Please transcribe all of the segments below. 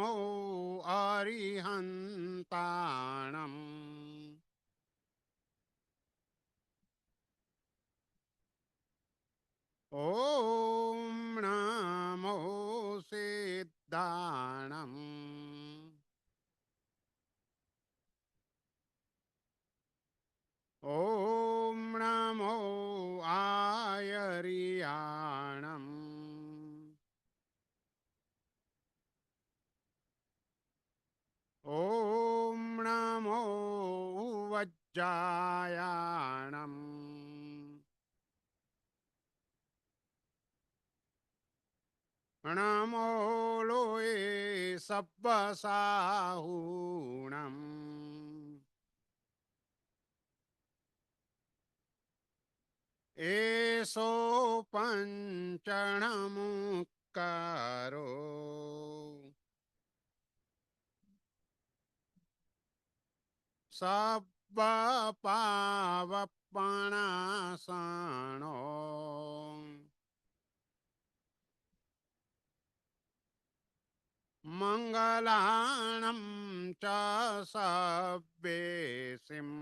नमो अरिहन्ताणम् ॐ नमो सिद्धाणम् ॐ नमो आयर्याणम् ॐ नमो वज्रायाणम् नमो लोये सब्बसाहूणम् एषो पञ्चणमुक्कारो सब्बपावपणासनो मङ्गलानं च सब्बेसिम्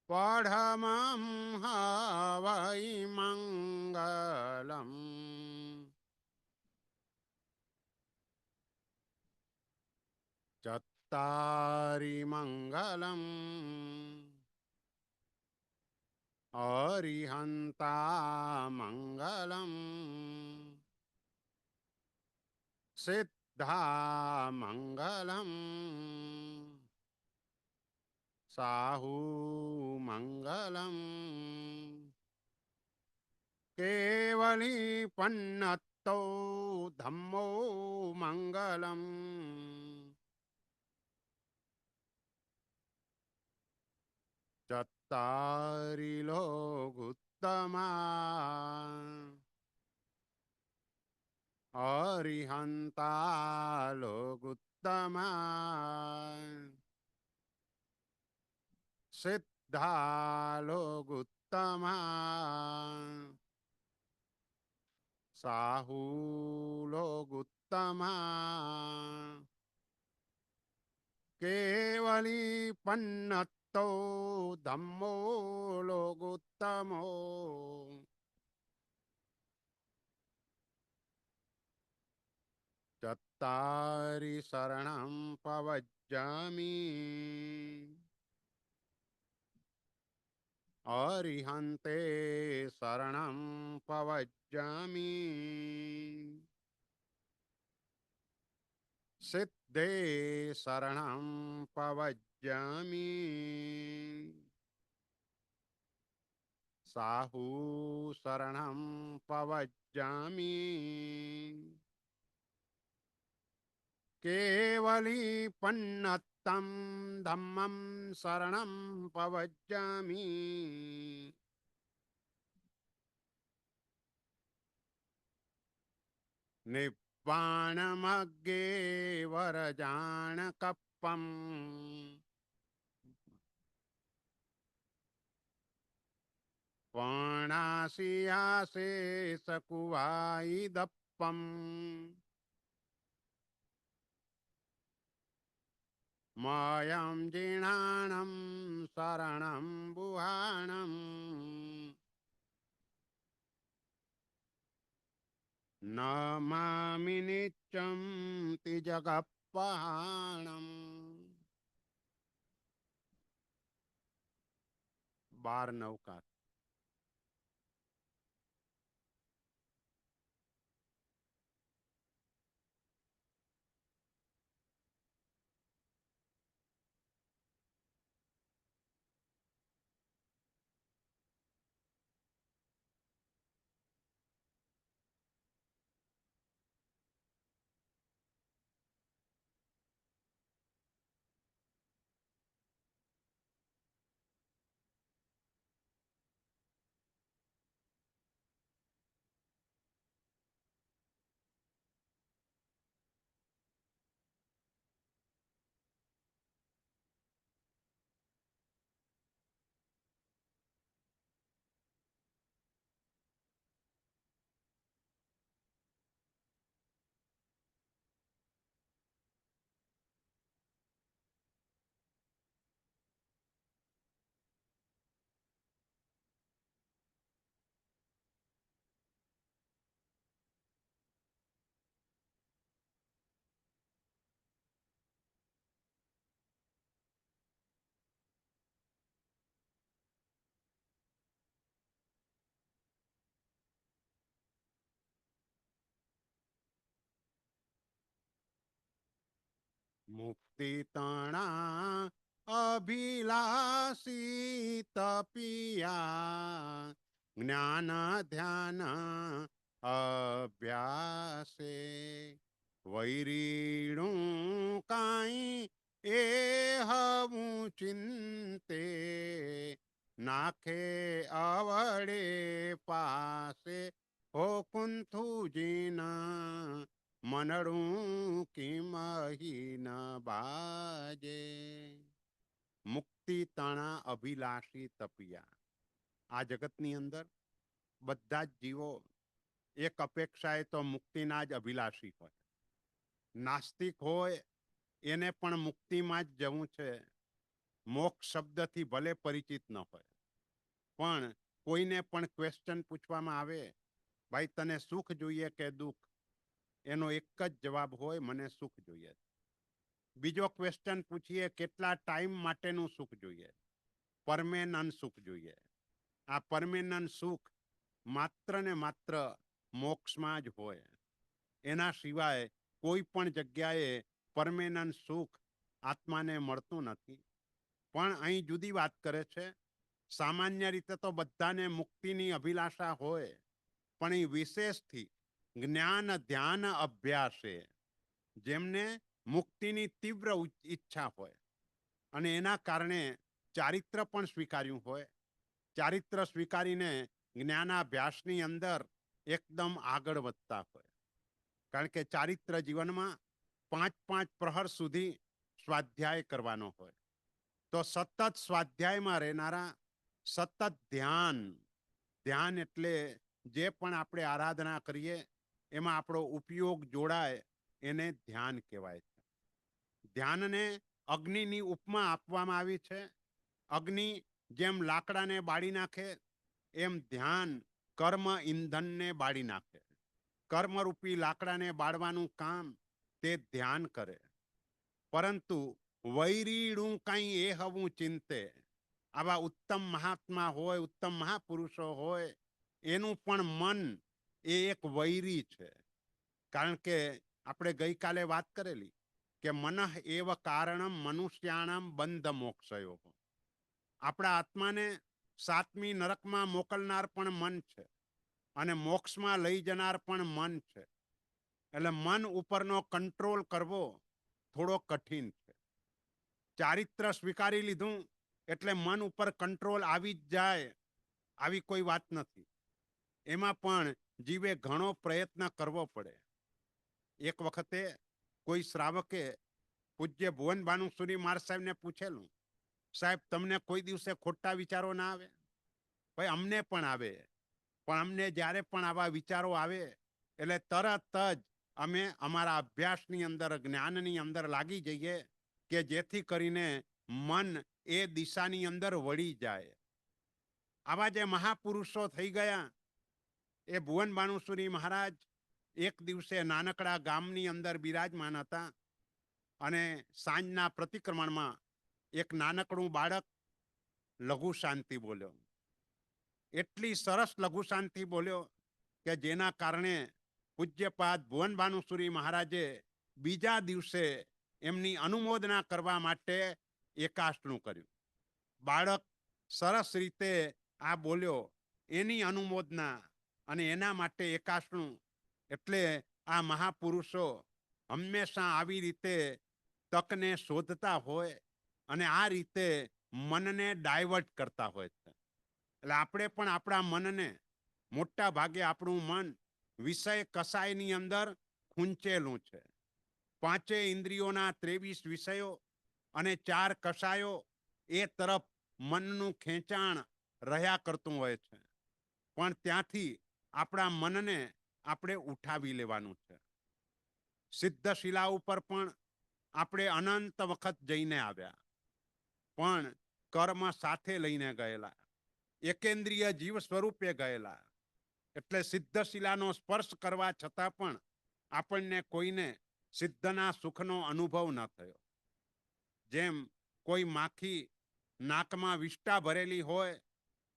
पढमं हवै मङ्गलम् चत्तारि मङ्गलम् अरिहन्ता मङ्गलम् सिद्धा मङ्गलम् साहू मङ्गलम् केवली पन्नत्तो धम्मो मङ्गलम् चत्तारि लोकुत्तमा अरिहन्ता लोकुत्तमा सिद्धा लोकुत्तमा साहू लोकुत्तमा केवली पन्नत्तो धम्मो लोकुत्तमो चत्तारि शरणं पवज्जामि अरिहन्ते शरणं पवज्जामि सिद्धे शरणं पवज्जामि साहू शरणं पवज्जामि केवली पन्नत्तं धम्मं शरणं पवज्जामि निब्बाणमग्गे वरजानकप्पम् वाणासियासे सकुवायिदप्पम् मायां जीर्णानं शरणं बुहाणम् नमामि नित्यं तिजगप्पहाणम् 12 नवकार મુક્તિ તણા અભિલાષી તપિયા જ્ઞાન ધ્યાન અભ્યાસે વૈરીણું કાંઈ એ હવું ચિંતે નાખે આવડે પાસે હો કુંથુજીના મનડું કિમહી ન બાજે. મુક્તિ તણા અભિલાષી તપિયા. આ જગતની અંદર બધા જ જીવો એક અપેક્ષાએ તો મુક્તિના જ અભિલાષી હોય. નાસ્તિક હોય એને પણ મુક્તિમાં જ જવું છે. મોક્ષ શબ્દથી ભલે પરિચિત ન હોય, પણ કોઈને પણ ક્વેશ્ચન પૂછવામાં આવે, ભાઈ તને સુખ જોઈએ કે દુઃખ? એનો એક જ જવાબ હોય, મને સુખ જોઈએ. બીજો ક્વેશ્ચન પૂછીએ, કેટલા ટાઈમ માટેનું સુખ જોઈએ? પરમેનન્ટ સુખ જોઈએ. આ પરમેનન્ટ સુખ માત્ર ને માત્ર મોક્ષમાં જ હોય. એના સિવાય કોઈ પણ જગ્યાએ પરમેનન્ટ સુખ આત્માને મળતું નથી. પણ અહીં જુદી વાત કરે છે. સામાન્ય રીતે તો બધાને મુક્તિની અભિલાષા હોય, પણ એ વિશેષથી જ્ઞાન ધ્યાન અભ્યાસે જેમને મુક્તિની તીવ્ર ઈચ્છા હોય અને એના કારણે ચારિત્ર પણ સ્વીકાર્યું હોય, ચારિત્ર સ્વીકારીને જ્ઞાનાભ્યાસની અંદર એકદમ આગળ વધતા હોય. કારણ કે ચારિત્ર જીવનમાં 5 પ્રહર સુધી સ્વાધ્યાય કરવાનો હોય. તો સતત સ્વાધ્યાયમાં રહેનારા, સતત ધ્યાન, ધ્યાન એટલે જે પણ આપણે આરાધના કરીએ એમાં આપણો ઉપયોગ જોડાય એને ધ્યાન કહેવાય છે. ધ્યાનને અગ્નિની ઉપમા આપવામાં આવી છે. અગ્નિ જેમ લાકડાને બાળી નાખે એમ ધ્યાન કર્મ ઈંધણને બાળી નાખે. કર્મરૂપી લાકડાને બાળવાનું કામ તે ધ્યાન કરે. પરંતુ વૈરીણું કઈ એ હવું ચિંતે. આવા ઉત્તમ મહાત્મા હોય, ઉત્તમ મહાપુરુષો હોય, એનું પણ મન એ એક વૈરી છે. કારણ કે આપણે ગઈકાલે વાત કરેલી કે મનઃ એવ કારણમ મનુષ્યાણમ બંધ મોક્ષયો. આપણા આત્માને 7મી નરકમાં મોકલનાર પણ મન છે અને મોક્ષમાં લઈ જનાર પણ મન છે. એટલે મન ઉપરનો કંટ્રોલ કરવો થોડો કઠિન છે. ચારિત્ર સ્વીકારી લીધું એટલે મન ઉપર કંટ્રોલ આવી જ જાય આવી કોઈ વાત નથી. એમાં પણ જીવે ઘણો પ્રયત્ન કરવો પડે. એક વખતે કોઈ શ્રાવકે પૂજ્ય ભુવન ભાનુસુરી મહારાજ સાહેબને પૂછેલું, સાહેબ તમને કોઈ દિવસે ખોટા વિચારો ના આવે? ભાઈ અમને પણ આવે, પણ અમને જ્યારે પણ આવા વિચારો આવે એટલે તરત જ અમે અમારા અભ્યાસની અંદર, જ્ઞાનની અંદર લાગી જઈએ કે જેથી કરીને મન એ દિશાની અંદર વળી જાય. આવા જે મહાપુરુષો થઈ ગયા એ ભુવન ભાનુસુરી મહારાજ એક દિવસે નાનકડા ગામની અંદર બિરાજમાન હતા અને સાંજના પ્રતિક્રમણમાં એક નાનકડું બાળક લઘુ શાંતિ બોલ્યો. એટલી સરસ લઘુ શાંતિ બોલ્યો કે જેના કારણે પૂજ્યપાદ ભુવન ભાનુસુરી મહારાજે બીજા દિવસે એમની અનુમોદના કરવા માટે એકાષ્ટનું કર્યું. બાળક સરસ રીતે આ બોલ્યો એની અનુમોદના અને એના માટે એકાષ્ટનું. એટલે આ મહાપુરુષો હંમેશા આવી રીતે તકને શોધતા હોય અને આ રીતે મનને ડાયવર્ટ કરતા હોય છે. એટલે આપણે પણ આપણા મનને, મોટા ભાગે આપણું મન વિષય કસાયની અંદર ખૂંચેલું છે. 5 ઇન્દ્રિયોના 23 વિષયો અને 4 કસાયો એ તરફ મનનું ખેંચાણ રહ્યા કરતું હોય છે. પણ ત્યાંથી આપણા મનને આપણે ઉઠાવી લેવાનું છે. સિદ્ધશિલા ઉપર પણ આપણે અનંત વખત જઈને આવ્યા, પણ કર્મ સાથે લઈને ગયેલા, એકેન્દ્રિય જીવ સ્વરૂપે ગયેલા. એટલે સિદ્ધશિલાનો સ્પર્શ કરવા છતાં પણ આપણને કોઈને સિદ્ધના સુખનો અનુભવ ન થયો. જેમ કોઈ માખી નાકમાં વિષ્ટા ભરેલી હોય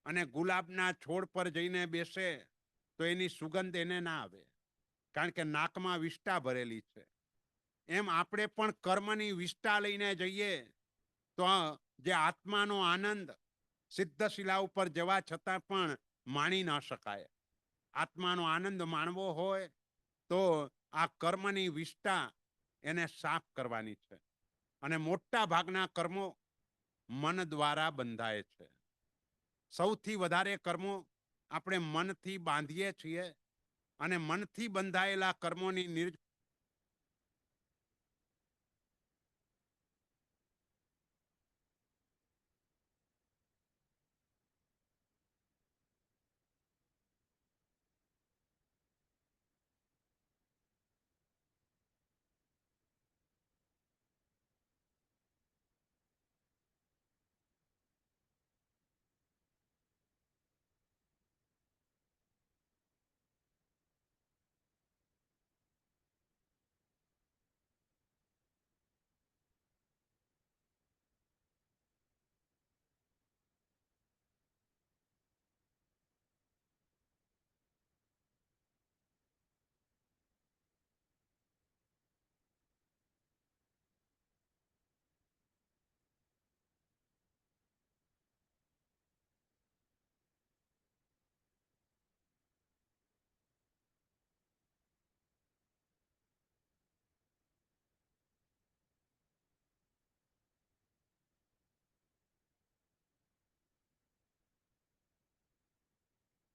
અને ગુલાબના છોડ પર જઈને બેસે તો એની સુગંધ એને ના આવે, કારણ કે નાકમાં વિષ્ટા ભરેલી છે. એમ આપણે પણ કર્મની વિષ્ટા લઈને જઈએ તો જે આત્માનો આનંદ સિદ્ધશિલા ઉપર જવા છતાં પણ માણી ન શકાય. આત્માનો આનંદ માણવો હોય તો આ કર્મની વિષ્ટા એને સાફ કરવાની છે. અને મોટા ભાગના કર્મો મન દ્વારા બંધાય છે. સૌથી વધારે કર્મો આપણે મનથી બાંધીએ છીએ અને મનથી બંધાયેલા કર્મોની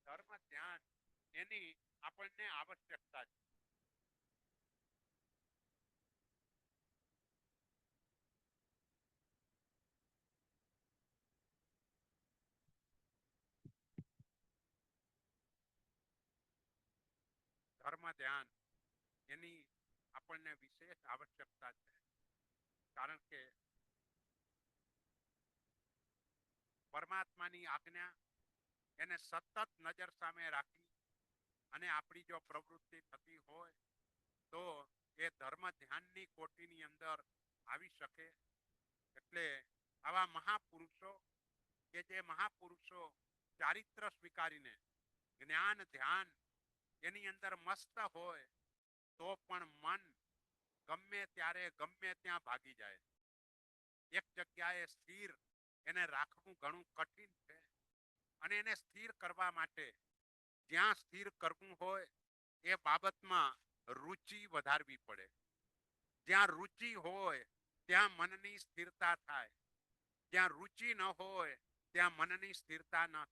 ધર્મ ધ્યાન એની આપણને આવશ્યકતા છે. ધર્મ ધ્યાન એની આપણને વિશેષ આવશ્યકતા છે. કારણ કે પરમાત્માની આજ્ઞા એને સતત નજર સામે રાખી અને આપણી જો પ્રવૃત્તિ થતી હોય તો એ ધર્મ ધ્યાનની કોટીની અંદર આવી શકે. એટલે આવા મહાપુરુષો કે જે મહાપુરુષો ચારિત્ર સ્વીકારીને જ્ઞાન ધ્યાન એની અંદર મસ્ત હોય તો પણ મન ગમે ત્યારે ગમે ત્યાં ભાગી જાય. એક જગ્યાએ સ્થિર એને રાખવું ઘણું કઠિન છે. અને એને સ્થિર કરવા માટે જ્યાં સ્થિર કરવું હોય એ બાબતમાં રુચિ વધારવી પડે. જ્યાં રુચિ હોય ત્યાં મનની સ્થિરતા થાય. જ્યાં રુચિ ન હોય ત્યાં મનની સ્થિરતા ન થાય.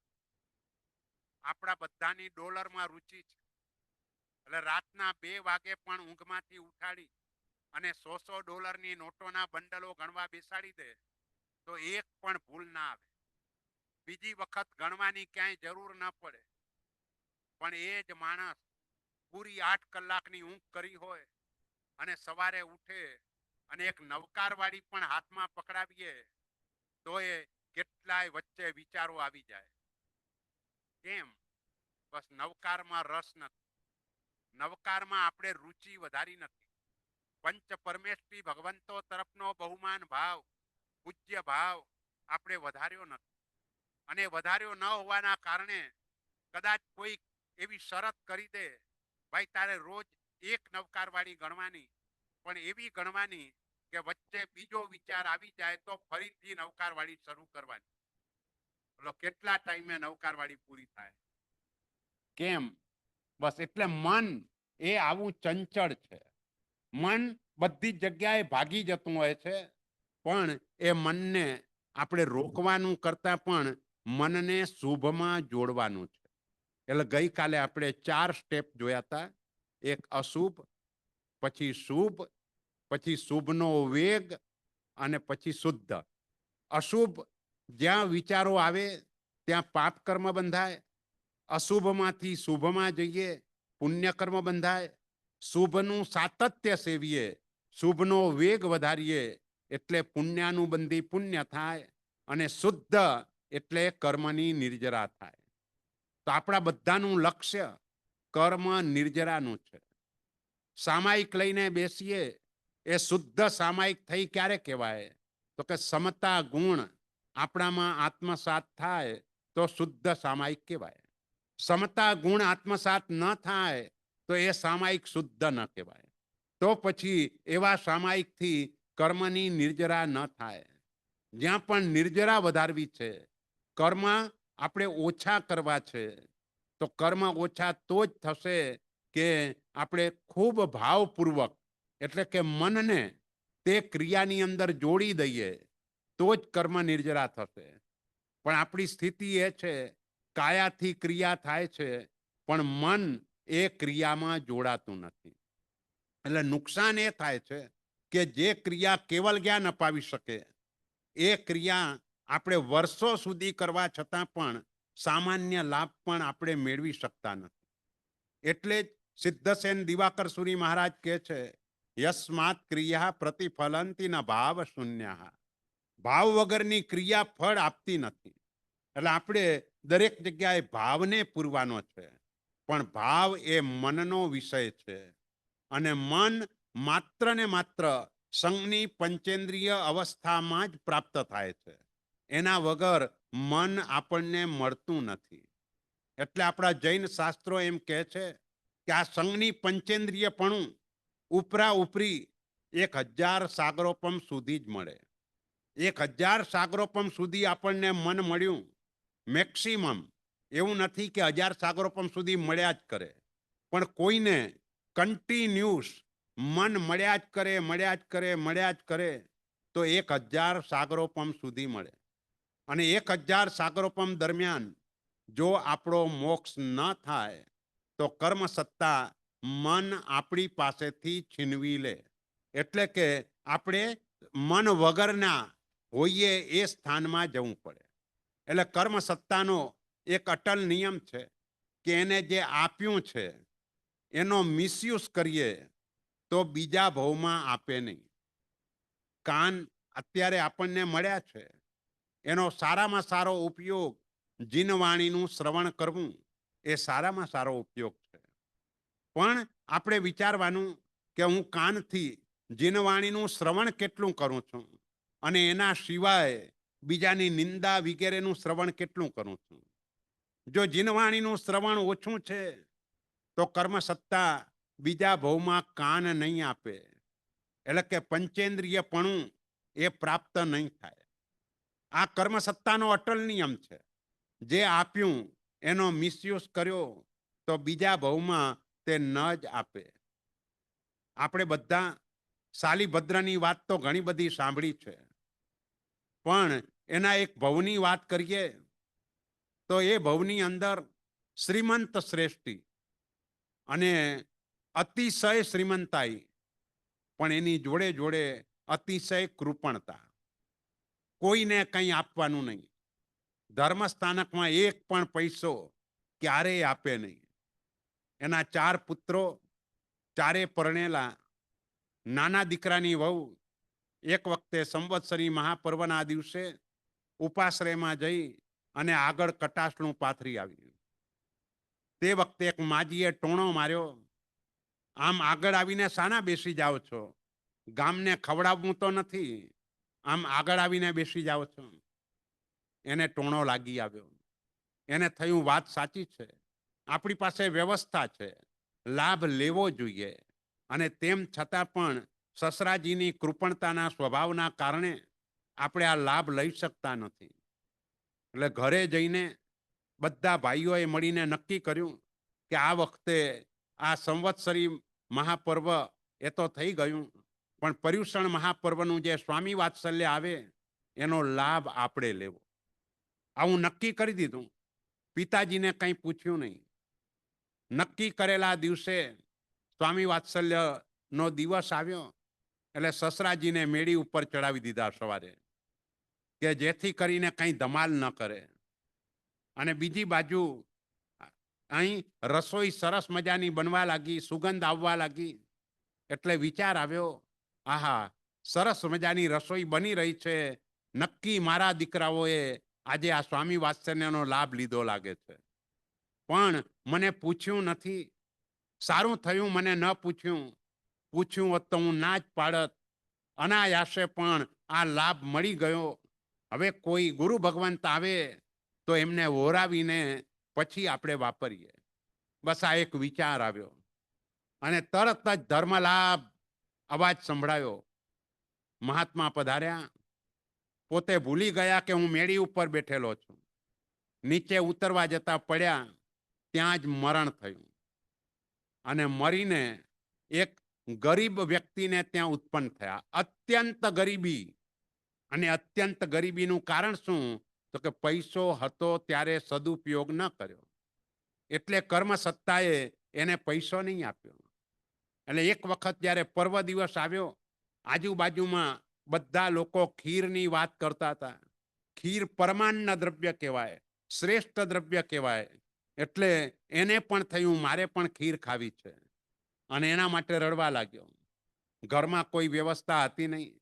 આપણા બધાની ડોલરમાં રુચિ છે. એટલે રાતના 2 વાગે પણ ઊંઘમાંથી ઉઠાડી અને $100 નોટોના બંડલો ગણવા બેસાડી દે તો એક પણ ભૂલ ના આવે. બીજી વખત ગણવાની ક્યાંય જરૂર ન પડે. પણ એ જ માણસ પૂરી 8 કલાકની ઊંઘ કરી હોય અને સવારે ઉઠે અને એક નવકારવાળી પણ હાથમાં પકડાવીએ તો એ કેટલાય વચ્ચે વિચારો આવી જાય. કેમ? બસ નવકારમાં રસ નથી. નવકારમાં આપણે રુચિ વધારી નથી. પંચ પરમેશ્વરી ભગવંતો તરફનો બહુમાન ભાવ પૂજ્ય ભાવ આપણે વધાર્યો નથી. અને વધાર્યો ન હોવાના કારણે કદાચ કોઈ એવી શરત કરી દે, ભાઈ તારે રોજ એક નવકારવાળી ગણવાની, પણ એવી ગણવાની કે વચ્ચે બીજો વિચાર આવી જાય તો ફરીથી નવકારવાળી શરૂ કરવાની. બોલો કેટલા ટાઈમે નવકારવાળી પૂરી થાય? કેમ? બસ એટલે મન એ આવું ચંચળ છે. મન બધી જગ્યાએ ભાગી જતું હોય છે. પણ એ મનને આપણે રોકવાનું કરતા પણ મનને શુભમાં જોડવાનું છે. એટલે ગઈકાલે આપણે 4 સ્ટેપ જોયા હતા. એક અશુભ, પછી શુભ, પછી શુભનો વેગ અને પછી શુદ્ધ. અશુભ જ્યાં વિચારો આવે ત્યાં પાપ કર્મ બંધાય. અશુભમાંથી શુભમાં જઈએ પુણ્ય કર્મ બંધાય. શુભનું સાતત્ય સેવીએ, શુભનો વેગ વધારીએ એટલે પુણ્યાનુબંધી પુણ્ય થાય અને શુદ્ધ એટલે કર્મની નિર્જરા થાય. તો આપણા બધાનું લક્ષ્ય કર્મ નિર્જરાનું છે. સામાયિક લઈને બેસીએ એ શુદ્ધ સામાયિક થઈ ક્યારે કહેવાય? તો કે સમતા ગુણ આપણામાં આત્મસાત થાય તો શુદ્ધ સામાયિક કહેવાય. સમતા ગુણ આત્મસાત ન થાય તો એ સામાયિક શુદ્ધ ન કહેવાય. તો પછી એવા સામાયિકથી કર્મની નિર્જરા ન થાય. જ્યાં પણ નિર્જરા વધારવી છે, કર્મ આપણે ઓછા કરવા છે, તો કર્મ ઓછા તો જ થશે કે આપણે ખૂબ ભાવપૂર્વક એટલે કે મનને તે ક્રિયાની અંદર જોડી દઈએ તો જ કર્મ નિર્જરા થશે. પણ આપણી સ્થિતિ એ છે, કાયાથી ક્રિયા થાય છે પણ મન એ ક્રિયામાં જોડાતું નથી. એટલે નુકસાન એ થાય છે કે જે ક્રિયા કેવલ જ્ઞાન અપાવી શકે એ ક્રિયા આપણે વર્ષો સુધી કરવા છતાં પણ સામાન્ય લાભ પણ આપણે મેળવી શકતા નથી. એટલે જ સિદ્ધસેન દિવાકર સુરી મહારાજ કહે છે, યસ્માત ક્રિયા પ્રતિફલંતી ન ભાવ શૂન્ય. ભાવ વગરની ક્રિયા ફળ આપતી નથી. એટલે આપણે દરેક જગ્યાએ ભાવને પૂરવાનો છે, પણ ભાવ એ મનનો વિષય છે અને મન માત્ર ને માત્ર સંઘની પંચેન્દ્રિય અવસ્થામાં જ પ્રાપ્ત થાય છે. એના વગર મન આપણને મળતું નથી. એટલે આપણા જૈન શાસ્ત્રો એમ કહે છે કે આ સંઘની પંચેન્દ્રિયપણું ઉપરા ઉપરી 1000 સાગરોપમ સુધી જ મળે. 1000 સાગરોપમ સુધી આપણને મન મળ્યું મેક્સિમમ. એવું નથી કે 1000 સાગરોપમ સુધી મળ્યા જ કરે, પણ કોઈને કન્ટિન્યુઅસ મન મળ્યા જ કરે, મળ્યા જ કરે, મળ્યા જ કરે તો 1000 સાગરોપમ સુધી મળે. અને 1000 સાગરોપમ દરમિયાન જો આપણો મોક્ષ ન થાય તો કર્મ સત્તા મન આપણી પાસેથી છીનવી લે. એટલે કે આપણે મન વગરના હોઈએ એ સ્થાનમાં જવું પડે. એટલે કર્મ સત્તાનો એક અટલ નિયમ છે કે એને જે આપ્યું છે એનો મિસયુઝ કરીએ તો બીજા ભાવમાં આપે નહીં. કાન અત્યારે આપણને મળ્યા છે, એનો સારામાં સારો ઉપયોગ જીનવાણીનું શ્રવણ કરવું એ સારામાં સારો ઉપયોગ છે. પણ આપણે વિચારવાનું કે હું કાનથી જીનવાણીનું શ્રવણ કેટલું કરું છું અને એના સિવાય બીજાની નિંદા વગેરેનું શ્રવણ કેટલું કરું છું. જો જીનવાણીનું શ્રવણ ઓછું છે તો કર્મ સત્તા બીજા ભાવમાં કાન નહીં આપે. એટલે કે પંચેન્દ્રિયપણું એ પ્રાપ્ત નહીં થાય. આ કર્મ સત્તાનો અટલ નિયમ છે. જે આપ્યું એનો મિસયુઝ કર્યો તો બીજા ભાવમાં તે ન જ આપે. આપણે બધા શાલિભદ્રની વાત તો ઘણી બધી સાંભળી છે, પણ એના એક ભવની વાત કરીએ તો એ ભવની અંદર શ્રીમંત શ્રેષ્ઠી અને અતિશય શ્રીમંતાઈ, પણ એની જોડે જોડે અતિશય કૃપણતા. કોઈને કંઈ આપવાનું નહીં. ધર્મસ્થાનકમાં એક પણ પૈસો ક્યારેય આપે નહીં. એના 4 પુત્રો, ચારે પરણેલા. નાના દીકરાની વહુ એક વખતે સંવત્સરી મહાપર્વના દિવસે ઉપાશ્રયમાં જઈ અને આગળ કટાશનું પાથરી આવી. તે વખતે એક માજીએ ટોણો માર્યો, આમ આગળ આવીને શાના બેસી જાઓ છો? ગામને ખવડાવવું તો નથી, આમ આગળ આવીને બેસી જાઓ છો. એને ટોણો લાગી આવ્યો. એને થયું વાત સાચી છે, આપણી પાસે વ્યવસ્થા છે, લાભ લેવો જોઈએ, અને તેમ છતાં પણ સસરાજીની કૃપણતાના સ્વભાવના કારણે આપણે આ લાભ લઈ શકતા નથી. એટલે ઘરે જઈને બધા ભાઈઓએ મળીને નક્કી કર્યું કે આ વખતે આ સંવત્સરી મહાપર્વ એ તો થઈ ગયું, પણ પર્યુષણ મહાપર્વનું જે સ્વામી વાત્સલ્ય આવે એનો લાભ આપણે લેવો. આવું નક્કી કરી દીધું. પિતાજીને કંઈ પૂછ્યું નહીં. નક્કી કરેલા દિવસે સ્વામી વાત્સલ્યનો દિવસ આવ્યો એટલે સસરાજીને મેળી ઉપર ચડાવી દીધા સવારે, કે જેથી કરીને કંઈ ધમાલ ન કરે. અને બીજી બાજુ અહીં રસોઈ સરસ મજાની બનવા લાગી, સુગંધ આવવા લાગી. એટલે વિચાર આવ્યો, આહા, સરસ મજાની રસોઈ બની રહી છે, નક્કી મારા દીકરાઓએ આજે આ સ્વામી વાત્સલ્યનો લાભ લીધો લાગે છે. પણ મને પૂછ્યું નથી. સારું થયું મને ન પૂછ્યું. પૂછ્યું હોત તો હું ના જ પાડત. અનાયાસે પણ આ લાભ મળી ગયો. હવે કોઈ ગુરુ ભગવંત આવે તો એમને ઓરાવીને પછી આપણે વાપરીએ. બસ આ એક વિચાર આવ્યો અને તરત જ ધર્મલાભ અવાજ સંભળાયો, મહાત્મા પધાર્યા, પોતે ભૂલી ગયા કે હું મેળી ઉપર બેઠેલો છું. નીચે ઉતરવા જતા પડ્યા, ત્યાં જ મરણ થયું. અને મરીને એક ગરીબ વ્યક્તિને ત્યાં ઉત્પન્ન થયા. અત્યંત ગરીબી. અને અત્યંત ગરીબીનું કારણ શું? તો કે પૈસો હતો ત્યારે સદુપયોગ ન કર્યો, એટલે કર્મ સત્તાએ એને પૈસો નહીં આપ્યો. એટલે એક વખત જ્યારે પર્વ દિવસ આવ્યો, આજુબાજુમાં બધા લોકો ખીરની વાત કરતા હતા. ખીર પરમાન્ન દ્રવ્ય કહેવાય, શ્રેષ્ઠ દ્રવ્ય કહેવાય. એટલે એને પણ થયું મારે પણ ખીર ખાવી છે, અને એના માટે રડવા લાગ્યો. ઘરમાં કોઈ વ્યવસ્થા હતી નહીં.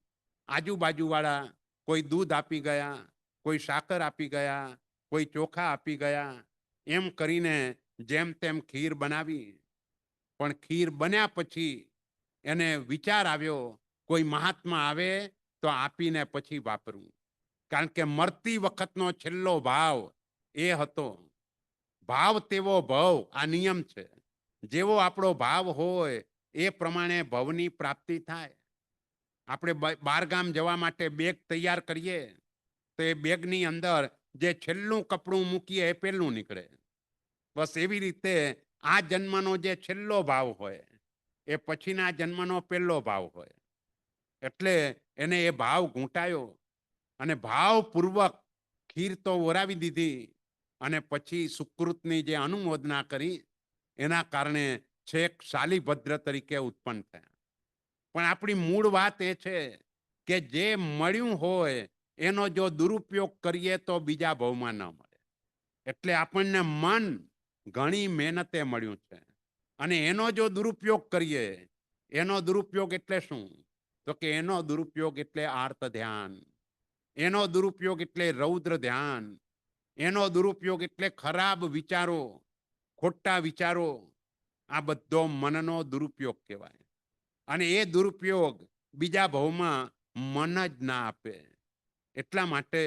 આજુબાજુવાળા કોઈ દૂધ આપી ગયા, કોઈ સાકર આપી ગયા, કોઈ ચોખા આપી ગયા. એમ કરીને જેમ તેમ ખીર બનાવી. પણ ખીર બન્યા પછી એને વિચાર આવ્યો, કોઈ મહાત્મા આવે તો આપીને પછી વાપરવું. કારણ કે મરતી વખતનો છેલ્લો ભાવ એ હતો. ભાવ તેવો ભવ, આ નિયમ છે. જેવો આપણો ભાવ હોય એ પ્રમાણે ભવની પ્રાપ્તિ થાય. આપણે બહારગામ જવા માટે બેગ તૈયાર કરીએ તો એ બેગની અંદર જે છેલ્લું કપડું મૂકીએ એ પહેલું નીકળે. બસ એવી રીતે આ જન્મનો જે છેલ્લો ભાવ હોય એ પછીના જન્મનો પહેલો ભાવ હોય. એટલે એને એ ભાવ ઘૂંટાયો અને ભાવપૂર્વક ખીર તો ઓરાવી દીધી, અને પછી સુકૃતની જે અનુમોદના કરી એના કારણે છેક શાલીભદ્ર તરીકે ઉત્પન્ન થયા. પણ આપણી મૂળ વાત એ છે કે જે મળ્યું હોય એનો જો દુરુપયોગ કરીએ તો બીજા ભાવમાં ન મળે. એટલે આપણને મન ઘણી મહેનતે મળ્યું છે, અને એનો જો દુરુપયોગ કરીએ, એનો દુરુપયોગ એટલે શું? તો કે એનો દુરુપયોગ એટલે આર્ત ધ્યાન, એનો દુરુપયોગ એટલે રૌદ્ર ધ્યાન, એનો દુરુપયોગ એટલે ખરાબ વિચારો, ખોટા વિચારો. આ બધો મનનો દુરુપયોગ કહેવાય. અને એ દુરુપયોગ બીજા ભાવમાં મન જ ના આપે. એટલા માટે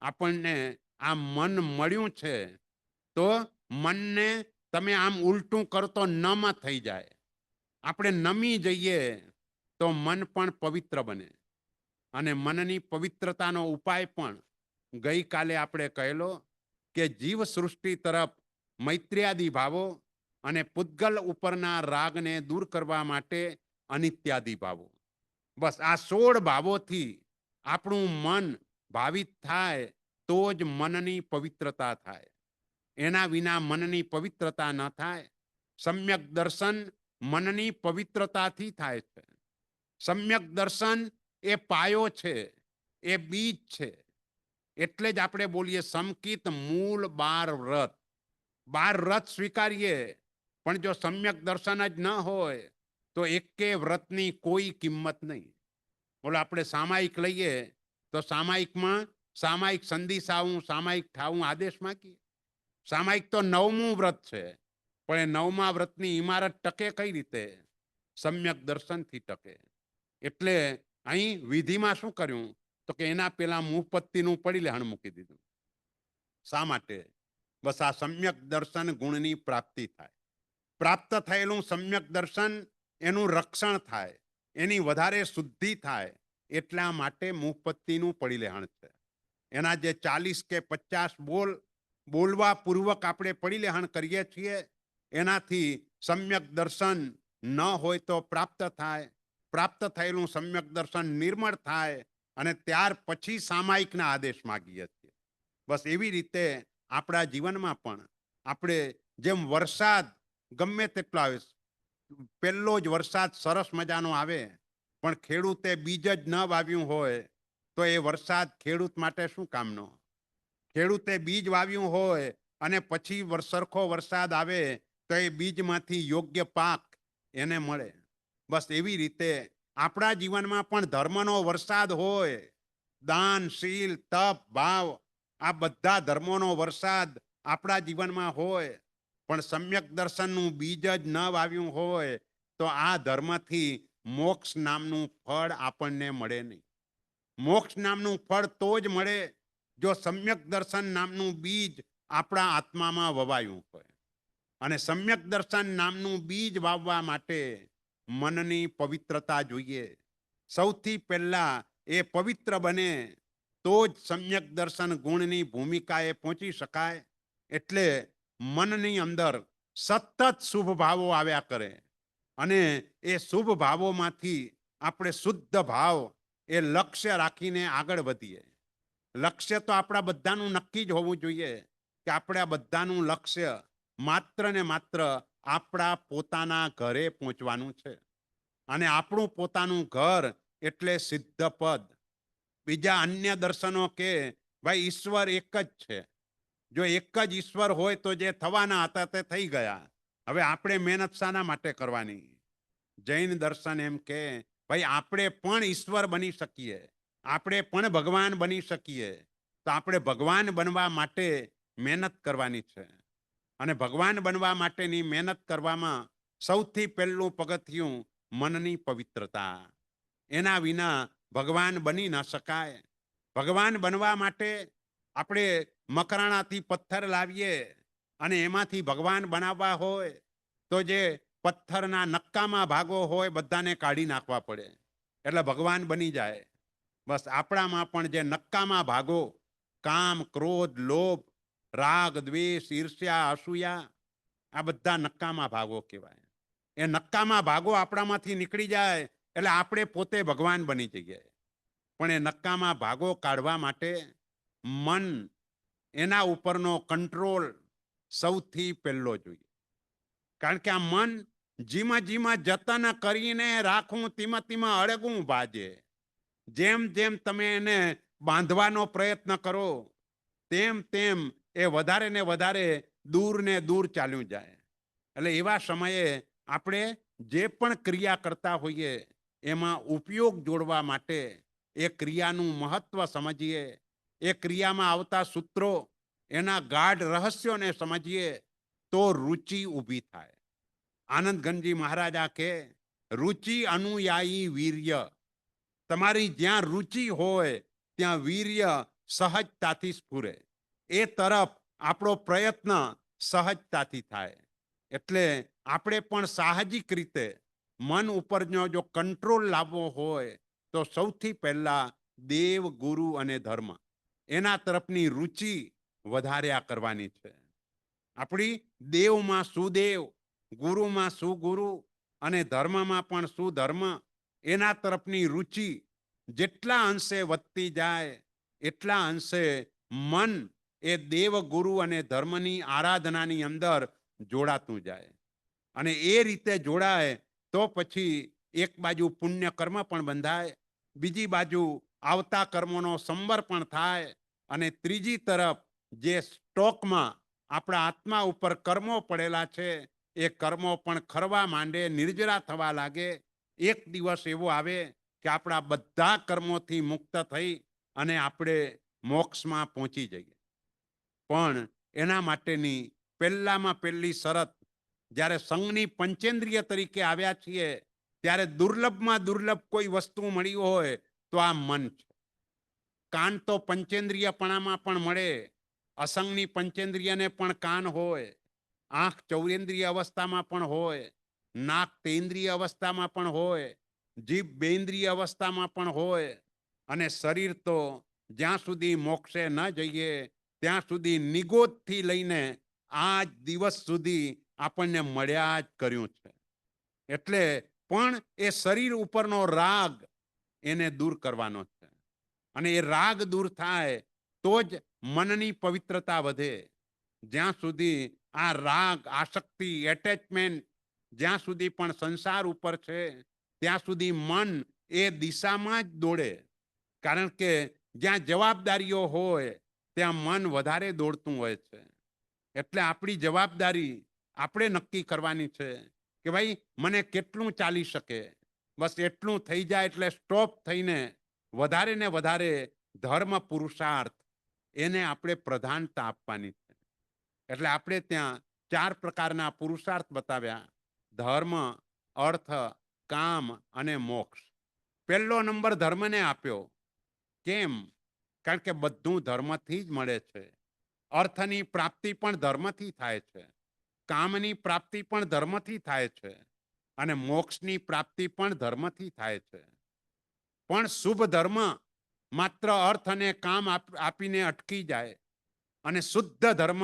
આપણને આ મન મળ્યું છે તો મનને તમે આમ ઉલટું કરતો નમ થઈ જાય. આપણે નમી જઈએ તો મન પણ પવિત્ર બને. અને મનની પવિત્રતાનો ઉપાય પણ ગઈકાલે આપણે કહેલો કે જીવ સૃષ્ટિ તરફ મૈત્ર્યાદિ ભાવો અને પૂતગલ ઉપરના રાગને દૂર કરવા માટે અનિત્યાદિ ભાવો. બસ આ 16 ભાવોથી આપણું મન ભાવિત થાય તો જ મનની પવિત્રતા થાય. એના વિના મનની પવિત્રતા ન થાય. સમ્યક દર્શન મનની પવિત્રતાથી થાય છે. સમ્યક દર્શન એ પાયો છે, એ બીજ છે. એટલે જ આપણે બોલીએ સમકિત મૂળ 12 વ્રત. 12 વ્રત સ્વીકારીએ, પણ જો સમ્યક દર્શન જ ન હોય તો એકે વ્રતની કોઈ કિંમત નહીં. બોલો આપણે સામાયિક લઈએ તો સામાયિકમાં સામાયિક સંધિસાવું, સામાયિક ઠાવું આદેશ માંગીએ. સામાયિક તો 9મું વ્રત છે, પણ એ 9મા વ્રતની ઇમારત ટકે કઈ રીતે? સમ્યક દર્શનથી ટકે. એટલે અહીં વિધિમાં શું કર્યું? તો કે એના પેલા મુહપત્તિનું પડી લેહણ મૂકી દીધું. શા માટે? બસ આ સમ્યક દર્શન ગુણની પ્રાપ્તિ થાય. પ્રાપ્ત થયેલું સમ્યક દર્શન એનું રક્ષણ થાય, એની વધારે શુદ્ધિ થાય. એટલા માટે મુહપત્તિનું પડી લેહણ છે. એના જે 40 કે 50 બોલવા પૂર્વક આપણે પડી લેહણ કરીએ છીએ, એનાથી સમ્યક દર્શન ન હોય તો પ્રાપ્ત થાય. પ્રાપ્ત થયેલું સમ્યક દર્શન નિર્મળ થાય, અને ત્યાર પછી સામાયિકના આદેશ માગીએ છીએ. બસ એવી રીતે આપણા જીવનમાં પણ આપણે જેમ વરસાદ ગમે તેટલો આવે, પહેલો જ વરસાદ સરસ મજાનો આવે, પણ ખેડૂતે બીજ જ ન વાવ્યું હોય તો એ વરસાદ ખેડૂત માટે શું કામનો? ખેડૂતે બીજ વાવ્યું હોય અને પછી સરખો વરસાદ આવે તો એ બીજમાંથી યોગ્ય પાક એને મળે. બસ એવી રીતે આપણા જીવનમાં પણ ધર્મનો વરસાદ હોય. દાન, શીલ, તપ, ભાવ, આ બધા ધર્મોનો વરસાદ આપણા જીવનમાં હોય, પણ સમ્યક દર્શનનું બીજ જ ન વાવ્યું હોય તો આ ધર્મથી મોક્ષ નામનું ફળ આપણને મળે નહીં. મોક્ષ નામનું ફળ તો જ મળે જો સમ્યક દર્શન નામનું બીજ આપણા આત્મામાં વવાયું હોય. અને સમ્યક દર્શન નામનું બીજ વાવવા માટે મનની પવિત્રતા જોઈએ. સૌથી પહેલા એ પવિત્ર બને તો જ સમ્યક દર્શન ગુણની ભૂમિકાએ પહોંચી શકાય. એટલે મનની અંદર સતત શુભ ભાવો આવ્યા કરે અને એ શુભ ભાવોમાંથી આપણે શુદ્ધ ભાવ એ લક્ષ્ય રાખીને આગળ વધીએ. લક્ષ્ય તો આપણા બધાનું નક્કી જ હોવું જોઈએ કે આપણે આ બધાનું લક્ષ્ય માત્ર ને માત્ર આપણા પોતાના ઘરે પહોંચવાનું છે. અને આપણું પોતાનું ઘર એટલે સિદ્ધ પદ. બીજા અન્ય દર્શનો કે ભાઈ ઈશ્વર એક જ છે. જો એક જ ઈશ્વર હોય તો જે થવાના હતા તે થઈ ગયા. હવે આપણે મહેનત શાના માટે કરવાની? જૈન દર્શન એમ કે ભાઈ આપણે પણ ઈશ્વર બની શકીએ, આપણે પણ ભગવાન બની શકીએ. તો આપણે ભગવાન બનવા માટે મહેનત કરવાની છે. અને ભગવાન બનવા માટેની મહેનત કરવામાં સૌથી પહેલું પગથિયું મનની પવિત્રતા. એના વિના ભગવાન બની ન શકાય. ભગવાન બનવા માટે આપણે મકરાણાથી પથ્થર લાવીએ અને એમાંથી ભગવાન બનાવવા હોય તો જે પથ્થરના નક્કામાં ભાગો હોય બધાને કાઢી નાખવા પડે એટલે ભગવાન બની જાય. બસ આપણામાં પણ જે નક્કામાં ભાગો કામ, ક્રોધ, લોભ, રાગ, દ્વેષ, ઈર્ષ્યા, અસૂયા આ બધા નક્કામાં ભાગો કહેવાય. એ નક્કામાં ભાગો આપણામાંથી નીકળી જાય એટલે આપણે પોતે ભગવાન બની જઈએ. પણ એ નક્કામાં ભાગો કાઢવા માટે મન એના ઉપરનો કંટ્રોલ સૌથી પહેલો જોઈએ. કારણ કે આ મન જીમાં જીમાં જતન કરીને રાખું તીમાં તીમાં અળગું ભાજે. જેમ જેમ તમે એને બાંધવાનો પ્રયત્ન કરો તેમ તેમ એ વધારે ને વધારે દૂર ને દૂર ચાલ્યું જાય. એટલે એવા સમયે આપણે જે પણ ક્રિયા કરતા હોઈએ એમાં ઉપયોગ જોડવા માટે એ ક્રિયાનું મહત્વ સમજીએ, એ ક્રિયામાં આવતા સૂત્રો એના ગાઢ રહસ્યોને સમજીએ તો રુચિ ઊભી થાય. આનંદ ગંજી મહારાજા કે રુચિ અનુયાયી વીર્ય. તમારી જ્યાં રુચિ હોય ત્યાં વીર્ય સહજતાથી સ્ફુરે. એ તરફ આપણો પ્રયત્ન સહજતાથી થાય. એટલે આપણે પણ સાહજિક રીતે મન ઉપરનો જો કંટ્રોલ લાવવો હોય તો સૌથી પહેલા દેવ, ગુરુ અને ધર્મ એના તરફની રુચિ વધાર્યા કરવાની છે. આપણી દેવમાં સુદેવ, ગુરુમાં સુગુરુ અને ધર્મમાં પણ સુધર્મ એના તરફની રુચિ જેટલા અંશે વધતી જાય એટલા અંશે મન એ દેવ, ગુરુ અને ધર્મની આરાધનાની અંદર જોડાતું જાય. અને એ રીતે જોડાય તો પછી એક બાજુ પુણ્ય કર્મ પણ બંધાય, બીજી બાજુ આવતા કર્મોનો સંવર પણ થાય અને ત્રીજી તરફ જે સ્ટોકમાં આપણા આત્મા ઉપર કર્મો પડેલા છે એ કર્મો પણ ખરવા માંડે, નિર્જરા થવા લાગે. એક દિવસ એવો આવે કે આપણા બધા કર્મોથી મુક્ત થઈ અને આપણે મોક્ષમાં પહોંચી જઈએ. પણ એના માટેની પહેલામાં પહેલી શરત, જ્યારે સંઘની પંચેન્દ્રિય તરીકે આવ્યા છીએ ત્યારે દુર્લભમાં દુર્લભ કોઈ વસ્તુ મળી હોય તો આ મન છે. કાન તો પંચેન્દ્રિયપણામાં પણ મળે, અસંગની પંચેન્દ્રિયને પણ કાન હોય, આંખ ચૌરેન્દ્રિય અવસ્થામાં પણ હોય, નાક તેન્દ્રિય અવસ્થામાં પણ હોય, જીભ બેન્દ્રિય અવસ્થામાં પણ હોય અને શરીર તો જ્યાં સુધી મોક્ષે ન જઈએ ત્યાં સુધી નિગોદથી લઈને આ દિવસ સુધી આપણને મળ્યા જ કર્યું છે. એટલે પણ એ શરીર ઉપરનો રાગ એને દૂર કરવાનો છે. અને એ રાગ દૂર થાય તો જ મનની પવિત્રતા વધે. જ્યાં સુધી આ રાગ, આસક્તિ, એટેચમેન્ટ જ્યાં સુધી પણ સંસાર ઉપર છે ત્યાં સુધી મન એ દિશામાં જ દોડે. કારણ કે જ્યાં જવાબદારીઓ હોય ત્યાં મન વધારે દોડતું હોય છે. એટલે આપણી જવાબદારી આપણે નક્કી કરવાની છે કે ભાઈ મને કેટલું ચાલી શકે, બસ એટલું થઈ જાય એટલે સ્ટોપ થઈને વધારે ને વધારે ધર્મ પુરુષાર્થ એને આપણે પ્રધાનતા આપવાની છે. એટલે આપણે ત્યાં 4 પ્રકારના પુરુષાર્થ બતાવ્યા: ધર્મ, અર્થ, કામ અને મોક્ષ. પહેલો નંબર ધર્મને આપ્યો. કેમ? કારણ કે બધું ધર્મથી જ મળે છે. અર્થની પ્રાપ્તિ પણ ધર્મથી થાય છે, કામની પ્રાપ્તિ પણ ધર્મથી થાય છે અને મોક્ષની પ્રાપ્તિ પણ ધર્મથી થાય છે. પણ શુભ ધર્મ માત્ર અર્થ અને કામ આપીને અટકી જાય અને શુદ્ધ ધર્મ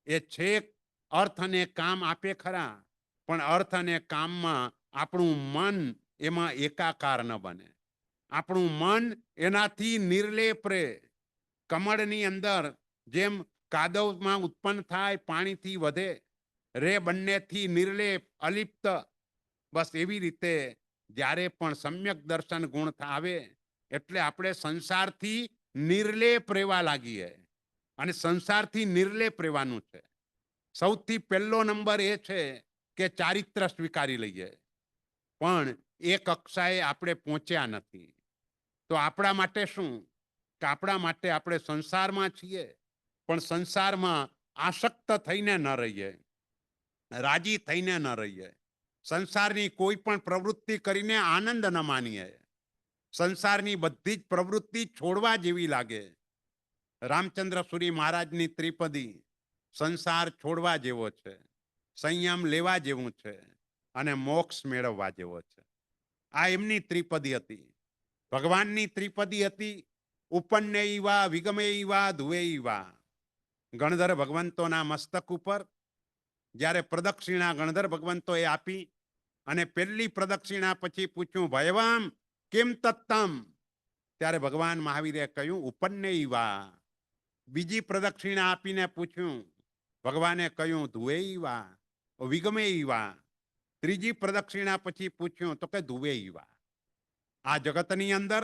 એ છેક અર્થ અને કામ આપે ખરા, પણ અર્થ અને કામમાં આપણું મન એમાં એકાકાર ન બને. આપણું મન એનાથી નિર્લેપ રહે. કમળની અંદર જેમ કાદવમાં ઉત્પન્ન થાય, પાણીથી વધે, રે બંનેથી નિર્લેપ અલિપ્ત, બસ એવી રીતે જ્યારે પણ સમ્યક દર્શન ગુણ આવે એટલે આપણે સંસારથી નિર્લેપ રહેવા લાગીએ. અને સંસારથી નિર્લેપ રહેવાનું છે. સૌથી પહેલો નંબર એ છે કે ચારિત્ર સ્વીકારી લઈએ. પણ એ કક્ષાએ આપણે પહોંચ્યા નથી. તો આપણા માટે શું? કે આપણા માટે આપણે સંસારમાં છીએ, પણ સંસારમાં આસક્ત થઈને ન રહીએ, રાજી થઈને ન રહીએ. સંસારની કોઈ પણ પ્રવૃત્તિ કરીને આનંદ ન માનીએ. સંસારની બધી જ પ્રવૃત્તિ છોડવા જેવી લાગે. રામચંદ્ર સુરી મહારાજની ત્રિપદી સંસાર છોડવા જેવો છે, સંયમ લેવા જેવું છે અને મોક્ષ મેળવવા જેવો છે. આ એમની ત્રિપદી હતી. ભગવાનની ત્રિપદી હતી ઉપન્નેયવા વિગમેયવા ધુવેયવા. ગણધર ભગવંતોના મસ્તક ઉપર જ્યારે પ્રદક્ષિણા ગણધર ભગવંતોએ આપી અને પહેલી પ્રદક્ષિણા પછી પૂછ્યું, ભયવામ કેમ તત્તમ? ત્યારે ભગવાન મહાવીરે કહ્યું, ઉપન્નેયવા. બીજી પ્રદક્ષિણા આપીને પૂછ્યું, ભગવાને કહ્યું, ધુવેયવા વિગમેયવા. ત્રીજી પ્રદક્ષિણા પછી પૂછ્યું તો કે ધુવેયવા. આ જગતની અંદર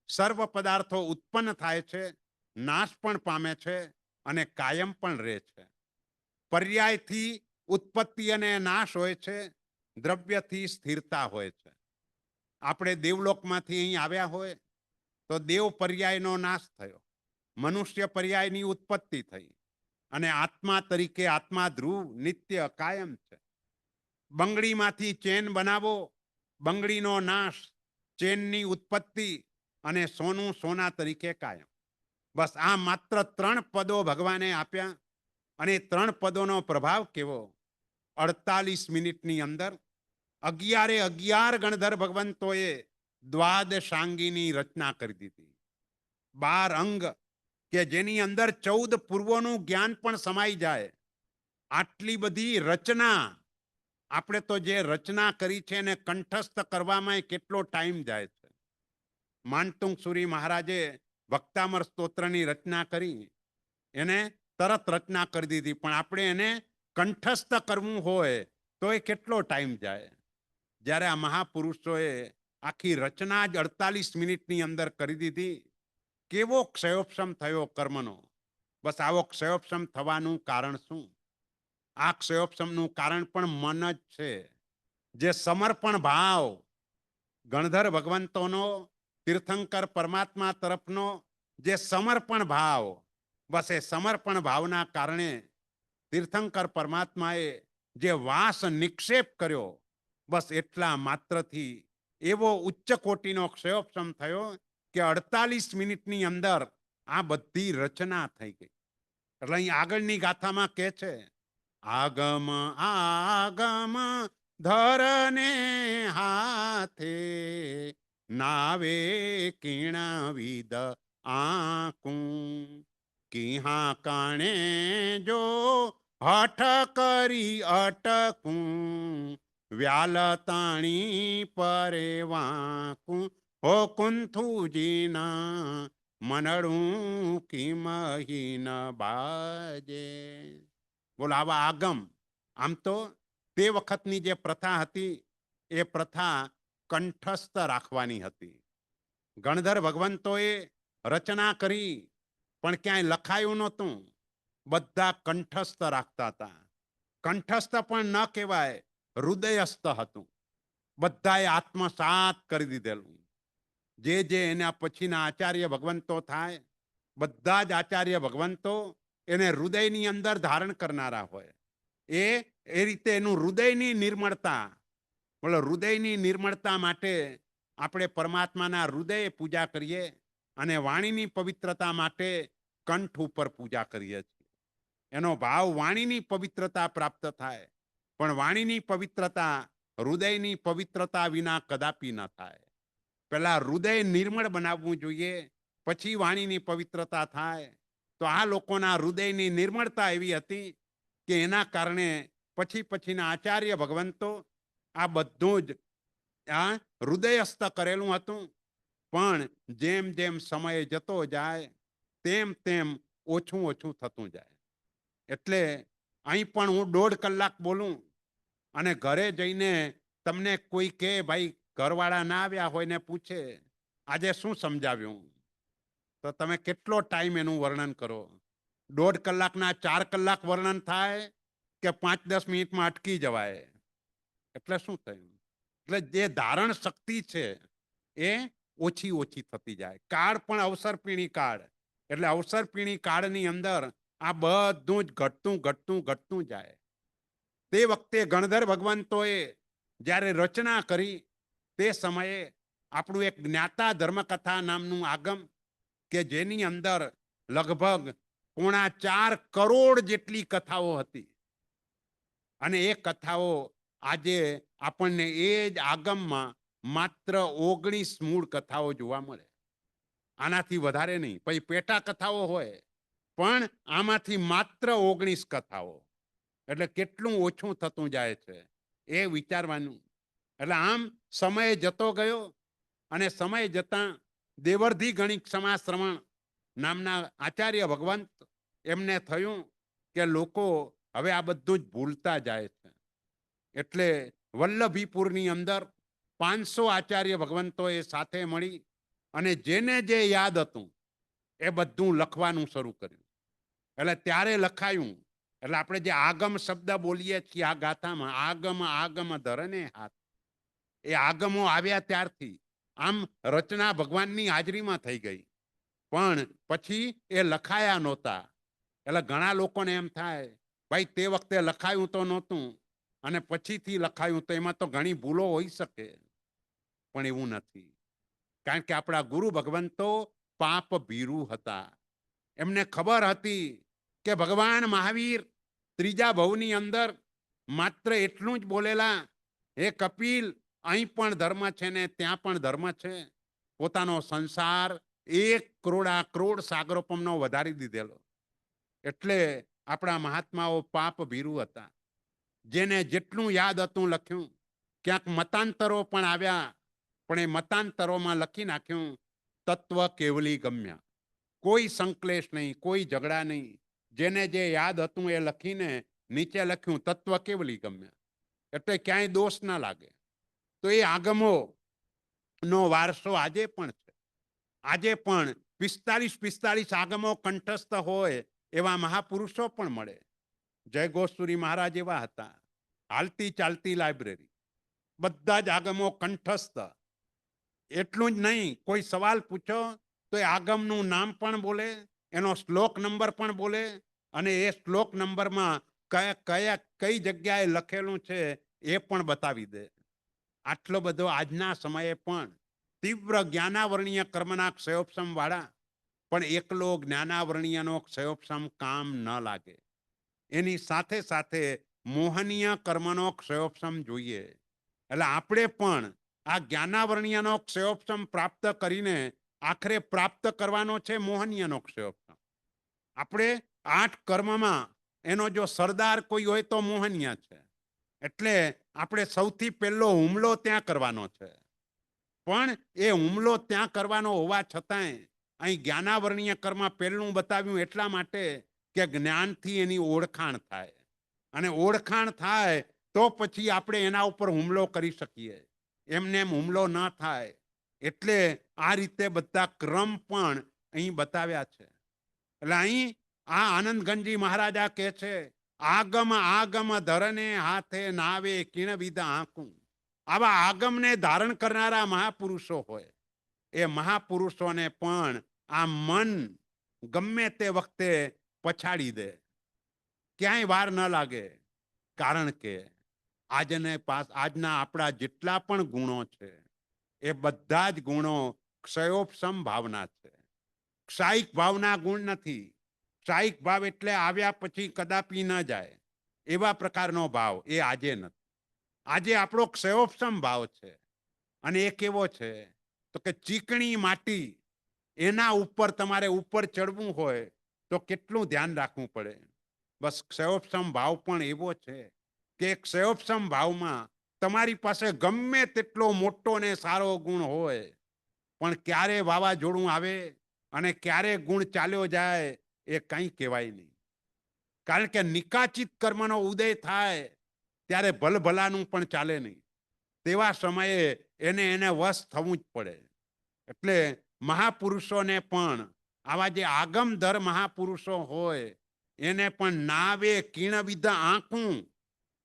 સર્વ પદાર્થો ઉત્પન્ન થાય છે, નાશ પણ પામે છે અને કાયમ પણ રહે છે. પર્યાયથી ઉત્પત્તિ અને નાશ હોય છે, દ્રવ્યથી સ્થિરતા હોય છે. આપણે દેવલોકમાંથી અહીં આવ્યા હોય તો દેવ પર્યાયનો નાશ થયો, મનુષ્ય પર્યાયની ઉત્પત્તિ થઈ અને આત્મા તરીકે આત્મા ધ્રુવ નિત્ય કાયમ છે. બંગડીમાંથી ચેન બનાવો, બંગડીનો નાશ, ચેનની ઉત્પત્તિ અને સોનું સોના તરીકે કાયમ. બસ આ માત્ર 3 પદો ભગવાને આપ્યા અને 3 પદોનો પ્રભાવ કેવો! 48 મિનિટની અંદર 11 ગણધર ભગવંતોએ દ્વાદશાંગીની રચના કરી દીધી. 12 અંગ કે જેની અંદર 14 પૂર્વોનું જ્ઞાન પણ સમાઈ જાય. આટલી બધી રચના, આપણે તો જે રચના કરી છે એને કંઠસ્થ કરવામાં કેટલો ટાઈમ જાય છે. માનતુંગ સુરી મહારાજે ભક્તામર સ્તોત્રની રચના કરી, એને તરત રચના કરી દીધી, પણ આપણે એને કંઠસ્થ કરવું હોય તો એ કેટલો ટાઈમ જાય. જ્યારે આ મહાપુરુષોએ આખી રચના જ 48 મિનિટની અંદર કરી દીધી, કેવો ક્ષયોપશમ થયો કર્મનો! બસ આવો ક્ષયોપશમ થવાનું કારણ શું? આ ક્ષયોપશમનું કારણ પણ મન જ છે. જે સમર્પણ ભાવ ગણધર ભગવંતોનો, તીર્થંકર પરમાત્મા તરફનો જે સમર્પણ ભાવ, બસ એ સમર્પણ ભાવના કારણે તીર્થંકર પરમાત્માએ જે વાસ નિક્ષેપ કર્યો, બસ એટલા માત્રથી એવો ઉચ્ચ કોટીનો ક્ષયોપશમ થયો કે 48 મિનિટની અંદર આ બધી રચના થઈ ગઈ. એટલે અહીં આગળની ગાથામાં કહે છે, આગમ આગમ ધરને હાથે, નાવે કીણા વિદ આકું, કિહા કાણે જો હઠ કરી અટકું, વ્યાલતાણી પરે વાકું, હો કુંથુજીના મનડું કિમહીન બાજે. બોલો આવા આગમ. આમ તો તે વખતની જે પ્રથા હતી એ પ્રથા કંઠસ્થ રાખવાની હતી. ગણધર ભગવંતોએ રચના કરી પણ ક્યાંય લખાયું નહોતું, બધા કંઠસ્થ રાખતા હતા. કંઠસ્થ પણ ન કહેવાય, હૃદયસ્થ હતું. બધાએ આત્મસાત કરી દીધેલું. જે એના પછીના આચાર્ય ભગવંતો થાય, બધા જ આચાર્ય ભગવંતો એને હૃદયની અંદર ધારણ કરનારા હોય. એ રીતે એનું હૃદયની નિર્મળતા, બોલો હૃદયની નિર્મળતા માટે આપણે પરમાત્માના હૃદયે પૂજા કરીએ અને વાણીની પવિત્રતા માટે કંઠ ઉપર પૂજા કરીએ છીએ. એનો ભાવ વાણીની પવિત્રતા પ્રાપ્ત થાય, પણ વાણીની પવિત્રતા હૃદયની પવિત્રતા વિના કદાપી ન થાય. પહેલા હૃદય નિર્મળ બનાવવું જોઈએ, પછી વાણીની પવિત્રતા થાય. તો આ લોકોના હૃદયની નિર્મળતા એવી હતી કે એના કારણે પછીના આચાર્ય ભગવંતો આ બધું જ આ હૃદયસ્થ કરેલું હતું. પણ જેમ જેમ સમય જતો જાય તેમ તેમ ઓછું ઓછું થતું જાય. એટલે અહીં પણ હું 1.5 કલાક બોલું અને ઘરે જઈને તમને કોઈ કે ભાઈ ઘરવાળા ના આવ્યા હોય ને પૂછે આજે શું સમજાવ્યું, તો તમે કેટલો ટાઈમ એનું વર્ણન કરો? 1.5 કલાકના 4 કલાક વર્ણન થાય કે 5-10 મિનિટમાં અટકી જવાય? એટલે શું થયું? એટલે જે ધારણ શક્તિ છે એ ઓછી ઓછી થતી જાય. કાળ પણ અવસરપીણી કાળ, એટલે અવસરપીણી કાળની અંદર આ બધું જ ઘટતું ઘટતું ઘટતું જાય. તે વખતે ગણધર ભગવંતોએ જ્યારે રચના કરી તે સમયે આપણું એક જ્ઞાતા ધર્મકથા નામનું આગમ કે જેની અંદર લગભગ 4.25 કરોડ જેટલી કથાઓ હતી. અને એ કથાઓ આજે આપણને એ જ આગમમાં માત્ર 19 મૂળ કથાઓ જોવા મળે. આનાથી વધારે નહીં. પછી પેટા કથાઓ હોય, પણ આમાંથી માત્ર 19 કથાઓ. એટલે કેટલું ઓછું થતું જાય છે એ વિચારવાનું. એટલે આમ સમય જતો ગયો અને સમય જતા દેવર્ધી ગણિત સમાશ્રવણ નામના આચાર્ય ભગવંત એમને થયું કે લોકો હવે આ બધું જ ભૂલતા જાય છે. એટલે વલ્લભીપુરની અંદર 500 આચાર્ય ભગવંતોએ સાથે મળી અને જેને જે યાદ હતું એ બધું લખવાનું શરૂ કર્યું. એટલે ત્યારે લખાયું. એટલે આપણે જે આગમ શબ્દ બોલીએ છીએ આ ગાથામાં, આગમ આગમ ધરને હાથ, એ આગમો આવ્યા ત્યારથી આમ રચના ભગવાનની હાજરીમાં થઈ ગઈ, પણ પછી એ લખાયા નહોતા. એટલે ઘણા લોકોને એમ થાય ભાઈ તે વખતે લખાયું તો નહોતું અને પછીથી લખાયું તો એમાં તો ઘણી ભૂલો હોઈ શકે. પણ એવું નથી, કારણ કે આપણા ગુરુ ભગવંતો પાપ ભીરુ હતા. એમને ખબર હતી કે ભગવાન મહાવીર ત્રીજા ભવની અંદર માત્ર એટલું જ બોલેલા, હે કપિલ, અહીં પણ ધર્મ છે ને ત્યાં પણ ધર્મ છે. પોતાનો સંસાર 1 કરોડ સાગરોપમનો વધારી દીધેલો. એટલે આપણા મહાત્માઓ પાપ ભીરુ હતા. જેને જેટલું યાદ હતું લખ્યું. ક્યાંક મતાંતરો પણ આવ્યા, પણ એ મતાંતરોમાં લખી નાખ્યું તત્વ કેવલી ગમ્ય. કોઈ સંકલેશ નહીં, કોઈ ઝઘડા નહીં. જેને જે યાદ હતું એ લખીને નીચે લખ્યું તત્વ કેવલી ગમ્ય, એટલે ક્યાંય દોષ ના લાગે. તો એ આગમો નો વારસો આજે પણ છે. આજે પણ 45 આગમો કંઠસ્થ હોય એવા મહાપુરુષો પણ મળે. જય ગોસ્વામી મહારાજ એવા હતા. હાલતી ચાલતી લાઇબ્રેરી, બધા જ આગમો કંઠસ્થ. એટલું જ નહીં, કોઈ સવાલ પૂછો તો એ આગમનું નામ પણ બોલે, એનો શ્લોક નંબર પણ બોલે અને એ શ્લોક નંબરમાં કઈ જગ્યાએ લખેલું છે એ પણ બતાવી દે. આટલો બધો આજના સમયે પણ તીવ્ર જ્ઞાનાવરણીય કર્મના ક્ષયોપશમ વાળા, પણ એકલો જ્ઞાનાવરણીયનો ક્ષયોપશમ કામ ન લાગે. એની સાથે સાથે મોહનીય કર્મનો ક્ષયોપશમ જોઈએ. એટલે આપણે પણ આ જ્ઞાનાવરણીયનો ક્ષયોપશમ પ્રાપ્ત કરીને આખરે પ્રાપ્ત કરવાનો છે મોહનીયનો ક્ષયોપશમ. આપણે 8 કર્મમાં એનો જો સરદાર કોઈ હોય તો મોહનીય છે. એટલે આપણે સૌથી પહેલો હુમલો ત્યાં કરવાનો છે. પણ એ હુમલો ત્યાં કરવાનો હોવા છતાંય અહીં જ્ઞાનાવરણીય કર્મ પહેલું બતાવ્યું એટલા માટે કે જ્ઞાનથી એની ઓળખાણ થાય, અને ઓળખાણ થાય તો પછી આપણે એના ઉપર હુમલો કરી શકીએ. એમને એમ હુમલો ન થાય. એટલે આ રીતે બધા ક્રમ પણ અહીં બતાવ્યા છે. એટલે અહીં આ આનંદગંજી મહારાજા કહે છે, આગમ આગમ ધરને હાથે નાવે કિણ વિધા આંકું. આવા આગમને ધારણ કરનારા મહાપુરુષો હોય, એ મહાપુરુષોને પણ આ મન ગમે તે વખતે પછાડી દે, ક્યાંય વાર ન લાગે. કારણ કે આજના આપણા જેટલા પણ ગુણો છે એ બધા જ ગુણો ક્ષયોપશમ ભાવના છે. ક્ષાયિક ભાવના ગુણ નથી. ક્ષાયિક ભાવ એટલે આવ્યા પછી કદાપી ન જાય એવા પ્રકારનો ભાવ એ આજે નથી. આજે આપણો ક્ષયોપસમ ભાવ છે અને એ કેવો છે તો કે ચીકણી માટી, એના ઉપર તમારે ઉપર ચડવું હોય તો કેટલું ધ્યાન રાખવું પડે. બસ ક્ષયોપસમ ભાવ પણ એવો છે કે ક્ષયોપસમ ભાવમાં તમારી પાસે ગમે તેટલો મોટો ને સારો ગુણ હોય, પણ ક્યારે વાવાઝોડું આવે અને ક્યારે ગુણ ચાલ્યો જાય એ કંઈ કહેવાય નહીં. કારણ કે નિકાચિત કર્મનો ઉદય થાય ત્યારે ભલભલાનું પણ ચાલે નહીં. તેવા સમયે એને વશ થવું જ પડે. એટલે મહાપુરુષોને પણ આવા જે આગમધર મહાપુરુષો હોય એને પણ નાવે કીણવિધ આંખું,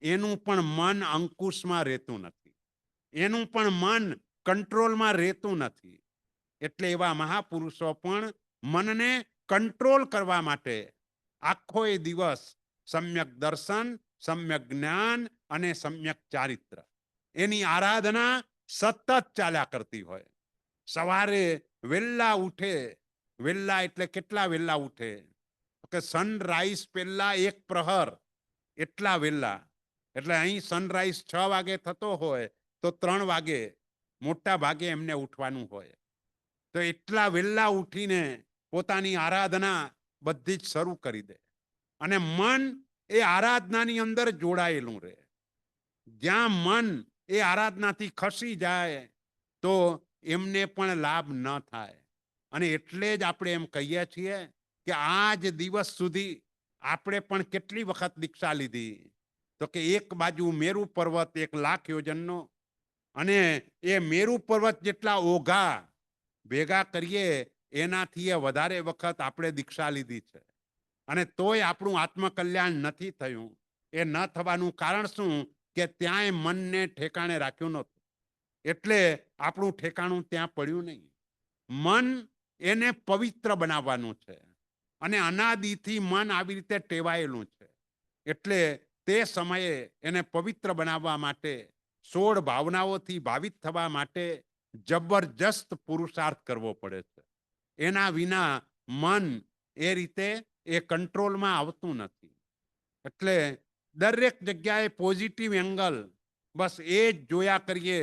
એનું પણ મન અંકુશમાં રહેતું નથી, એનું પણ મન કંટ્રોલમાં રહેતું નથી. એટલે એવા મહાપુરુષો પણ મનને કંટ્રોલ કરવા માટે આખો એ દિવસ સમ્યક દર્શન, સમ્યક જ્ઞાન અને સમ્યક ચારિત્ર, એની આરાધના સતત ચાલ્યા કરતી હોય. સવારે વહેલા ઉઠે, વહેલા એટલે કેટલા વહેલા ઉઠે કે સનરાઈઝ પહેલા એક પ્રહર, એટલા વહેલા. એટલે અહીં સનરાઈઝ 6 વાગે થતો હોય તો 3 વાગે મોટા ભાગે એમને ઉઠવાનું હોય. તો એટલા વહેલા ઉઠીને પોતાની આરાધના બધી જ શરૂ કરી દે અને મન એ આરાધનાની અંદર જોડાયેલું રહે. જ્યાં મન એ આરાધનાથી ખસી જાય તો એમને પણ લાભ ન થાય. અને એટલે જ આપણે એમ કહીએ છીએ કે આજ દિવસ સુધી આપણે પણ કેટલી વખત દીક્ષા લીધી તો કે એક બાજુ મેરુ પર્વત 1,00,000 યોજનનો અને એ મેરુ પર્વત જેટલા ઓઘા ભેગા કરીએ એનાથી વધારે વખત આપણે દીક્ષા લીધી છે અને તોય આપણું આત્મકલ્યાણ નથી થયું. એ ન થવાનું કારણ શું કે ત્યાંય મનને ઠેકાણે રાખ્યું નહોતું, એટલે આપણું ઠેકાણું ત્યાં પડ્યું નહીં. મન એને પવિત્ર બનાવવાનું છે અને અનાદિથી મન આવી રીતે ટેવાયેલું છે. એટલે તે સમયે એને પવિત્ર બનાવવા માટે 16 ભાવનાઓથી ભાવિત થવા માટે જબરજસ્ત પુરુષાર્થ કરવો પડે છે. એના વિના મન એ રીતે એ કંટ્રોલમાં આવતું નથી. એટલે દરેક જગ્યાએ પોઝિટિવ એંગલ, બસ એ જ જોયા કરીએ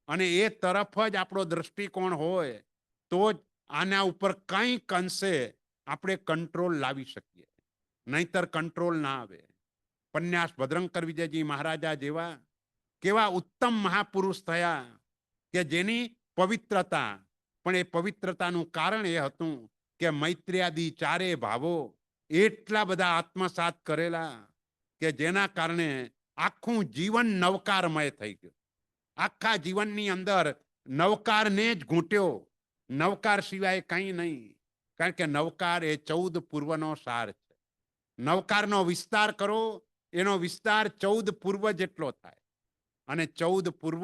અને એ તરફ જ આપણો દ્રષ્ટિકોણ હોય તો જ આના ઉપર કંઈક અંશે આપણે કંટ્રોલ લાવી શકીએ, નહીતર કંટ્રોલ ના આવે. પન્યાસ ભદ્રંકર વિજયજી મહારાજા જેવા કેવા ઉત્તમ મહાપુરુષ થયા કે જેની પવિત્રતા, પણ એ પવિત્રતાનું કારણ એ હતું કે મૈત્ર્યાદિ 4 ભાવો એટલા બધા આત્મસાત કરેલા કે જેના કારણે આખું જીવન નવકારમય થઈ ગયું. આખા જીવનની અંદર નવકારને જ ઘૂંટ્યો, નવકાર સિવાય કંઈ નહીં. કારણ કે નવકાર એ 14 પૂર્વનો સાર છે. નવકારનો વિસ્તાર કરો, એનો વિસ્તાર 14 પૂર્વ જેટલો થાય અને 14 પૂર્વ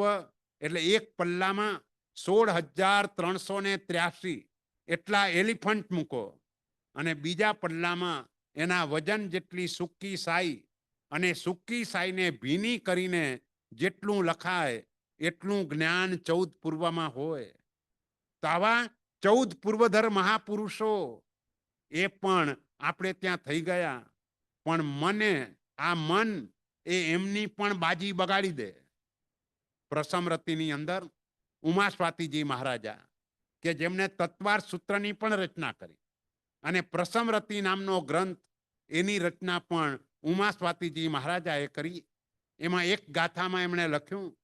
એટલે એક પલ્લામાં 16,383 એટલા એલિફન્ટ મૂકો અને બીજા પલ્લામાં એના વજન જેટલી સૂકી સાઈ અને સૂકી સાઈને ભીની કરીને જેટલું લખાય એટલું જ્ઞાન 14 પૂર્વમાં હોય. તો આવા 14 પૂર્વધર મહાપુરુષો એ પણ આપણે ત્યાં થઈ ગયા, પણ મને આ મન એ એમની પણ બાજી બગાડી દે. પ્રસમરતિની અંદર ઉમા સ્વાતિજી મહારાજા કે જેમને તત્વાર સૂત્રની પણ રચના કરી અને પ્રસમરતિ નામનો ગ્રંથ એની રચના પણ ઉમા સ્વાતિજી મહારાજાએ કરી. એમાં એક ગાથામાં એમણે લખ્યું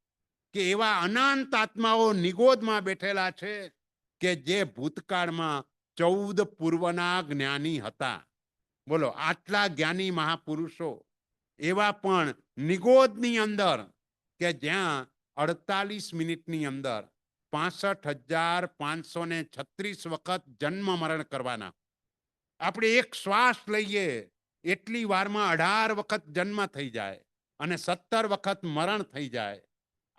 કે એવા અનંત આત્માઓ નિગોદમાં બેઠેલા છે કે જે ભૂતકાળમાં 14 પૂર્વના જ્ઞાની હતા. બોલો, આટલા જ્ઞાની મહાપુરુષો એવા પણ નિગોદની અંદર કે જ્યાં 48 મિનિટની અંદર 65,536 વખત જન્મ મરણ કરવાના. આપણે એક શ્વાસ લઈએ એટલી વારમાં 18 વખત જન્મ થઈ જાય અને 17 વખત મરણ થઈ જાય.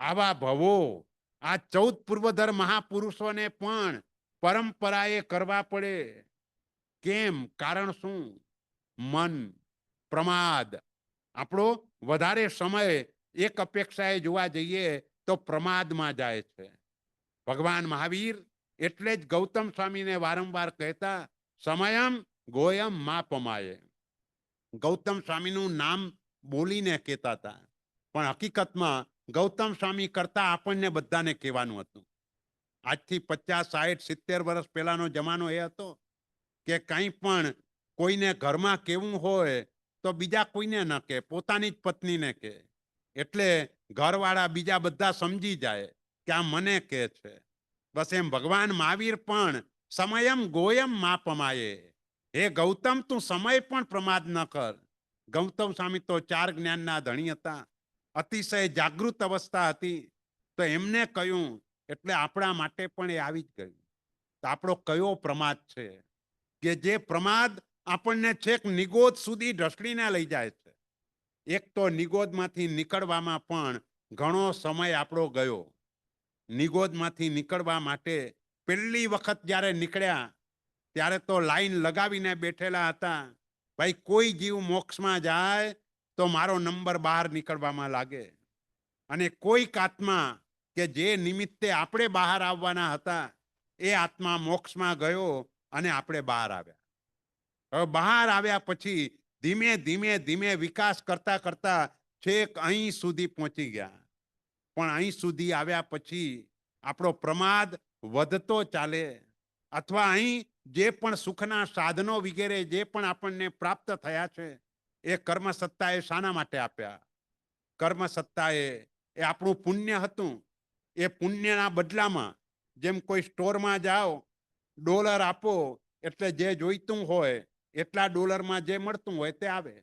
આવા ભવો આ 14 પૂર્વધર મહાપુરુષોને પણ પરંપરાએ કરવા પડે. કેમ? કારણ શું? મન, પ્રમાદ. આપણો વધારે સમય એક અપેક્ષાએ જોવા જઈએ તો પ્રમાદમાં જાય છે. ભગવાન મહાવીર એટલે જ ગૌતમ સ્વામીને વારંવાર કહેતા સમયમ ગોયમ મા પમાયે. ગૌતમ સ્વામીનું નામ બોલીને કહેતા હતા, પણ હકીકતમાં ગૌતમ સ્વામી કરતા આપણને બધાને કહેવાનું હતું. આજથી 50, 60, 70 વર્ષ પહેલાનો જમાનો એ હતો કે કંઈ પણ કોઈને ઘરમાં કેવું હોય તો બીજા કોઈને ન કહે, પોતાની જ પત્નીને કહે. એટલે ઘરવાળા બીજા બધા સમજી જાય કે આ મને કહે છે. બસ એમ ભગવાન મહાવીર પણ સમયમ ગોયમ માપમાયે, હે ગૌતમ તું સમય પણ પ્રમાદ ન કર. ગૌતમ સ્વામી તો 4 જ્ઞાનના ધણી હતા, અતિશય જાગૃત અવસ્થા હતી. તો એમને કહ્યું એટલે આપણા માટે પણ એ આવી જ ગયું. તો આપણો કયો પ્રમાદ છે કે જે પ્રમાદ આપણને છેક નિગોદ સુધી ઢસડીને લઈ જાય છે? એક તો નિગોદમાંથી નીકળવામાં પણ ઘણો સમય આપણો ગયો. નિગોદમાંથી નીકળવા માટે પહેલી વખત જ્યારે નીકળ્યા ત્યારે તો લાઈન લગાવીને બેઠેલા હતા. ભાઈ, કોઈ જીવ મોક્ષમાં જાય તો મારો નંબર બહાર નીકળવામાં લાગે. અને કોઈક આત્મા કે જે નિમિત્તે આપણે બહાર આવવાના હતા એ આત્મા મોક્ષમાં ગયો અને આપણે બહાર આવ્યા. હવે બહાર આવ્યા પછી ધીમે ધીમે ધીમે વિકાસ કરતા કરતા છેક અહીં સુધી પહોંચી ગયા. પણ અહીં સુધી આવ્યા પછી આપણો પ્રમાદ વધતો ચાલે, અથવા અહીં જે પણ સુખના સાધનો વગેરે જે પણ આપણને પ્રાપ્ત થયા છે એ કર્મ સત્તાએ શાના માટે આપ્યા? કર્મ સત્તાએ એ આપણું પુણ્ય હતું. એ પુણ્યના બદલામાં જેમ કોઈ સ્ટોરમાં જાઓ, ડોલર આપો એટલે જે જોઈતું હોય એટલા ડોલરમાં જે મળતું હોય તે આવે.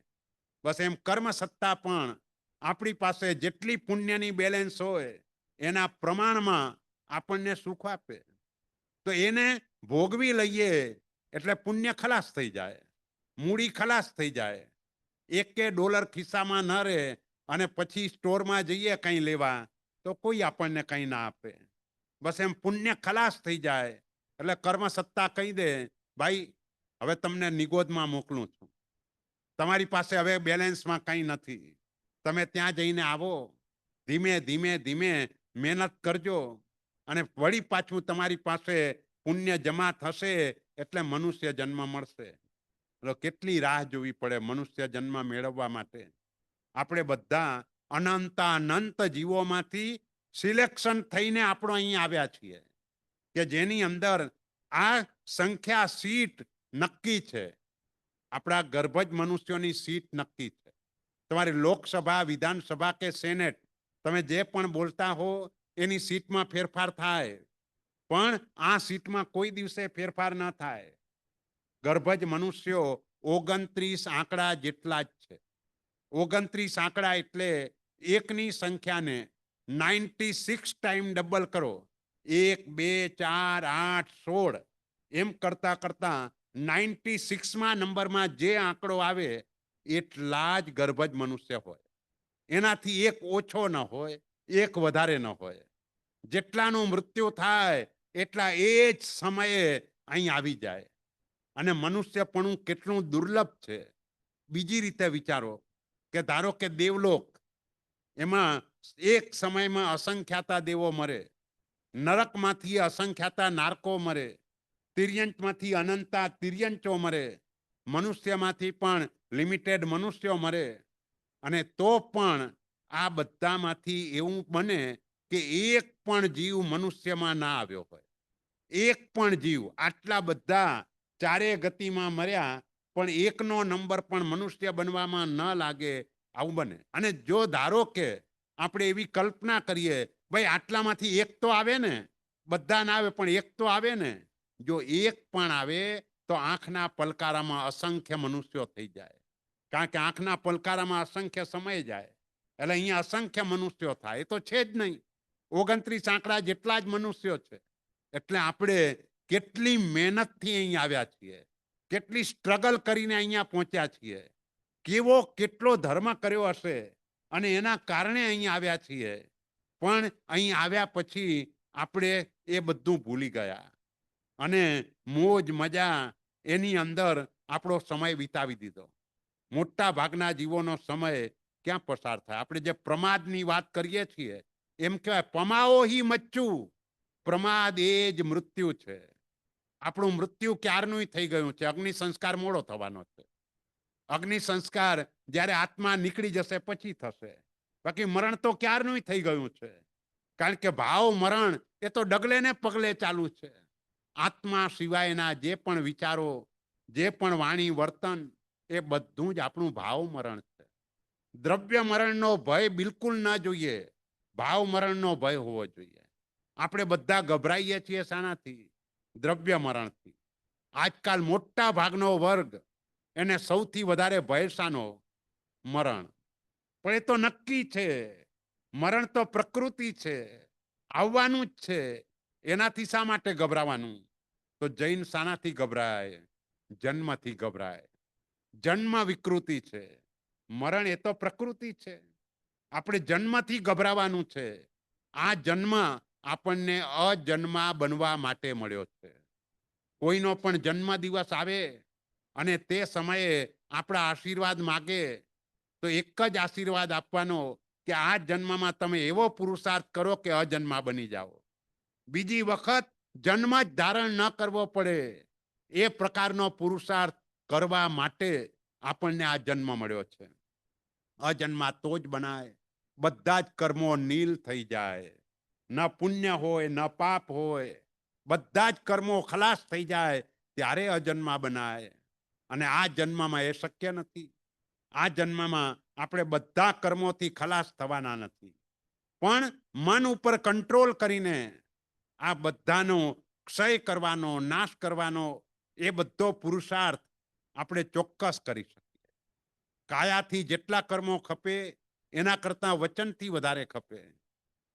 બસ એમ કર્મ સત્તા પણ આપણી પાસે જેટલી પુણ્યની બેલેન્સ હોય એના પ્રમાણમાં આપણને સુખ આપે. તો એને ભોગવી લઈએ એટલે પુણ્ય ખલાસ થઈ જાય, મૂડી ખલાસ થઈ જાય. $1 ખિસ્સામાં ન રહે અને પછી સ્ટોરમાં જઈએ કંઈ લેવા તો કોઈ આપણને કંઈ ના આપે. બસ એમ પુણ્ય ખલાસ થઈ જાય એટલે કર્મ સત્તા કહી દે, ભાઈ હવે તમને નિગોદમાં મોકલું છું, તમારી પાસે હવે બેલેન્સમાં કંઈ નથી, તમે ત્યાં જઈને આવો, ધીમે ધીમે ધીમે મહેનત કરજો અને વળી પાછું તમારી પાસે પુણ્ય જમા થશે એટલે મનુષ્ય જન્મ મળશે. કેટલી રાહ જોવી પડે મનુષ્ય જન્મ મેળવવા માટે? આપણે બધા અનંત જીવોમાંથી સિલેક્શન થઈને આપણો અહીં આવ્યા છીએ કે જેની અંદર આ સંખ્યા સીટ નક્કી છે. આપણા ગર્ભજ મનુષ્યોની સીટ નક્કી છે. તમારી લોકસભા, વિધાનસભા કે સેનેટ, તમે જે પણ બોલતા હો એની સીટમાં ફેરફાર થાય, પણ આ સીટમાં કોઈ દિવસે ફેરફાર ન થાય. ગર્ભજ મનુષ્યો 29 આંકડા જેટલા જ છે. 29 આંકડા એટલે એકની સંખ્યાને 96 ટાઈમ ડબલ કરો. 1, 2, 4, 8, 16 એમ કરતા કરતા 96માં નંબરમાં જે આંકડો આવે એટલા જ ગર્ભજ મનુષ્ય હોય. એનાથી એક ઓછો ન હોય, એક વધારે ન હોય. જેટલાનું મૃત્યુ થાય એટલા એ જ સમયે અહીં આવી જાય. અને મનુષ્યપણું કેટલું દુર્લભ છે. બીજી રીતે વિચારો કે ધારો કે દેવલોક, એમાં એક સમયમાં અસંખ્યાતા દેવો મરે, નરકમાંથી અસંખ્યાતા નારકો મરે, તિર્યંચમાંથી અનંતા તિર્યંચો મરે, મનુષ્યમાંથી પણ લિમિટેડ મનુષ્યો મરે. અને તો પણ આ બધામાંથી એવું બને કે એક પણ જીવ મનુષ્યમાં ના આવ્યો હોય. એક પણ જીવ, આટલા બધા ચારે ગતિમાં મર્યા પણ એકનો નંબર પણ મનુષ્ય બનવામાં ન લાગે, આવું બને. અને જો ધારો કે આપણે એવી કલ્પના કરીએ, ભાઈ આટલામાંથી એક તો આવે ને, બધા ના આવે પણ એક તો આવે ને, જો એક પણ આવે તો આંખના પલકારામાં અસંખ્ય મનુષ્યો થઈ જાય. કારણ કે આંખના પલકારામાં અસંખ્ય સમય જાય એટલે અહીંયા અસંખ્ય મનુષ્યો થાય. એ તો છે જ નહીં, 29 આંકડા જેટલા જ મનુષ્યો છે. એટલે આપણે કેટલી મહેનતથી અહીં આવ્યા છીએ, કેટલી સ્ટ્રગલ કરીને અહીંયા પહોંચ્યા છીએ, કેવો કેટલો ધર્મ કર્યો હશે અને એના કારણે અહીં આવ્યા છીએ. પણ અહીં આવ્યા પછી આપણે એ બધું ભૂલી ગયા અને મોજ મજા એની અંદર આપણો સમય વિતાવી દીધો. મોટા ભાગના જીવોનો સમય ક્યાં પસાર થાય? આપણે જે પ્રમાદની વાત કરીએ છીએ એમ કહેવાય, પમાઓ હી મચ્ચું, પ્રમાદ એ જ મૃત્યુ છે. આપણું મૃત્યુ ક્યારનું થઈ ગયું છે, અગ્નિ સંસ્કાર મોડો થવાનો છે. અગ્નિ સંસ્કાર જ્યારે આત્મા નીકળી જશે પછી થશે. બાકી મરણ તો ક્યારનું થઈ ગયું છે. કારણ કે ભાવ મરણ એ તો ડગલે ને પગલે ચાલુ છે. આત્મા સિવાયના જે પણ વિચારો, જે પણ વાણી વર્તન, એ બધું જ આપણું ભાવ મરણ છે. દ્રવ્ય મરણનો ભય બિલકુલ ના જોઈએ, ભાવ મરણનો ભય હોવો જોઈએ. આપણે બધા ગભરાઈએ છીએ શાનાથી? દ્રવ્ય મરણથી. આજકાલ મોટા ભાગનો વર્ગ એને સૌથી વધારે ભય શાનો? મરણ. પણ એ તો નક્કી છે, મરણ તો પ્રકૃતિ છે, આવવાનું જ છે. એનાથી શા માટે ગભરાવાનું? તો જૈન શાનાથી ગભરાય? જન્મથી ગભરાય. જન્મ વિકૃતિ છે, મરણ એ તો પ્રકૃતિ છે. આપણે જન્મથી ગભરાવાનું છે. આ જન્મ આપણને અજન્મા બનવા માટે મળ્યો છે. કોઈનો પણ જન્મ દિવસ આવે અને તે સમયે આપણા આશીર્વાદ માગે તો એક જ આશીર્વાદ આપવાનો કે આ જન્મમાં તમે એવો પુરુષાર્થ કરો કે અજન્મા બની જાઓ. બીજી વખત જન્મ જ ધારણ ન કરવો પડે એ પ્રકારનો પુરુષાર્થ કરવા માટે આપણને આ જન્મ મળ્યો છે. અજન્મા તો જ બનાય, બધા જ કર્મો નીલ થઈ જાય. ન પુણ્ય હોય ન પાપ હોય, બધા જ કર્મો ખલાસ થઈ જાય ત્યારે અજન્મા બનાય. અને આ જન્મમાં એ શક્ય નથી. આ જન્મમાં આપણે બધા કર્મોથી ખલાસ થવાના નથી. પણ મન ઉપર કંટ્રોલ કરીને આ બધાનો ક્ષય કરવાનો, નાશ કરવાનો એ બધો પુરુષાર્થ આપણે ચોક્કસ કરી શકીએ. કાયાથી જેટલા કર્મો ખપે એના કરતા વચનથી વધારે ખપે,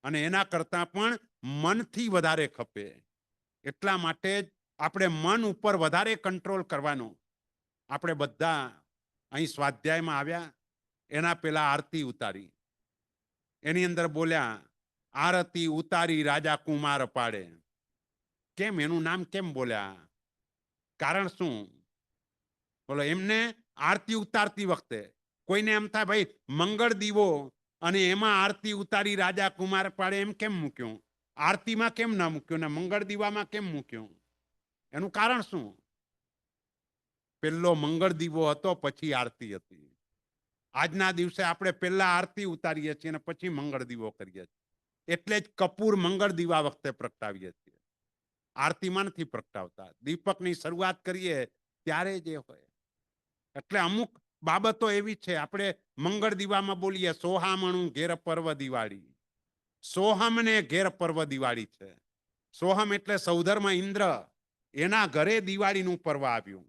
અને એના કરતા પણ મનથી વધારે ખપે. એટલા માટે જ આપણે મન ઉપર વધારે કંટ્રોલ કરવાનો. આપણે બધા અહીં સ્વાધ્યાયમાં આવ્યા, એના પેલા આરતી ઉતારી. એની અંદર બોલ્યા, આરતી ઉતારી રાજા કુમાર પાડે. કેમ એનું નામ કેમ બોલ્યા? કારણ શું? બોલો, એમને આરતી ઉતારતી વખતે કોઈને એમ થાય ભાઈ મંગળ દીવો અને એમાં આરતી ઉતારી રાજા કુમાર પાડે એમ કેમ મૂક્યું? આરતીમાં કેમ ના મૂક્યું ને મંગળ દીવામાં કેમ મૂક્યું? એનું કારણ શું? પેલો મંગળ દીવો હતો, પછી આરતી હતી. આજના દિવસે આપણે પહેલા આરતી ઉતારીએ છીએ અને પછી મંગળ દીવો કરીએ છીએ. એટલે જ કપૂર મંગળ દીવા વખતે પ્રગટાવીએ છીએ, આરતીમાં નથી પ્રગટાવતા. દીપકની શરૂઆત કરીએ ત્યારે જે હોય. એટલે અમુક બાબતો એવી છે. આપણે મંગળ દીવામાં બોલીએ સોહામણું ઘેર પર્વ દિવાળી. સોહમ ને ઘેર પર્વ દિવાળી છે. સોહમ એટલે સૌધર્મ ઇન્દ્ર, એના ઘરે દિવાળીનું પર્વ આવ્યું.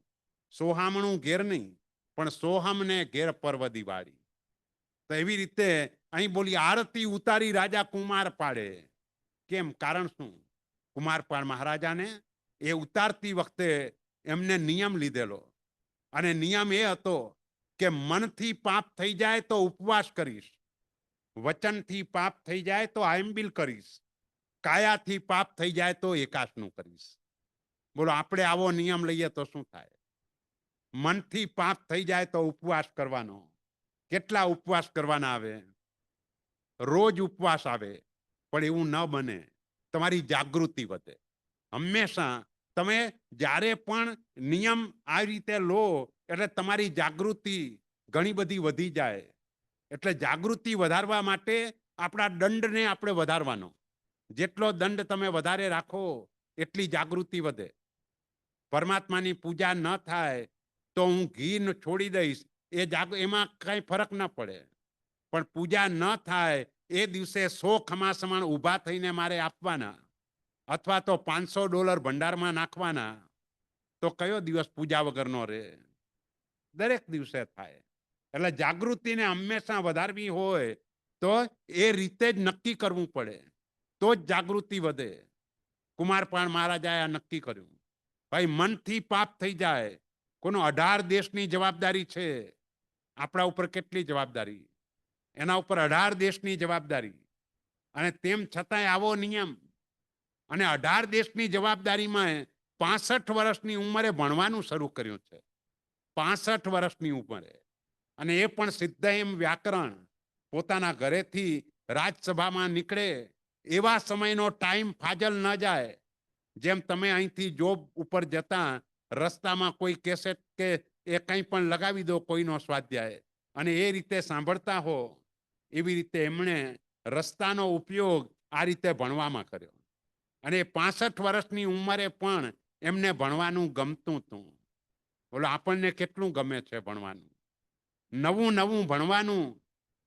સોહામણું ઘેર નહીં, પણ સોહમ ને ઘેર પર્વ દિવાળી. તો એવી રીતે અહીં બોલી આરતી ઉતારી રાજા કુમાર પાડે. કેમ? કારણ શું? કુમારપાળ મહારાજાને એ ઉતારતી વખતે એમને નિયમ લીધેલો, અને નિયમ એ હતો કે મનથી પાપ થઈ જાય તો ઉપવાસ કરીશ, વચનથી પાપ થઈ જાય તો આયંબિલ કરીશ, કાયાથી પાપ થઈ જાય તો એકાશનું કરીશ. બોલો, આપણે આવો નિયમ લઈએ તો શું થાય? મનથી પાપ થઈ જાય તો ઉપવાસ કરવાનો. કેટલા ઉપવાસ કરવાના આવે? રોજ ઉપવાસ આવે. પણ એવું ન બને. તમારી જાગૃતિ વધે. હંમેશા તમે જ્યારે પણ નિયમ આ રીતે લો એટલે તમારી જાગૃતિ ઘણી બધી વધી જાય. એટલે જાગૃતિ વધારવા માટે આપણા દંડને આપણે વધારવાનો. જેટલો દંડ તમે વધારે રાખો એટલી જાગૃતિ વધે. પરમાત્માની પૂજા ન થાય તો હું ઘી છોડી દઈશ, એમાં કઈ ફરક ન પડે. પણ પૂજા ન થાય એ દિવસે 100 ખમાસમણ ઊભા થઈને મારે આપવાના, અથવા તો $500 ભંડારમાં નાખવાના, તો કયો દિવસ પૂજા વગરનો રહે? દરેક દિવસે થાય. એટલે જાગૃતિને હંમેશા વધારવી હોય તો એ રીતે જ નક્કી કરવું પડે, તો જ જાગૃતિ વધે. કુમારપાળ મહારાજાએ નક્કી કર્યું, ભાઈ મનથી પાપ થઈ જાય. કોનો 18 દેશની જવાબદારી છે. આપણા ઉપર કેટલી જવાબદારી? એના ઉપર 18 દેશની જવાબદારી. અને તેમ છતાંય આવો નિયમ. અને 18 દેશની જવાબદારીમાં 65 વર્ષની ઉંમરે ભણવાનું શરૂ કર્યું છે. 65 વર્ષની ઉંમરે. અને એ પણ સિદ્ધ એમ વ્યાકરણ. પોતાના ઘરેથી રાજસભામાં નીકળે એવા સમયનો ટાઈમ ફાજલ ન જાય. જેમ તમે અહીંથી જોબ ઉપર જતા રસ્તામાં કોઈ કેસેટ કે એ કંઈ પણ લગાવી દો કોઈનો સ્વાધ્યાય, અને એ રીતે સાંભળતા હો, એવી રીતે એમણે રસ્તાનો ઉપયોગ આ રીતે ભણવામાં કર્યો. અને 65 વર્ષની ઉંમરે પણ એમને ભણવાનું ગમતું હતું. બોલો આપણને કેટલું ગમે છે ભણવાનું? નવું નવું ભણવાનું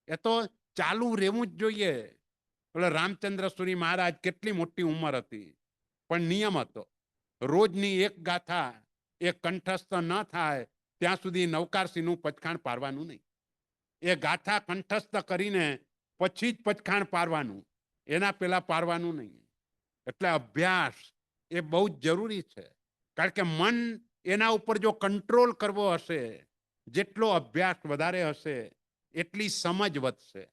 એ તો ચાલુ રહેવું જ જોઈએ. બોલો રામચંદ્ર સુરી મહારાજ કેટલી મોટી ઉંમર હતી, પણ નિયમ હતો, રોજની એક ગાથા એ કંઠસ્થ ન થાય ત્યાં સુધી નવકારસિંહનું પચખાણ પારવાનું નહીં. એ ગાથા કંઠસ્થ કરીને પછી જ પચખાણ પારવાનું, એના પેલા પારવાનું નહીં. એટલે અભ્યાસ એ બહુ જ જરૂરી છે. કારણ કે મન એના ઉપર જો કંટ્રોલ કરવો હશે, જેટલો અભ્યાસ વધારે હશે એટલી સમજ વધશે,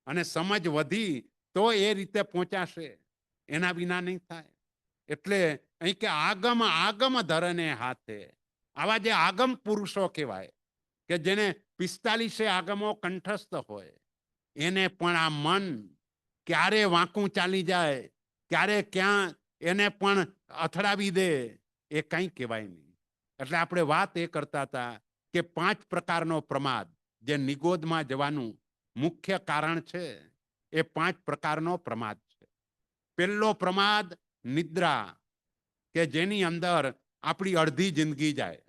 અને સમજ વધી તો એ રીતે પહોંચાશે, એના વિના નહીં થાય. એટલે અહીં કે આગમ આગમ ધરને હાથે, આવા જે આગમ પુરુષો કહેવાય કે જેને 45 આગમો કંઠસ્થ હોય, એને પણ આ મન ક્યારે વાંકું ચાલી જાય, ક્યારે ક્યાં એને પણ અથડાવી દે, એ કંઈ કહેવાય નહીં. એટલે આપણે વાત એ કરતા હતા કે 5 પ્રકારનો પ્રમાદ જે નિગોદમાં જવાનું મુખ્ય કારણ છે, એ 5 પ્રકારનો પ્રમાદ છે. પહેલો પ્રમાદ નિદ્રા, કે જેની અંદર આપણી અડધી જિંદગી જાય.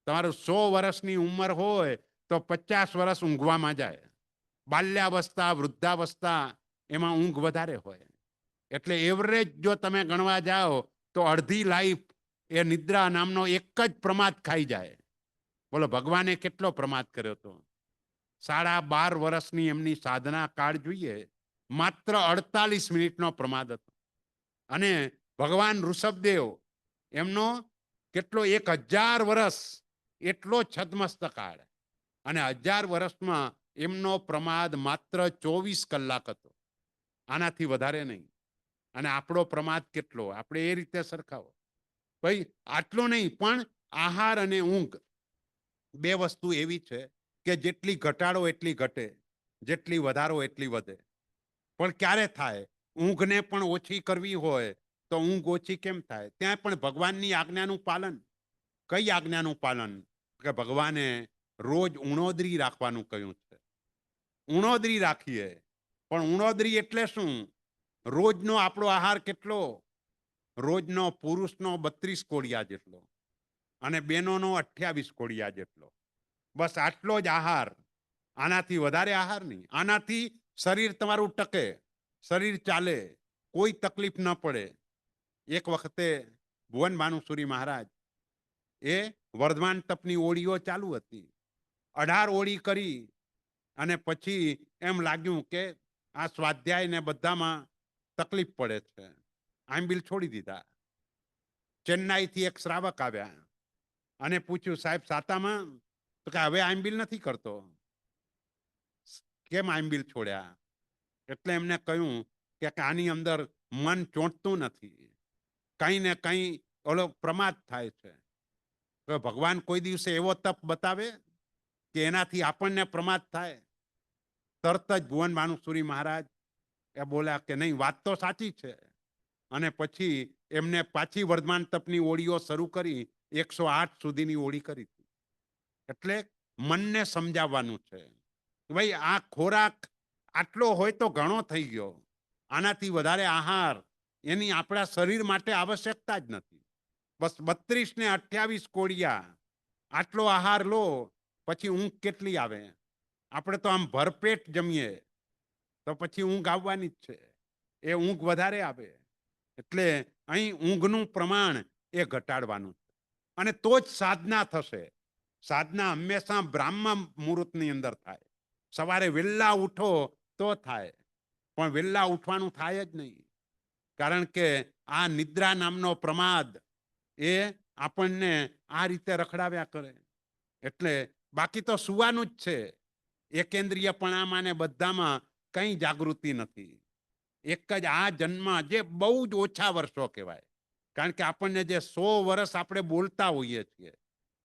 તમારું 100 વર્ષની ઉંમર હોય તો 50 વર્ષ ઊંઘવામાં જાય. બાલ્યાવસ્થા, વૃદ્ધાવસ્થા એમાં ઊંઘ વધારે હોય. એટલે એવરેજ જો તમે ગણવા જાઓ તો અડધી લાઈફ એ નિદ્રા નામનો એક જ પ્રમાદ ખાઈ જાય. બોલો ભગવાને કેટલો પ્રમાદ કર્યો હતો? 12.5 વર્ષની એમની સાધના કાળ જોઈએ, માત્ર 48 મિનિટનો પ્રમાદ હતો. અને ભગવાન ઋષભદેવ એમનો કેટલો 1000 વર્ષ એટલો છદ્મસ્ત કાળ, અને 1000 વર્ષમાં એમનો પ્રમાદ માત્ર 24 કલાક હતો, આનાથી વધારે નહીં. અને આપણો પ્રમાદ કેટલો, આપણે એ રીતે સરખાવો. ભાઈ આટલો નહીં, પણ આહાર અને ઊંઘ બે વસ્તુ એવી છે કે જેટલી ઘટાડો એટલી ઘટે, જેટલી વધારો એટલી વધે. પણ ક્યારે થાય? ઊંઘને પણ ઓછી કરવી હોય તો ઊંઘ ઓછી કેમ થાય? ત્યાં પણ ભગવાનની આજ્ઞાનું પાલન. કઈ આજ્ઞાનું પાલન? કે ભગવાને રોજ ઉણોદરી રાખવાનું કહ્યું છે. ઉણોદરી રાખીએ, પણ ઉણોદરી એટલે શું? રોજનો આપણો આહાર કેટલો? રોજનો પુરુષનો 32 કોળિયા જેટલો, અને બહેનોનો 28 કોળિયા જેટલો. બસ આટલો જ આહાર, આનાથી વધારે આહાર નહીં. આનાથી શરીર તમારું ટકે, શરીર ચાલે, કોઈ તકલીફ ન પડે. એક વખતે ભુવન ભાનુસુરી મહારાજ એ વર્ધમાન તપની ઓળીઓ ચાલુ હતી, 18 ઓળી કરી, અને પછી એમ લાગ્યું કે આ સ્વાધ્યાય ને બધામાં તકલીફ પડે છે, આંબિલ છોડી દીધા. ચેન્નાઈથી એક શ્રાવક આવ્યા અને પૂછ્યું, સાહેબ સાતામાં? તો કે હવે આંબિલ નથી કરતો. કેમ આંબિલ છોડ્યા? એટલે એમને કહ્યું કે આની અંદર મન ચોંટતું નથી, કઈ ને કઈ ઓલો પ્રમાદ થાય છે. તો ભગવાન કોઈ દિવસે એવો તપ બતાવે કે એનાથી આપણને પ્રમાદ થાય? તરત જ ભુવન ભાનુસુરી મહારાજ એ બોલ્યા કે નહીં, વાત તો સાચી છે. અને પછી એમને પાછી વર્ધમાન તપની ઓળીઓ શરૂ કરી, 108 સુધીની ઓળી કરી. એટલે મનને સમજાવવાનું છે, ભાઈ આ ખોરાક આટલો હોય તો ઘણો થઈ ગયો, આનાથી વધારે આહાર એની આપણા શરીર માટે આવશ્યકતા જ નથી. બસ 32 ને 28 કોળિયા આટલો આહાર લો, પછી ઊંઘ કેટલી આવે? આપણે તો આમ ભરપેટ જમીએ તો પછી ઊંઘ આવવાની જ છે, એ ઊંઘ વધારે આવે. એટલે અહીં ઊંઘનું પ્રમાણ એ ઘટાડવાનું છે, અને તો જ સાધના થશે. સાધના હંમેશા બ્રાહ્મ મુહૂર્તની અંદર થાય. સવારે વહેલા ઉઠો તો થાય, પણ વહેલા ઉઠવાનું થાય જ નહીં. કારણ કે આ નિદ્રા નામનો પ્રમાદ એ આપણને આ રીતે રખડાવ્યા કરે. એટલે બાકી તો સુવાનું જ છે. એકેન્દ્રિયપણામાં ને બધામાં કંઈ જાગૃતિ નથી. એક જ આ જન્મ, જે બહુ જ ઓછા વર્ષો કહેવાય. કારણ કે આપણને જે 100 વર્ષ આપણે બોલતા હોઈએ છીએ,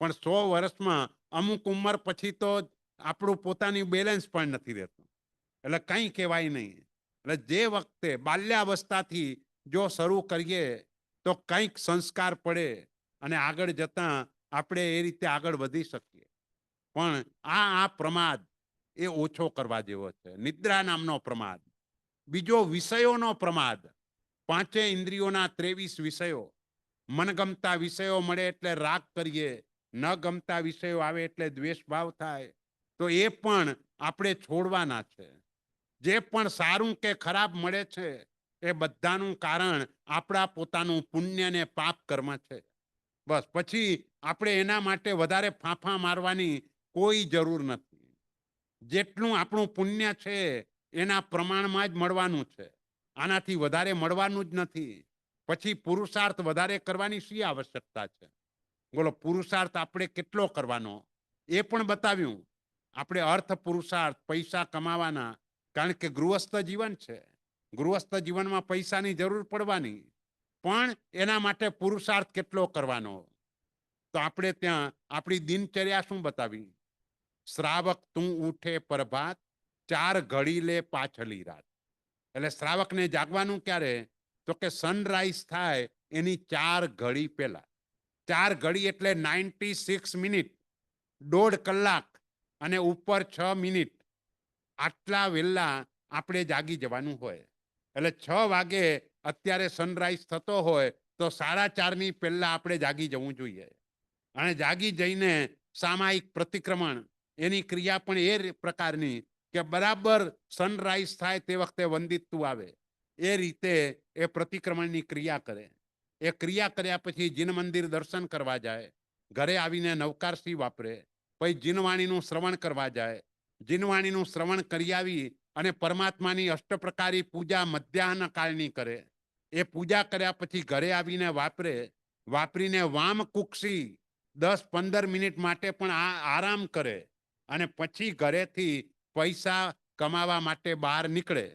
પણ 100 વર્ષમાં અમુક ઉંમર પછી તો આપણું પોતાની બેલેન્સ પણ નથી રહેતું. એટલે કંઈ કહેવાય નહીં. એટલે જે વખતે બાલ્યાવસ્થાથી જો શરૂ કરીએ તો કંઈક સંસ્કાર પડે, અને આગળ જતા આપણે એ રીતે આગળ વધી શકીએ. પણ આ પ્રમાદ એ ઓછો કરવા જેવો છે. નિદ્રા નામનો પ્રમાદ. બીજો વિષયોનો પ્રમાદ. પાંચે ઇન્દ્રિયોના 23 વિષયો. મનગમતા વિષયો મળે એટલે રાગ કરીએ, ન ગમતા વિષયો આવે એટલે દ્વેષ ભાવ થાય. તો એ પણ આપણે છોડવાના છે. જે પણ સારું કે ખરાબ મળે છે એ બધાનું કારણ આપણા પોતાનું પુણ્ય ને પાપ કર્મ છે. બસ પછી આપણે એના માટે વધારે ફાંફા મારવાની કોઈ જરૂર નથી. જેટલું આપણું પુણ્ય છે એના પ્રમાણમાં જ મળવાનું છે. આનાથી વધારે મળવાનું જ નથી. પછી પુરુષાર્થ વધારે કરવાની શી આવશ્યકતા છે? બોલો, પુરુષાર્થ આપણે કેટલો કરવાનો એ પણ બતાવ્યું. આપણે અર્થ પુરુષાર્થ પૈસા કમાવાના, કારણ કે ગૃહસ્થ જીવન છે. ગૃહસ્થ જીવનમાં પૈસાની જરૂર પડવાની, પણ એના માટે પુરુષાર્થ કેટલો કરવાનો. તો આપણે ત્યાં આપણી દિનચર્યા શું બતાવી? શ્રાવક તું ઉઠે પ્રભાત, 4 ઘડી લે પાછલી રાત. એટલે શ્રાવકને જાગવાનું ક્યારે? તો કે સનરાઈઝ થાય એની 4 ઘડી પહેલા. 4 ઘડી એટલે 96 મિનિટ, 1.5 કલાક અને ઉપર 6 મિનિટ. આટલા વહેલા આપણે જાગી જવાનું હોય. એટલે 6 વાગે અત્યારે સનરાઈઝ થતો હોય તો 4:30ની પહેલા આપણે જાગી જવું જોઈએ. અને જાગી જઈને સામાયિક પ્રતિક્રમણ, એની ક્રિયા પણ એ પ્રકારની કે બરાબર સનરાઈઝ થાય તે વખતે વંદિતું આવે એ રીતે એ પ્રતિક્રમણની ક્રિયા કરે. એ ક્રિયા કર્યા પછી જીન મંદિર દર્શન કરવા જાય, ઘરે આવીને નવકારસી વાપરે, પછી જીનવાણીનું શ્રવણ કરવા જાય, જીનવાણીનું શ્રવણ કરી આવી અને પરમાત્માની અષ્ટપ્રકારી પૂજા મધ્યાહન કાળની કરે. એ પૂજા કર્યા પછી ઘરે આવીને વાપરીને વામ કુક્ષી 10-15 મિનિટ માટે પણ આરામ કરે અને પછી ઘરેથી પૈસા કમાવા માટે બહાર નીકળે.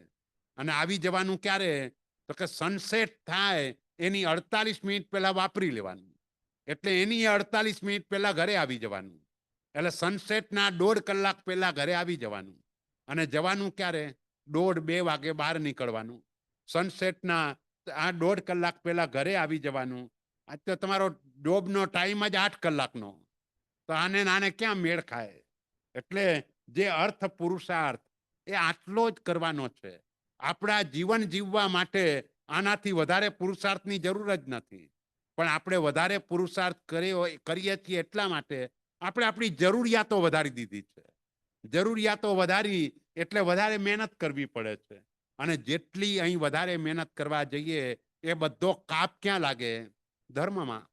અને આવી જવાનું ક્યારે? તો કે સનસેટ થાય એની 48 મિનિટ પહેલા વાપરી લેવાનું. એટલે એની 48 મિનિટ પહેલા ઘરે આવી જવાનું. એટલે સનસેટના 1.5 કલાક પહેલા ઘરે આવી જવાનું. અને જવાનું ક્યારે? 1:30-2 વાગે બહાર નીકળવાનું. સનસેટના આ 1.5 કલાક પહેલા ઘરે આવી જવાનું. આજ તો તમારો જોબનો ટાઈમ જ 8 કલાકનો. તો આને ક્યાં મેળ ખાય? એટલે જે અર્થ પુરુષાર્થ એ આટલો જ કરવાનો છે. આપણા જીવન જીવવા માટે આનાથી વધારે પુરુષાર્થની જરૂર જ નથી. પણ આપણે વધારે પુરુષાર્થ કરીએ છીએ એટલા માટે આપણે આપણી જરૂરિયાતો વધારી દીધી છે. જરૂરિયાતો વધારી એટલે વધારે મહેનત કરવી પડે છે. અને જેટલી અહીં વધારે મહેનત કરવા જઈએ એ બધો કાપ ક્યાં લાગે? ધર્મમાં.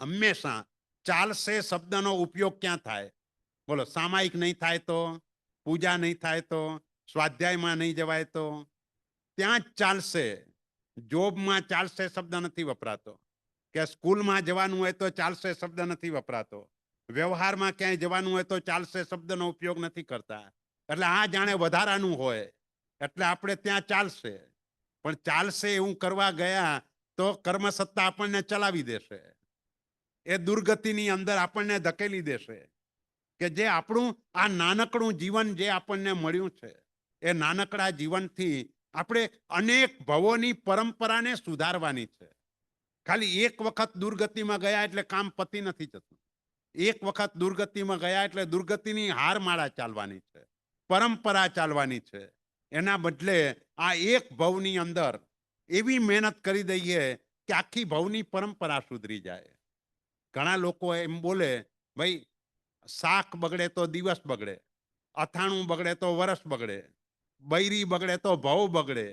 હંમેશા ચાલશે શબ્દનો ઉપયોગ ક્યાં થાય? બોલો, સામાયિક નહીં થાય તો, પૂજા નહીં થાય તો, સ્વાધ્યાયમાં નહીં જવાય તો, ત્યાં જ ચાલશે. જોબમાં ચાલશે શબ્દ નથી વપરાતો, કે સ્કૂલમાં જવાનું હોય તો ચાલશે શબ્દ નથી વપરાતો, વ્યવહારમાં ક્યાંય જવાનું હોય તો ચાલશે શબ્દનો ઉપયોગ નથી કરતા. એટલે આ જાણે વધારાનું હોય એટલે આપણે ત્યાં ચાલશે. પણ ચાલશે એવું કરવા ગયા તો કર્મસત્તા આપણને ચલાવી દેશે. એ દુર્ગતિની અંદર આપણને ધકેલી દેશે. કે જે આપણું આ નાનકડું જીવન જે આપણને મળ્યું છે એ નાનકડા જીવનથી આપણે અનેક ભવોની પરંપરાને સુધારવાની છે. ખાલી એક વખત દુર્ગતિમાં ગયા એટલે કામ પતી નથી જતું. એક વખત દુર્ગતિમાં ગયા એટલે દુર્ગતિની હારમાળા ચાલવાની છે, પરંપરા ચાલવાની છે. એના બદલે આ એક ભવની અંદર એવી મહેનત કરી દઈએ કે આખી ભવની પરંપરા સુધરી જાય. ઘણા લોકો એમ બોલે, ભાઈ શાક બગડે તો દિવસ બગડે, અથાણું બગડે તો વરસ બગડે, બૈરી બગડે તો ભવ બગડે.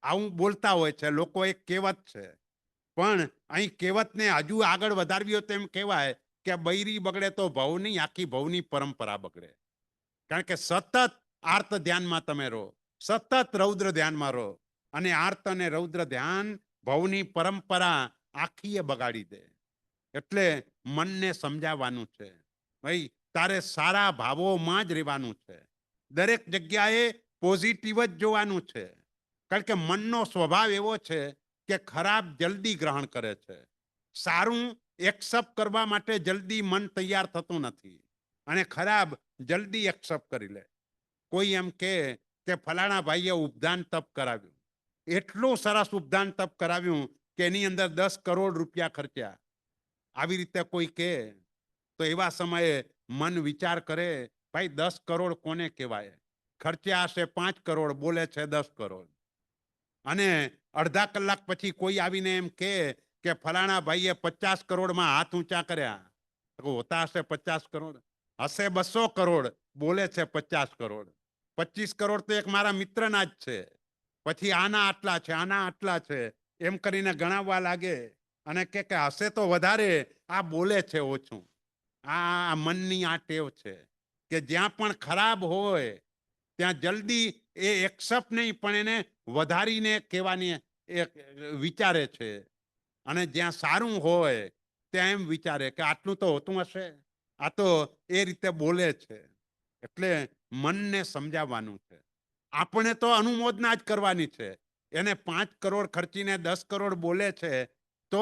આવું બોલતા હોય છે લોકો. એક કહેવત છે. પણ અહીં કહેવતને હજુ આગળ વધારવી હોય તો એમ કહેવાય કે બૈરી બગડે તો ભવ નહીં, આખી ભવની પરંપરા બગડે. કારણ કે સતત આર્ત ધ્યાનમાં તમે રહો, સતત રૌદ્ર ધ્યાનમાં રહો, અને આર્ત અને રૌદ્ર ધ્યાન ભવની પરંપરા આખી બગાડી દે. એટલે મનને સમજાવવાનું છે, ભાઈ તારે સારા ભાવોમાં જ રહેવાનું છે. દરેક જગ્યાએ પોઝિટિવ જ જોવાનું છે. કારણ કે મનનો સ્વભાવ એવો છે કે ખરાબ જલ્દી ગ્રહણ કરે છે. સારું એક્સેપ્ટ કરવા માટે જલ્દી મન તૈયાર થતું નથી, અને ખરાબ જલ્દી એક્સેપ્ટ કરી લે. કોઈ એમ કે ફલાણા ભાઈએ ઉપદાન તપ કરાવ્યું, એટલું સરસ ઉપદાન તપ કરાવ્યું કે એની અંદર 10 કરોડ રૂપિયા ખર્ચ્યા. આવી રીતે કોઈ કહે તો એવા સમયે મન વિચાર કરે ભાઈ 10 કરોડ કોને કહેવાય? ખર્ચ્યા હશે 5 કરોડ, બોલે છે 10 કરોડ. અને અડધા કલાક પછી કોઈ આવીને એમ કે ફલાણા ભાઈએ 50 કરોડમાં હાથ ઊંચા કર્યા. તો હોતા હશે 50 કરોડ? હશે 200 કરોડ, બોલે છે 50 કરોડ. 25 કરોડ તો એક મારા મિત્રના જ છે. પછી આના આટલા છે, આના આટલા છે, એમ કરીને ગણાવવા લાગે અને કે હશે તો વધારે, આ બોલે છે ઓછું. આ મનની આ ટેવ છે કે જ્યાં પણ ખરાબ હોય ત્યાં જલ્દી એ એક્સેપ્ટ નહીં પણ એને વધારીને કહેવાની વિચારે છે. અને જ્યાં સારું હોય ત્યાં એમ વિચારે કે આટલું તો હોતું હશે, આ તો એ રીતે બોલે છે. એટલે મનને સમજાવવાનું છે. આપણે તો અનુમોદના જ કરવાની છે. એને 5 કરોડ ખર્ચીને 10 કરોડ બોલે છે તો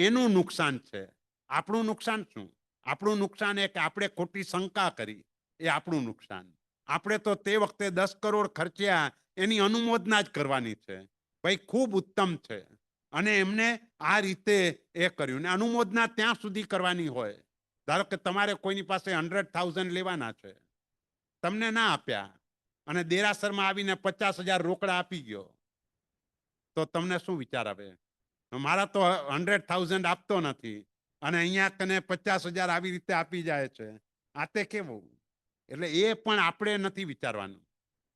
એનું નુકસાન છે. આપણું નુકસાન શું? આપણું નુકસાન એ કે આપણે ખોટી શંકા કરી, એ આપણું નુકસાન. આપણે તો તે વખતે 10 કરોડ ખર્ચ્યા એની અનુમોદના જ કરવાની છે. ભાઈ ખૂબ ઉત્તમ છે. અને એમને આ રીતે એ કર્યું. ને અનુમોદના ત્યાં સુધી કરવાની હોય. ધારો કે તમારે કોઈની પાસે 100,000 લેવાના છે, તમને ના આપ્યા અને દેરાસરમાં આવીને 50,000 રોકડા આપી ગયો, તો તમને શું વિચાર આવે? મારા તો 100,000 આપતો નથી અને અહીંયા તને 50,000 આવી રીતે આપી જાય છે, આ તે કેવું? એટલે એ પણ આપણે નથી વિચારવાનું.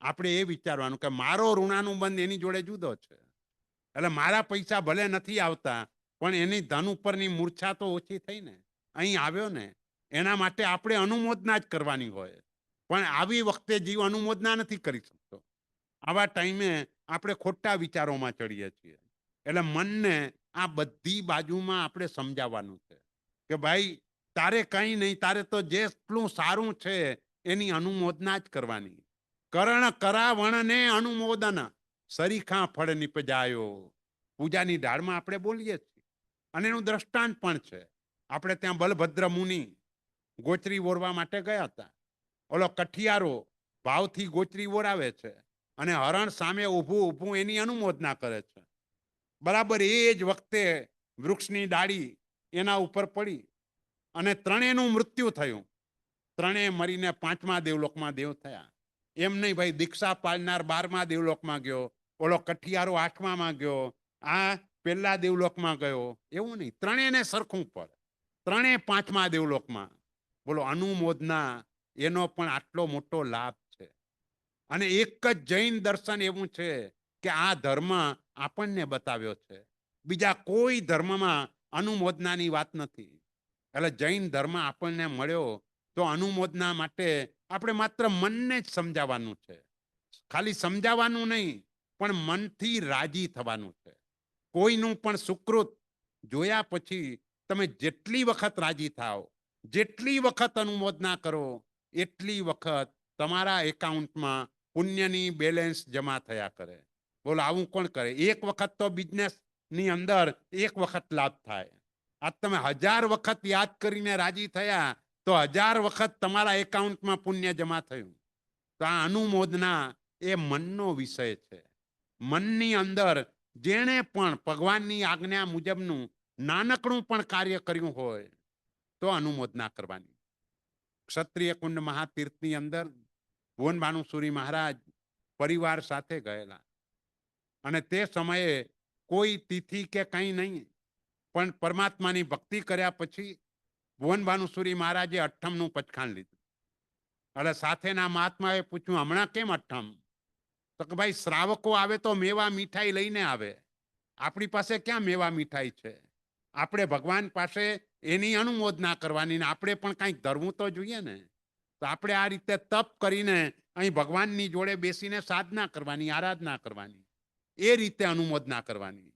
આપણે એ વિચારવાનું કે મારો ઋણાનુબંધ એની જોડે જુદો છે. એટલે મારા પૈસા ભલે નથી આવતા પણ એની ધન ઉપરની મૂર્છા તો ઓછી થઈ ને, અહીં આવ્યો ને. એના માટે આપણે અનુમોદના જ કરવાની હોય. પણ આવી વખતે જીવ અનુમોદના નથી કરી શકતો. આવા ટાઈમે આપણે ખોટા વિચારોમાં ચડીએ છીએ. એટલે મનને આ બધી બાજુમાં આપણે સમજાવવાનું છે કે ભાઈ તારે કંઈ નહીં, તારે તો જેટલું સારું છે એની અનુમોદના જ કરવાની. કરણ કરાવણને અનુમોદન, સરીખા ફળ નિપજાયો. પૂજાની ઢાળમાં આપણે બોલીએ છીએ અને એનું દ્રષ્ટાંત પણ છે. આપણે ત્યાં બલભદ્ર મુનિ ગોચરી ઓરવા માટે ગયા હતા. ઓલો કઠિયારો ભાવથી ગોચરી ઓરાવે છે અને હરણ સામે ઊભું ઊભું એની અનુમોદના કરે છે. બરાબર એ જ વખતે વૃક્ષની ડાળી એના ઉપર પડી અને ત્રણેયનું મૃત્યુ થયું. ત્રણેય મરીને 5મા દેવલોકમાં દેવ થયા. એમ નહીં ભાઈ, દીક્ષા પાળનાર 12મા દેવલોકમાં ગયો, ઓલો કઠિયારો 8મામાં ગયો, આ પહેલા દેવલોકમાં ગયો, એવું નહીં. ત્રણેયને સરખું પડે. ત્રણેય 5મા દેવલોકમાં. બોલો, અનુમોદના એનો પણ આટલો મોટો લાભ છે. અને એક જ જૈન દર્શન એવું છે કે આ ધર્મ આપણને બતાવ્યો છે. બીજા કોઈ ધર્મમાં અનુમોદનાની વાત નથી. એટલે જૈન ધર્મ આપણને મળ્યો તો અનુમોદના માટે આપણે માત્ર મનને જ સમજાવવાનું છે. ખાલી સમજાવવાનું નહીં પણ મનથી રાજી થવાનું છે. કોઈનું પણ સુકૃત જોયા પછી તમે જેટલી વખત રાજી થાઓ, જેટલી વખત અનુમોદના કરો, એટલી વખત તમારા એકાઉન્ટમાં પુણ્યની બેલેન્સ જમા થયા કરે. બોલો, આવું કોણ કરે? એક વખત તો બિઝનેસની અંદર એક વખત લાભ થાય. આ તમે 1000 વખત યાદ કરીને રાજી થયા તો 1000 વખત તમારા એકાઉન્ટમાં પુણ્ય જમા થયું. તો આ અનુમોદના એ મનનો વિષય છે. મનની અંદર જેણે પણ ભગવાનની આજ્ઞા મુજબનું નાનકડું પણ કાર્ય કર્યું હોય તો અનુમોદના કરવાની. ક્ષત્રિય કુંડ મહાતીર્થની અંદર ભુવન ભાનુસુરી મહારાજ પરિવાર સાથે ગયેલા અને તે સમયે કોઈ તિથિ કે કંઈ નહીં, પણ પરમાત્માની ભક્તિ કર્યા પછી ભુવન ભાનુસુરી મહારાજે અઠ્ઠમનું પચખાણ લીધું. એટલે સાથેના મહાત્માએ પૂછ્યું, હમણાં કેમ અઠ્ઠમ? તો કે ભાઈ, શ્રાવકો આવે તો મેવા મીઠાઈ લઈને આવે. આપણી પાસે ક્યાં મેવા મીઠાઈ છે? આપણે ભગવાન પાસે એની અનુમોદના કરવાની ને આપણે પણ કંઈક ધરવું તો જોઈએ ને. તો આપણે આ રીતે તપ કરીને અહીં ભગવાનની જોડે બેસીને સાધના કરવાની, આરાધના કરવાની, એ રીતે અનુમોદના કરવાની.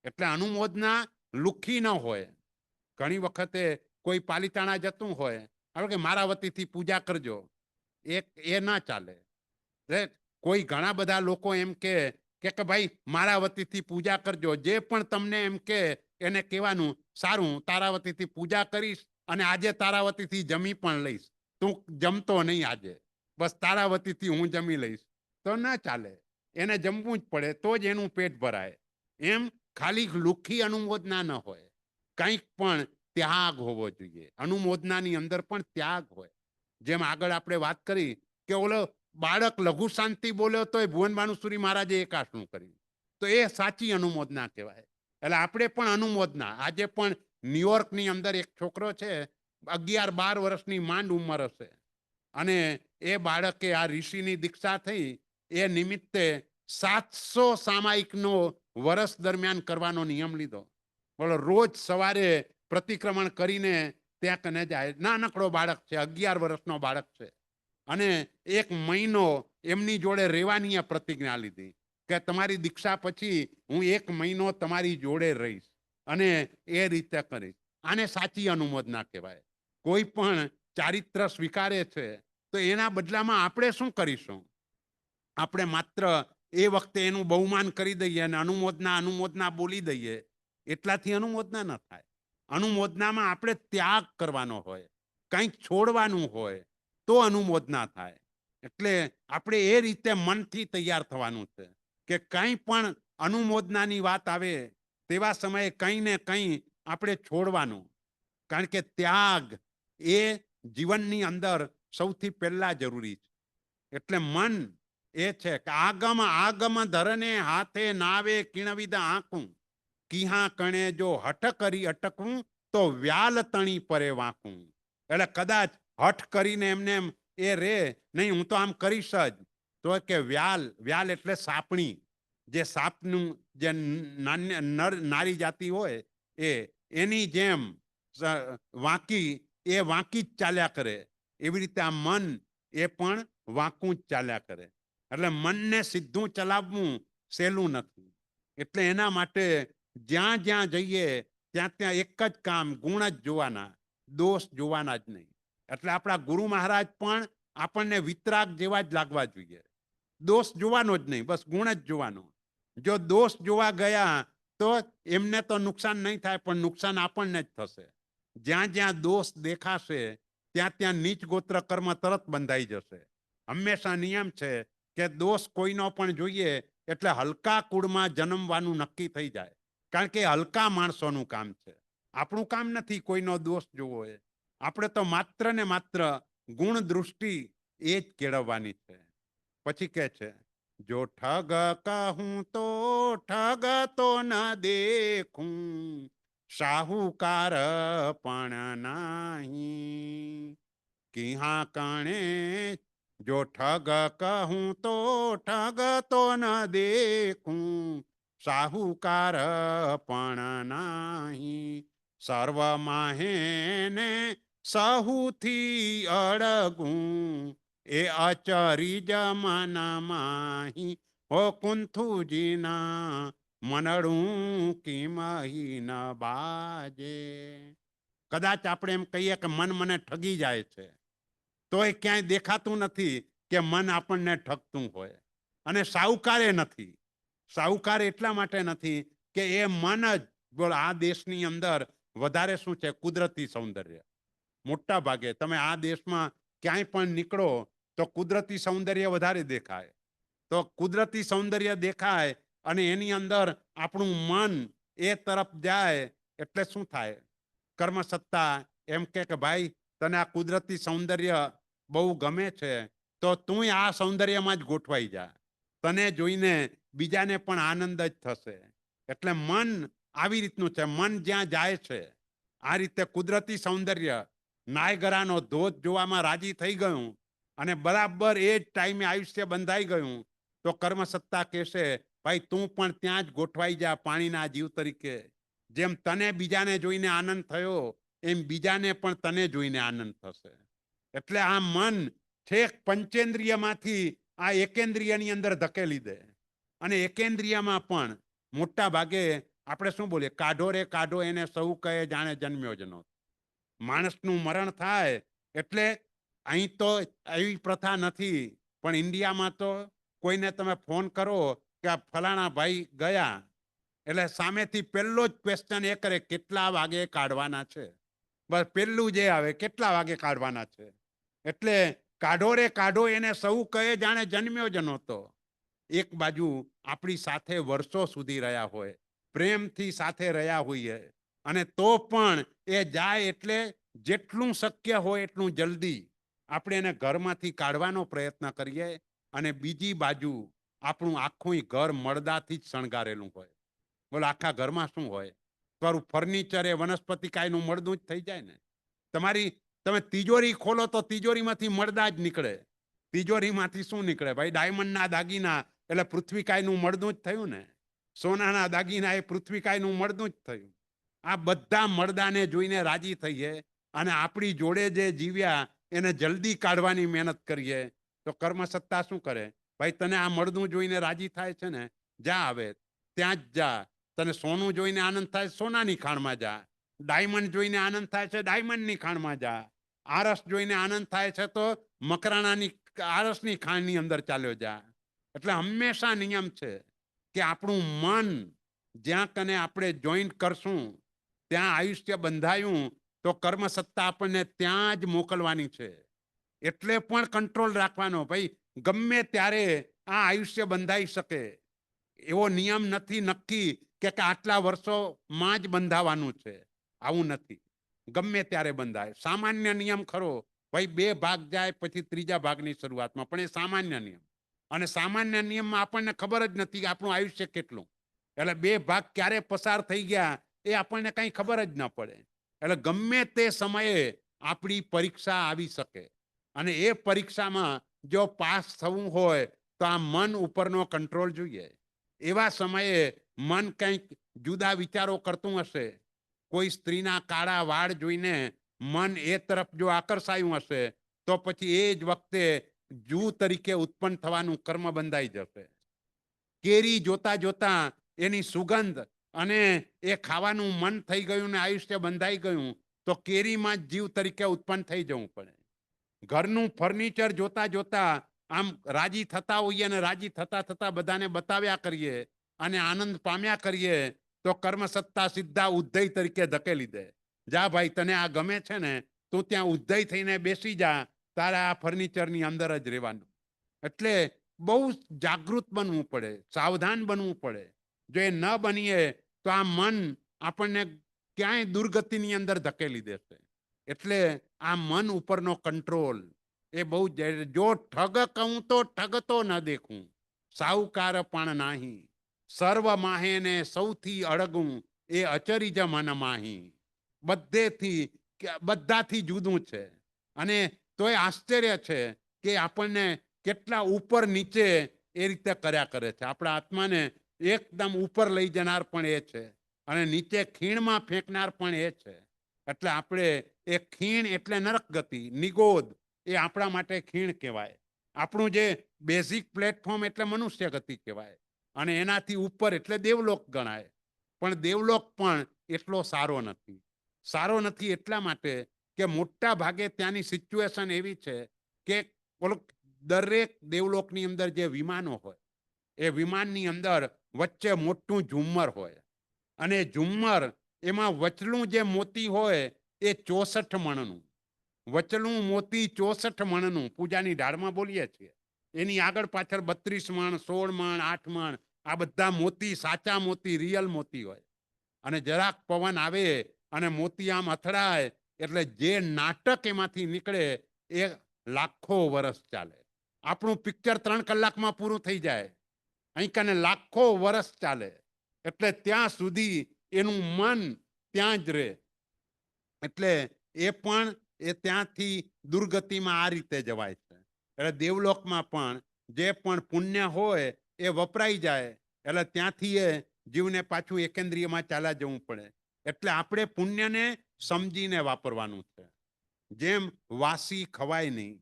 એટલે અનુમોદના લુખી ન હોય. ઘણી વખતે કોઈ પાલિતાણા જતું હોય, હવે કે મારા વતીથી પૂજા કરજો, એ ના ચાલે. કોઈ ઘણા બધા લોકો એમ કે ભાઈ મારા વતીથી પૂજા કરજો, જે પણ તમને એમ કે એને કહેવાનું, સારું તારા વતીથી પૂજા કરીશ અને આજે તારા વતીથી જમી પણ લઈશ. તું જમતો નહીં આજે, બસ તારા વતીથી હું જમી લઈશ. તો ના ચાલે. એને જમવું જ પડે તો જ એનું પેટ ભરાય. એમ ખાલી લુખી અનુમોદના ન હોય, કંઈક પણ ત્યાગ હોવો જોઈએ. અનુમોદનાની અંદર પણ ત્યાગ હોય. જેમ આગળ આપણે વાત કરી કે ઓલો બાળક લઘુ શાંતિ બોલ્યો તો એ ભુવન ભાનુસુરી મહારાજે એકાશનું કર્યું, તો એ સાચી અનુમોદના કહેવાય. એટલે આપણે પણ અનુમોદના, આજે પણ ન્યુયોર્કની અંદર એક છોકરો છે, 11-12 વર્ષની માંડ ઉંમર હશે, અને એ બાળકે આ ઋષિની દીક્ષા થઈ એ નિમિત્તે 700 સામાયિકનો વર્ષ દરમિયાન કરવાનો નિયમ લીધો. બોલો, રોજ સવારે પ્રતિક્રમણ કરીને ત્યાં કને જાય. નાનકડો બાળક છે, 11 વર્ષનો બાળક છે, અને 1 મહિનો એમની જોડે રહેવાની પ્રતિજ્ઞા લીધી કે તમારી દીક્ષા પછી હું 1 મહિનો તમારી જોડે રહીશ અને એ રીતે કરીશ. આને સાચી અનુમોદના કહેવાય. કોઈ પણ ચારિત્ર સ્વીકારે છે તો એના બદલામાં આપણે શું કરીશું? આપણે માત્ર એ વખતે એનું બહુમાન કરી દઈએ અને અનુમોદના બોલી દઈએ, એટલાથી અનુમોદના ન થાય. અનુમોદનામાં આપણે ત્યાગ કરવાનો હોય, કંઈક છોડવાનું હોય તો અનુમોદના થાય. એટલે આપણે એ રીતે મનથી તૈયાર થવાનું છે કે કંઈ પણ અનુમોદનાની વાત આવે તેવા સમયે કંઈ ને કંઈ આપણે છોડવાનું. કારણ કે ત્યાગ એ જીવનની અંદર સૌથી પહેલા જરૂરી છે. એટલે મન એ છે કે આગમ ધરને હાથે નાવે કિણવિદ આંકું, કિહા કણે જો હઠ કરી અટકવું તો વ્યાલ તણી પરે વાંકું. એટલે કદાચ હઠ કરીને એમને એ રે નહીં, હું તો આમ કરીશ જ, તો કે વ્યાલ એટલે સાપણી, જે સાપનું જે નારી જાતિ હોય એની જેમ વાંકી જ ચાલ્યા કરે. એવી રીતે આ મન એ પણ વાંકું જ ચાલ્યા કરે. એટલે મનને સીધું ચલાવવું સહેલું નથી. એટલે એના માટે જ્યાં જ્યાં જઈએ ત્યાં એક જ કામ, ગુણ જ જોવાના, દોષ જોવાના જ નહીં. એટલે આપણા ગુરુ મહારાજ પણ આપણને વિતરાગ જેવા જ લાગવા જોઈએ. દોષ જોવાનો જ નહીં, બસ ગુણ જ જોવાનો. જો દોષ જોવા ગયા તો એમને તો નુકસાન નહીં થાય, પણ નુકસાન આપણને જ થશે. જ્યાં જ્યાં દોષ દેખાશે ત્યાં ત્યાં નીચ ગોત્ર કર્મ તરત બંધાઈ જશે. હંમેશા નિયમ છે કે દોષ કોઈનો પણ જોઈએ એટલે હલકા કુળમાં જન્મવાનું નક્કી થઈ જાય. કારણ કે હલકા માણસોનું કામ છે, આપણું કામ નથી કોઈનો દોષ જોવો. આપણે તો માત્ર ને માત્ર ગુણ દૃષ્ટિ એ જ કેળવવાની છે. પછી કે છે, જો ઠગ કહું તો ઠગ તો ન દેખું, સાહુકાર પણ નહીં. કિહા કણે જો ઠગ કહું તો ઠગ તો ન દેખું, સાહુકાર પણ નહીં. સર્વ માહેને સહુથી અડગું, એ અચરીજ મન માહી હો કુંથુજીના મનડું કિમહી ન બાજે. કદાચ આપણે એમ કહીએ કે મન મને ઠગી જાય છે, તો એ ક્યાંય દેખાતું નથી કે મન આપણને ઠગતું હોય. અને સાહુકારે નથી. સાહુકાર એટલા માટે નથી કે એ મન જ, આ દેશની અંદર વધારે શું છે, કુદરતી સૌંદર્ય. મોટા ભાગે તમે આ દેશમાં ક્યાંય પણ નીકળો તો કુદરતી સૌંદર્ય વધારે દેખાય. તો કુદરતી સૌંદર્ય દેખાય અને એની અંદર આપણું મન એ તરફ જાય એટલે શું થાય? કર્મસત્તા એમ કે ભાઈ તને આ કુદરતી સૌંદર્ય બહુ ગમે છે, તો તું આ સૌંદર્યમાં જ ગોઠવાઈ જા. તને જોઈને બીજાને પણ આનંદ જ થશે. એટલે મન આવી રીતનું છે. મન જ્યાં જાય છે, આ રીતે કુદરતી સૌંદર્ય, નાયગરાનો ધોધ જોવામાં રાજી થઈ ગયું અને બરાબર એ જ ટાઈમે આયુષ્ય બંધાઈ ગયું, તો કર્મસત્તા કહેશે ભાઈ તું પણ ત્યાં જ ગોઠવાઈ જા પાણીના જીવ તરીકે. જેમ તને બીજાને જોઈને આનંદ થયો એમ બીજાને પણ તને જોઈને આનંદ થશે. એટલે આ મન છેક પંચેન્દ્રિયમાંથી આ એકેન્દ્રિયની અંદર ધકેલી દે. અને એકેન્દ્રિયમાં પણ મોટા ભાગે આપણે શું બોલીએ, કાઢો રે કાઢો એને સૌ કહે જાણે જન્મ્યો જ નહોતો. માણસનું મરણ થાય એટલે અહીં તો એવી પ્રથા નથી, પણ ઇન્ડિયામાં તો કોઈને તમે ફોન કરો કે આ ફલાણા ભાઈ ગયા એટલે સામેથી પહેલો જ ક્વેશ્ચન એ કરે, કેટલા વાગે કાઢવાના છે? બસ પહેલું જે આવે, કેટલા વાગે કાઢવાના છે? એટલે કાઢો રે કાઢો એને સૌ કહે જાણે જન્મ્યો જ નહોતો. એક બાજુ આપણી સાથે વર્ષો સુધી રહ્યા હોય, પ્રેમથી સાથે રહ્યા હોઈએ, અને તો પણ એ જાય એટલે જેટલું શક્ય હોય એટલું જલ્દી આપણે એને ઘરમાંથી કાઢવાનો પ્રયત્ન કરીએ અને બીજી બાજુ આપણું આખું ઘર મળદાથી જ શણગારેલું હોય. બોલો આખા ઘરમાં શું હોય? તમારું ફર્નિચર એ વનસ્પતિ કાયનું મળદું જ થઈ જાય ને. તમે તિજોરી ખોલો તો તિજોરીમાંથી મળદા જ નીકળે. તિજોરીમાંથી શું નીકળે ભાઈ? ડાયમંડના દાગીના એટલે પૃથ્વીકાયનું મળદું જ થયું ને. સોનાના દાગીના એ પૃથ્વીકાયનું મળદું જ થયું. આ બધા મળદાને જોઈને રાજી થઈએ અને આપણી જોડે જે જીવ્યા એને જલ્દી કાઢવાની મહેનત કરીએ તો કર્મસત્તા શું કરે? ભાઈ તને આ મળદું જોઈને રાજી થાય છે ને, જા આવે ત્યાં જ જા. તને સોનું જોઈને આનંદ થાય, સોનાની ખાણમાં જા. ડાયમંડ જોઈને આનંદ થાય છે, ડાયમંડની ખાણમાં જા. આરસ જોઈને આનંદ થાય છે તો મકરાણાની આરસની ખાણની અંદર ચાલ્યો જા. એટલે હંમેશા નિયમ છે કે આપણું મન જ્યાં કને આપણે જોઈન્ટ કરશું ત્યાં આયુષ્ય બંધાયું તો કર્મસત્તા આપણને ત્યાં જ મોકલવાની છે. એટલે પણ કંટ્રોલ રાખવાનો. ભાઈ ગમે ત્યારે આ આયુષ્ય બંધાઈ શકે એવો નિયમ નથી નક્કી કે આટલા વર્ષોમાં જ બંધાવાનું છે. આવું નથી, ગમે ત્યારે બંધાય. સામાન્ય નિયમ ખરો ભાઈ, 2 ભાગ જાય પછી 3જા ભાગની શરૂઆતમાં, પણ એ સામાન્ય નિયમ. અને સામાન્ય નિયમમાં આપણને ખબર જ નથી કે આપણું આયુષ્ય કેટલું. એટલે 2 ભાગ ક્યારે પસાર થઈ ગયા એ આપણને કઈ ખબર જ ન પડે. એટલે ગમે તે સમયે આપણી પરીક્ષા આવી શકે અને એ પરીક્ષામાં જો પાસ થવું હોય તો આ મન ઉપરનો કંટ્રોલ જોઈએ. એવા સમયે મન કંઈક જુદા વિચારો કરતું હશે, કોઈ સ્ત્રીના કાળા વાળ જોઈને મન એ તરફ જો આકર્ષાયું હશે તો પછી એ જ વખતે જૂ તરીકે ઉત્પન્ન થવાનું કર્મ બંધાઈ જશે. કેરી જોતા જોતા એની સુગંધ અને એ ખાવાનું મન થઈ ગયું ને આયુષ્ય બંધાઈ ગયું તો કેરીમાં જ જીવ તરીકે ઉત્પન્ન થઈ જવું પડે. ઘરનું ફર્નિચર જોતા જોતા આમ રાજી થતા હોઈએ અને રાજી થતા થતા બધાને બતાવ્યા કરીએ અને આનંદ પામ્યા કરીએ તો કર્મસત્તા સીધા ઉદ્ધય તરીકે ધકેલી દે. જા ભાઈ, તને આ ગમે છે ને, તું ત્યાં ઉદ્ધય થઈને બેસી જા, તારા આ ફર્નિચરની અંદર જ રહેવાનું. એટલે બહુ જાગૃત બનવું પડે, સાવધાન બનવું પડે. જો એ ન બનીએ તો આ મન આપણને ક્યાંય દુર્ગતિની અંદર ધકેલી દેશે. એટલે આ મન ઉપરનો કંટ્રોલ એ બહુ જ. જો ઠગ કહું તો ઠગતો ન દેખું, સાહુકાર પણ નાહી. સર્વ માહેને સૌથી અળગું, એ અચરીજ મન માહી. બધાથી જુદું છે. અને તોય આશ્ચર્ય છે કે આપણને કેટલા ઉપર નીચે એ રીતે કર્યા કરે છે. આપણા આત્માને એકદમ ઉપર લઈ જનાર પણ એ છે અને નીચે ખીણમાં ફેંકનાર પણ એ છે. એટલે આપણે એ ખીણ એટલે નરક ગતિ, નિગોદ એ આપણા માટે ખીણ કહેવાય. આપણું જે બેઝિક પ્લેટફોર્મ એટલે મનુષ્ય ગતિ કહેવાય અને એનાથી ઉપર એટલે દેવલોક ગણાય. પણ દેવલોક પણ એટલો સારો નથી. સારો નથી એટલા માટે કે મોટા ભાગે ત્યાંની સિચ્યુએશન એવી છે કે દરેક દેવલોકની અંદર જે વિમાનો હોય એ વિમાનની અંદર વચ્ચે મોટું ઝુમ્મર હોય અને ઝુમ્મર એમાં વચલું જે મોતી હોય એ 64 મણનું. વચલું મોતી 64 મણનું પૂજાની ઢાળમાં બોલીએ છીએ. એની આગળ પાછળ 32 મણ, 16 મણ, 8 મણ, આ બધા મોતી સાચા મોતી, રિયલ મોતી હોય. અને જરાક પવન આવે અને મોતી આમ અથડાય એટલે જે નાટક એમાંથી નીકળે એ લાખો વર્ષ ચાલે. આપણું પિક્ચર 3 કલાકમાં પૂરું થઈ જાય, અહીં કને લાખો વર્ષ ચાલે. એટલે ત્યાં સુધી એનું મન ત્યાં જ રહે. એટલે એ પણ એ ત્યાંથી દુર્ગતિમાં આ રીતે જવાય છે. એટલે દેવલોકમાં પણ જે પણ પુણ્ય હોય એ વપરાઈ જાય એટલે ત્યાંથી એ જીવને પાછું એકેન્દ્રિયમાં ચાલ્યા જવું પડે. એટલે આપણે પુણ્યને સમજીને વાપરવાનું છે. જેમ વાસી ખવાય નહીં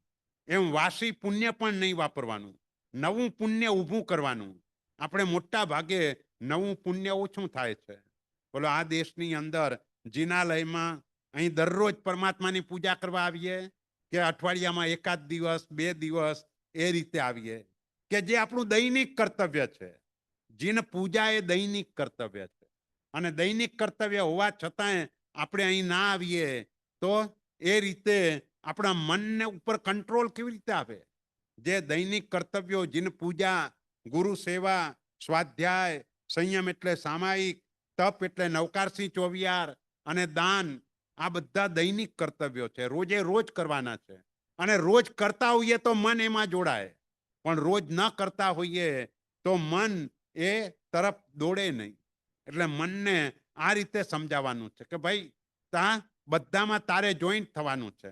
એમ વાસી પુણ્ય પણ નહીં વાપરવાનું, નવું પુણ્ય ઊભું કરવાનું. આપણે મોટા ભાગે નવું પુણ્ય ઓછું થાય છે. બોલો આ દેશની અંદર જિનાલયમાં અહીં દરરોજ પરમાત્માની પૂજા કરવા આવીએ કે અઠવાડિયામાં એકાદ દિવસ 2 દિવસ એ રીતે આવીએ કે જે આપણું દૈનિક કર્તવ્ય છે. જીન પૂજા એ દૈનિક કર્તવ્ય છે અને દૈનિક કર્તવ્ય હોવા છતાંય આપણે અહીં ના આવીએ તો એ રીતે આપણા મનને ઉપર કંટ્રોલ કેવી રીતે આવે? જે દૈનિક કર્તવ્યો, જીન પૂજા, ગુરુ સેવા, સ્વાધ્યાય, સંયમ એટલે સામાયિક, તપ એટલે નવકારસી ચોવિયાર અને દાન, આ બધા દૈનિક કર્તવ્યો છે, રોજે રોજ કરવાના છે. અને રોજ કરતા હોઈએ તો મન એમાં જોડાય, પણ રોજ ન કરતા હોઈએ તો મન એ તરફ દોડે નહીં. એટલે મનને આ રીતે સમજાવવાનું છે કે ભાઈ ત્યાં બધામાં તારે જોઈન્ટ થવાનું છે.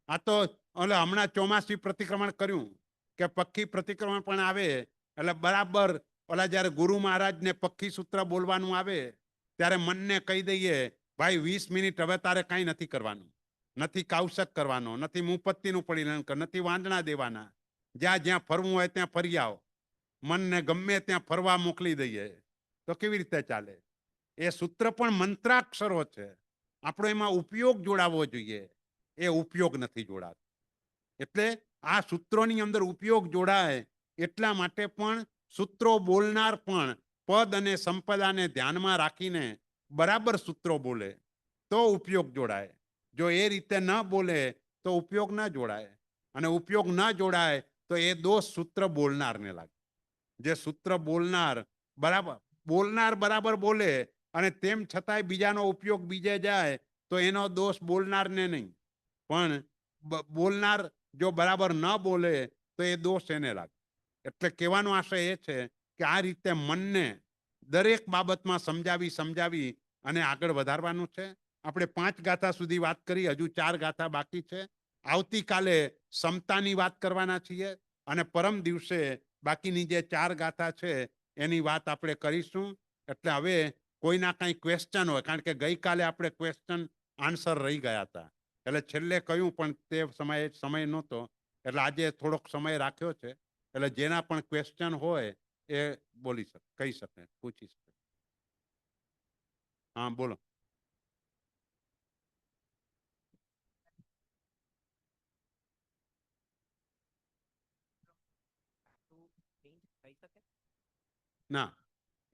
આ તો હમણાં ચોમાસી પ્રતિક્રમણ કર્યું કે પક્ષી પ્રતિક્રમણ પણ આવે એટલે બરાબર ઓલા જયારે ગુરુ મહારાજને પક્ષી સૂત્ર બોલવાનું આવે ત્યારે મનને કહી દઈએ ભાઈ 20 મિનિટ હવે તારે કાંઈ નથી કરવાનું, નથી કાવસક કરવાનો, નથી મુપત્તિનું પરિણામ કર, નથી વાંદણા દેવાના, જ્યાં જ્યાં ફરવું હોય ત્યાં ફરી આવો. મનને ગમે ત્યાં ફરવા મોકલી દઈએ તો કેવી રીતે ચાલે? એ સૂત્ર પણ મંત્રાક્ષરો છે, આપણો એમાં ઉપયોગ જોડાવવો જોઈએ, એ ઉપયોગ નથી જોડાતો. એટલે આ સૂત્રોની અંદર ઉપયોગ જોડાય એટલા માટે પણ સૂત્રો બોલનાર પણ પદ અને સંપદાને ધ્યાનમાં રાખીને બરાબર સૂત્રો બોલે તો ઉપયોગ જોડાય. જો એ રીતે ન બોલે તો ઉપયોગ ન જોડાય, અને ઉપયોગ ન જોડાય તો એ દોષ સૂત્ર બોલનારને લાગે. જે સૂત્ર બોલનાર બરાબર બોલે અને તેમ છતાંય બીજાનો ઉપયોગ બીજે જાય તો એનો દોષ બોલનારને નહીં, પણ બોલનાર જો બરાબર ન બોલે તો એ દોષ એને લાગે. એટલે કહેવાનો આશય એ છે કે આ રીતે મનને દરેક બાબતમાં સમજાવી અને આગળ વધારવાનું છે. આપણે 5 ગાથા સુધી વાત કરી, હજુ 4 ગાથા બાકી છે. આવતીકાલે સમતાની વાત કરવાના છીએ અને પરમ દિવસે બાકીની જે 4 ગાથા છે એની વાત આપણે કરીશું. એટલે હવે કોઈના કંઈ ક્વેશ્ચન હોય, કારણ કે ગઈકાલે આપણે ક્વેશ્ચન આન્સર રહી ગયા હતા, એટલે છેલ્લે કહ્યું પણ તે સમય નહોતો, એટલે આજે થોડોક સમય રાખ્યો છે. એટલે જેના પણ ક્વેશ્ચન હોય એ બોલી શકે, કહી શકે, પૂછી શકે. હા બોલો. ના,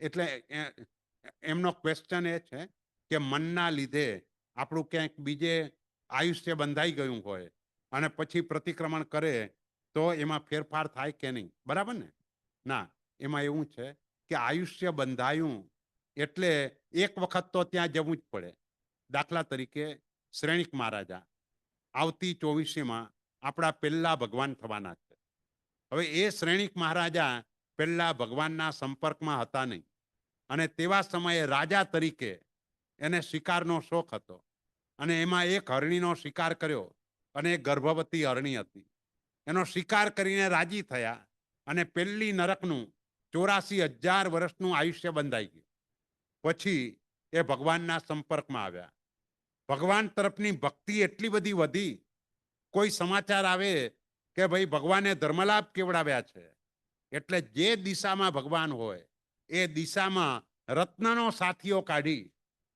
એટલે એમનો ક્વેશ્ચન એ છે કે મનના લીધે આપણું ક્યાંક બીજે આયુષ્ય બંધાઈ ગયું હોય અને પછી પ્રતિક્રમણ કરે તો એમાં ફેરફાર થાય કે નહીં, બરાબર ને? ના, એમાં એવું છે કે આયુષ્ય બંધાયું એટલે એક વખત તો ત્યાં જવું જ પડે. દાખલા તરીકે શ્રેણિક મહારાજા આવતી 24મીમાં આપણા પહેલા ભગવાન થવાના છે. હવે એ શ્રેણિક મહારાજા પહેલા ભગવાનના સંપર્કમાં હતા નહીં, અને તેવા સમયે રાજા તરીકે એને શિકારનો શોખ હતો, અને એમાં એક હરણીનો શિકાર કર્યો, અને એક ગર્ભવતી હરણી હતી. એનો શિકાર કરીને રાજી થયા અને પેલી નરકનું 84,000 વર્ષનું આયુષ્ય બંધાઈ ગયું. પછી એ ભગવાનના સંપર્કમાં આવ્યા. ભગવાન તરફની ભક્તિ એટલી બધી વધી, કોઈ સમાચાર આવે કે ભાઈ ભગવાને ધર્મલાભ કેવડાવ્યા છે, એટલે જે દિશામાં ભગવાન હોય એ દિશામાં રત્નનો સાથીઓ કાઢી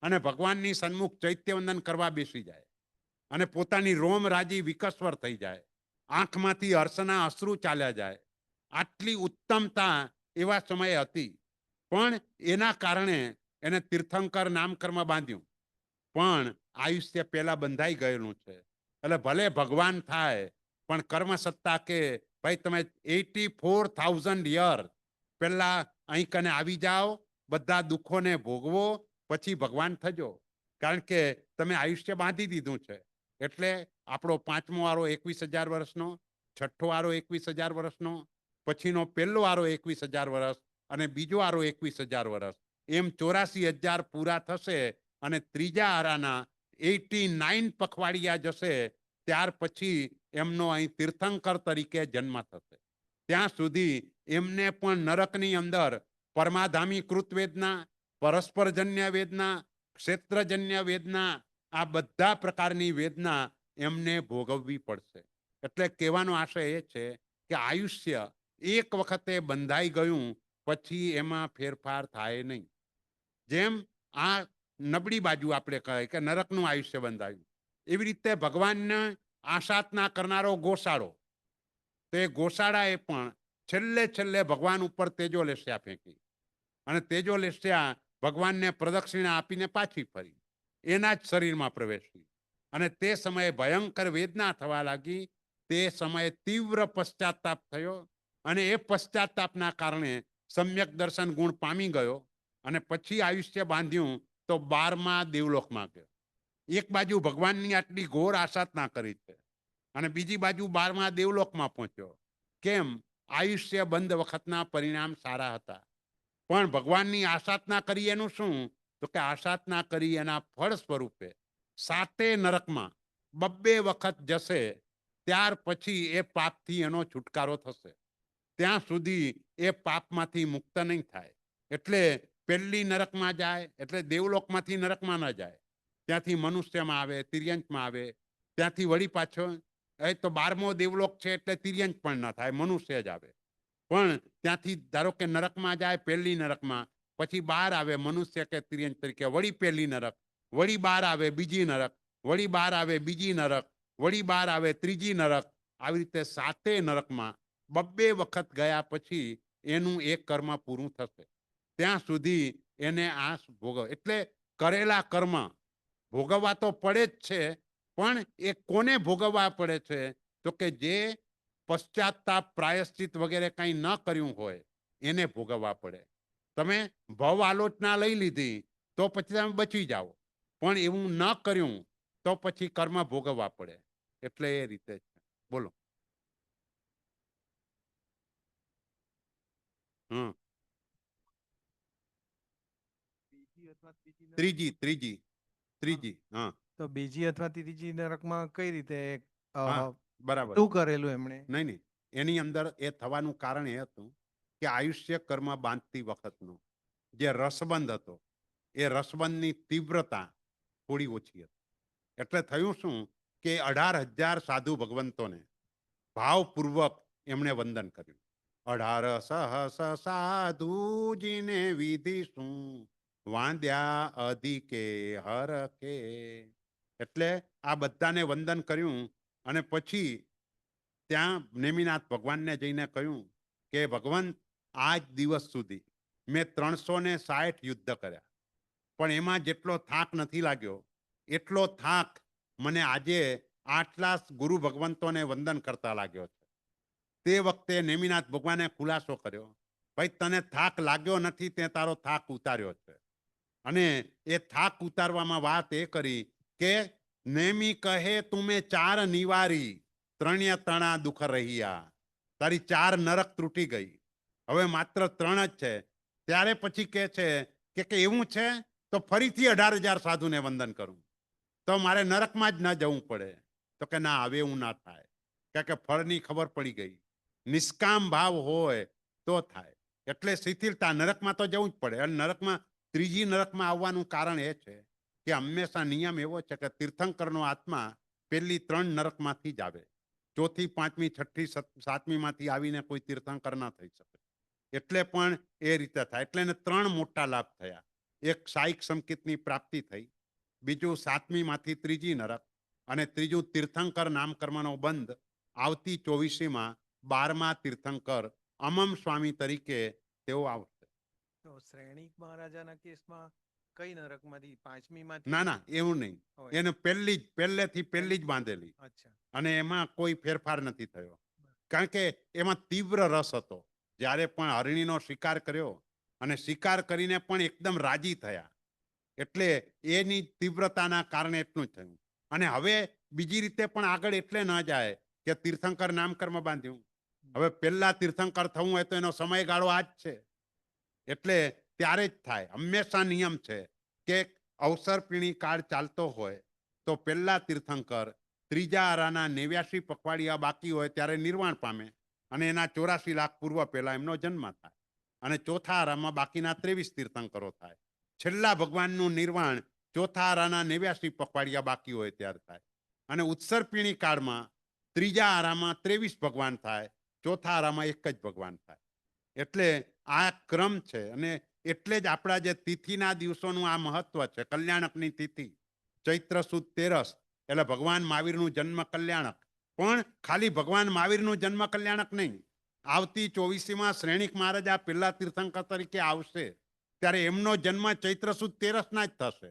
અને ભગવાનની સન્મુખ ચૈત્યવંદન કરવા બેસી જાય, અને પોતાની રોમ રાજી વિકસ્વર થઈ જાય, આંખમાંથી હર્ષના અશ્રુ ચાલ્યા જાય. આટલી ઉત્તમતા એવા સમયે હતી, પણ એના કારણે એને તીર્થંકર નામકર્મ બાંધ્યું, પણ આયુષ્ય પહેલા બંધાઈ ગયેલું છે. એટલે ભલે ભગવાન થાય પણ કર્મ સત્તા કે ભાઈ તમે 84,000 યર પહેલા અહીં કને આવી જાઓ, બધા દુઃખોને ભોગવો, પછી ભગવાન થજો, કારણ કે તમે આયુષ્ય બાંધી દીધું છે. એટલે આપણો 5મો વારો 21,000 વર્ષનો, 6ઠ્ઠો વારો 21,000 વર્ષનો, પછીનો પહેલો વારો 21,000 વર્ષ, અને બીજો વારો 21,000 વર્ષ, એમ 84,000 પૂરા થશે, અને ત્રીજા આરાના 89 પખવાડિયા જશે, ત્યાર પછી એમનો અહીં તીર્થંકર તરીકે જન્મ થશે. ત્યાં સુધી એમને પણ નરકની અંદર પરમાધામી કૃત વેદના, પરસ્પરજન્ય વેદના, ક્ષેત્રજન્ય વેદના, આ બધા પ્રકારની વેદના એમને ભોગવવી પડશે. એટલે કહેવાનો આશય એ છે કે આયુષ્ય એક વખતે બંધાઈ ગયું પછી એમાં ફેરફાર થાય નહીં. જેમ આ નબળી બાજુ આપણે કહે કે નરકનું આયુષ્ય બંધાયું, એવી રીતે ભગવાનને આશાતના કરનારો ગોસાળો, તો એ ગોસાળાએ પણ છેલ્લે ભગવાન ઉપર તેજો લેસ્યા ફેંકી, અને તેજો લેસ્યા ભગવાનને પ્રદક્ષિણા આપીને પાછી ફરી, એના જ શરીરમાં પ્રવેશી, અને તે સમયે ભયંકર વેદના થવા લાગી. તે સમયે તીવ્ર પશ્ચાતાપ થયો, અને એ પશ્ચાતાપના કારણે સમ્યક દર્શન ગુણ પામી ગયો, અને પછી આયુષ્ય બાંધ્યું તો 12મા દેવલોકમાં ગયો. એક બાજુ ભગવાનની આટલી ઘોર આસાધના કરી છે, અને બીજી બાજુ 12મા દેવલોકમાં પહોંચ્યો. કેમ? આયુષ્ય બંધ વખતના પરિણામ સારા હતા. પણ ભગવાનની આસાધના કરી એનું શું? તો કે આસાધના કરી એના ફળ સ્વરૂપે 7 નરકમાં 2 વખત જશે, ત્યાર પછી એ પાપથી એનો છુટકારો થશે. ત્યાં સુધી એ પાપમાંથી મુક્ત નહીં થાય. એટલે પહેલી નરકમાં જાય એટલે દેવલોકમાંથી નરકમાં ન જાય, ત્યાંથી મનુષ્યમાં આવે, તિર્યંચમાં આવે, ત્યાંથી વળી પાછો એ તો 12મો દેવલોક છે એટલે તિર્યંચ પણ ન થાય, મનુષ્ય જ આવે. પણ ત્યાંથી ધારો કે નરકમાં જાય, પહેલી નરકમાં, પછી બહાર આવે મનુષ્ય કે તિર્યંચ તરીકે, વળી પહેલી નરક, વળી બહાર આવે બીજી નરક, વળી બહાર આવે બીજી નરક, વળી બહાર આવે ત્રીજી નરક. આવી રીતે 7 નરકમાં 2 વખત ગયા પછી એનું એક કર્મ પૂરું થશે. ત્યાં સુધી એને આ ભોગવ, એટલે કરેલા કર્મ ભોગવવા તો પડે જ છે. પણ એ કોને ભોગવવા પડે છે? તો કે જે પશ્ચાતાપ, પ્રાયશ્ચિત વગેરે કંઈ ન કર્યું હોય એને ભોગવવા પડે. તમે ભવ આલોચના લઈ લીધી તો પછી તમે બચી જાઓ, પણ એવું ન કર્યું તો પછી કર્મ ભોગવવા પડે. એટલે એ રીતે છે. બોલો. હમ. ત્રીજી ત્રીજી ત્રીજી. હા તો બીજી અથવા ત્રીજી નરકમાં કઈ રીતે હા, બરાબર. શું કરેલું એમણે? નહીં નહીં, એની અંદર એ થવાનું કારણ એ હતું કે આયુષ્ય કર્મ બાંધતી વખતનો જે રસબંધ હતો એ રસબંધની તીવ્રતા થોડી ઓછી હતી. એટલે થયું શું કે 18,000 સાધુ ભગવંતોને ભાવપૂર્વક એમણે વંદન કર્યું. 18 સહસ સાધુજીને વિધિ શું વાંદ્યા અધિકે હર કે. એટલે આ બધાને વંદન કર્યું અને પછી ત્યાં નેમિનાથ ભગવાનને જઈને કહ્યું કે ભગવંત, આજ દિવસ સુધી મેં 360 યુદ્ધ કર્યા, પણ એમાં જેટલો થાક નથી લાગ્યો એટલો થાક મને આજે આટલા ગુરુ ભગવંતોને વંદન કરતા લાગ્યો છે. તે વખતે નેમિનાથ ભગવાને ખુલાસો કર્યો, ભાઈ તને થાક લાગ્યો નથી, તે તારો થાક ઉતાર્યો છે. અને એ થાક ઉતારવામાં વાત એ કરી કે નેમી કહે તુમે 4 નિવારી, 3 તણા દુઃખ રહ્યા. તારી 4 નરક તૂટી ગઈ, હવે માત્ર 3 જ છે. ત્યારે પછી કે છે કે એવું છે તો ફરીથી 18,000 સાધુને વંદન કરું તો મારે નરકમાં જ ન જવું પડે. તો કે ના, હવે એવું ના થાય, કારણ કે ફળની ખબર પડી ગઈ. નિષ્કામ ભાવ હોય તો થાય. એટલે શિથિલતા, નરકમાં તો જવું જ પડે. અને નરકમાં ત્રીજી નરકમાં આવવાનું કારણ એ છે કે હંમેશા નિયમ એવો છે કે તીર્થંકરનો આત્મા પહેલી 3 નરકમાંથી જ આવે, ચોથી, પાંચમી, છઠ્ઠી, સાતમી માંથી આવીને કોઈ તીર્થંકર ના થઈ શકે. એટલે પણ એ રીતે થાય. એટલે એને 3 મોટા લાભ થયા. એક સાઈક સંકેતની પ્રાપ્તિ થઈ, બીજું 7મી માંથી ત્રીજી નરક, અને ત્રીજું તીર્થંકર નામકર્મનો બંધ આવતી 24મીમાં 12મા તીર્થંકર અમમ સ્વામી તરીકે તેઓ આવશે. તો શ્રેણીક મહારાજાના કેસમાં કઈ નરકમાંથી? 5મી માંથી? ના ના, એવું નહીં. એને પહેલેથી જ બાંધેલી. અચ્છા. અને એમાં કોઈ ફેરફાર નથી થયો, કારણ કે એમાં તીવ્ર રસ હતો. જ્યારે પણ હરિણીનો શિકાર કર્યો અને શિકાર કરીને પણ એકદમ રાજી થયા, એટલે એની તીવ્રતાના કારણે એટલું જ થયું. અને હવે બીજી રીતે પણ આગળ એટલે ન જાય કે તીર્થંકર નામકર્મ બાંધ્યું. હવે પહેલા તીર્થંકર થવું હોય તો એનો સમયગાળો આ જ છે. એટલે ત્યારે જ થાય. હંમેશા નિયમ છે કે અવસર પીણી કાળ ચાલતો હોય તો પહેલા તીર્થંકર ત્રીજા આરાના 89 પખવાડિયા બાકી હોય ત્યારે નિર્વાણ પામે અને એના 84 લાખ પૂર્વ પહેલા એમનો જન્મ થાય. અને ચોથા આરામાં બાકીના 23 તીર્થંકરો થાય. છેલ્લા ભગવાનનું નિર્વાણ ચોથા આરાના 89 પખવાડિયા બાકી હોય ત્યારે થાય. અને ઉત્સર્પિણી કાળમાં ત્રીજા આરામાં 23 ભગવાન થાય, ચોથા આરામાં એક જ ભગવાન થાય. એટલે આ ક્રમ છે. અને એટલે જ આપણા જે તિથિના દિવસોનું આ મહત્વ છે. કલ્યાણકની તિથિ ચૈત્ર સુદ 13, એટલે ભગવાન મહાવીરનું જન્મ કલ્યાણક. પણ ખાલી ભગવાન મહાવીરનું જન્મ કલ્યાણક નહીં, આવતી 24મીમાં શ્રેણીક મહારાજા પહેલા તીર્થંકર તરીકે આવશે ત્યારે એમનો જન્મ ચૈત્ર સુદ 13ના જ થશે.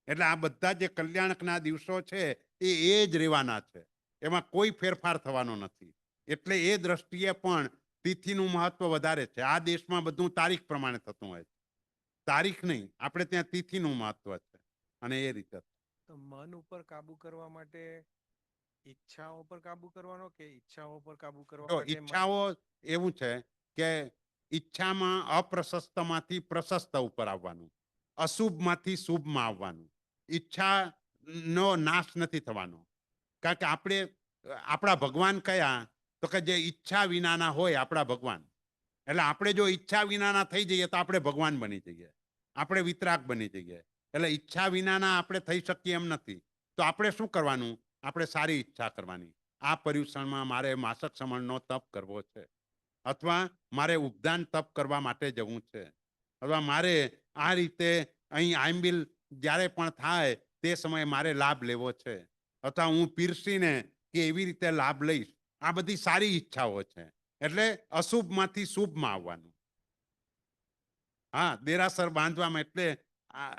એટલે આ બધા જે કલ્યાણકના દિવસો છે એ જ રહેવાના છે, એમાં કોઈ ફેરફાર થવાનો નથી. એટલે એ દ્રષ્ટિએ પણ તિથિનું મહત્વ વધારે છે. આ દેશમાં બધું તારીખ પ્રમાણે થતું હોય છે, તારીખ નહીં. આપણે ત્યાં તિથિનું મહત્વ છે. અને એ રીતે તો મન ઉપર કાબુ કરવા માટે ઈચ્છાઓ પર કાબુ કરવાનો કે ઈચ્છાઓ પર કાબુ કરવા જો માટે ઈચ્છાઓ એવું છે કે ઈચ્છામાં અપ્રશસ્તમાંથી પ્રશસ્ત ઉપર આવવાનું, અશુભમાંથી શુભમાં આવવાનું. ઈચ્છા નો નાશ નથી થવાનો. કારણ કે આપણે આપણા ભગવાન કયા, તો કે જે ઈચ્છા વિનાના હોય આપણા ભગવાન. એટલે આપણે જો ઈચ્છા વિનાના થઈ જઈએ તો આપણે ભગવાન બની જઈએ, આપણે વિતરાગ બની જઈએ. એટલે ઈચ્છા વિનાના આપણે થઈ શકીએ એમ નથી. તો આપણે શું કરવાનું? આપણે સારી ઈચ્છા કરવાની. આ પર્યુષણમાં મારે માસક સમણનો તપ કરવો છે, અથવા મારે ઉપદાન તપ કરવા માટે જવું છે, અથવા મારે આ રીતે અહીં આંબિલ જ્યારે પણ થાય તે સમયે મારે લાભ લેવો છે, અથવા હું પીરસીને કે એવી રીતે લાભ લઈશ. આ બધી સારી ઈચ્છાઓ છે. એટલે અશુભમાંથી શુભમાં આવવાનું. હા, દેરાસર બાંધવામાં એટલે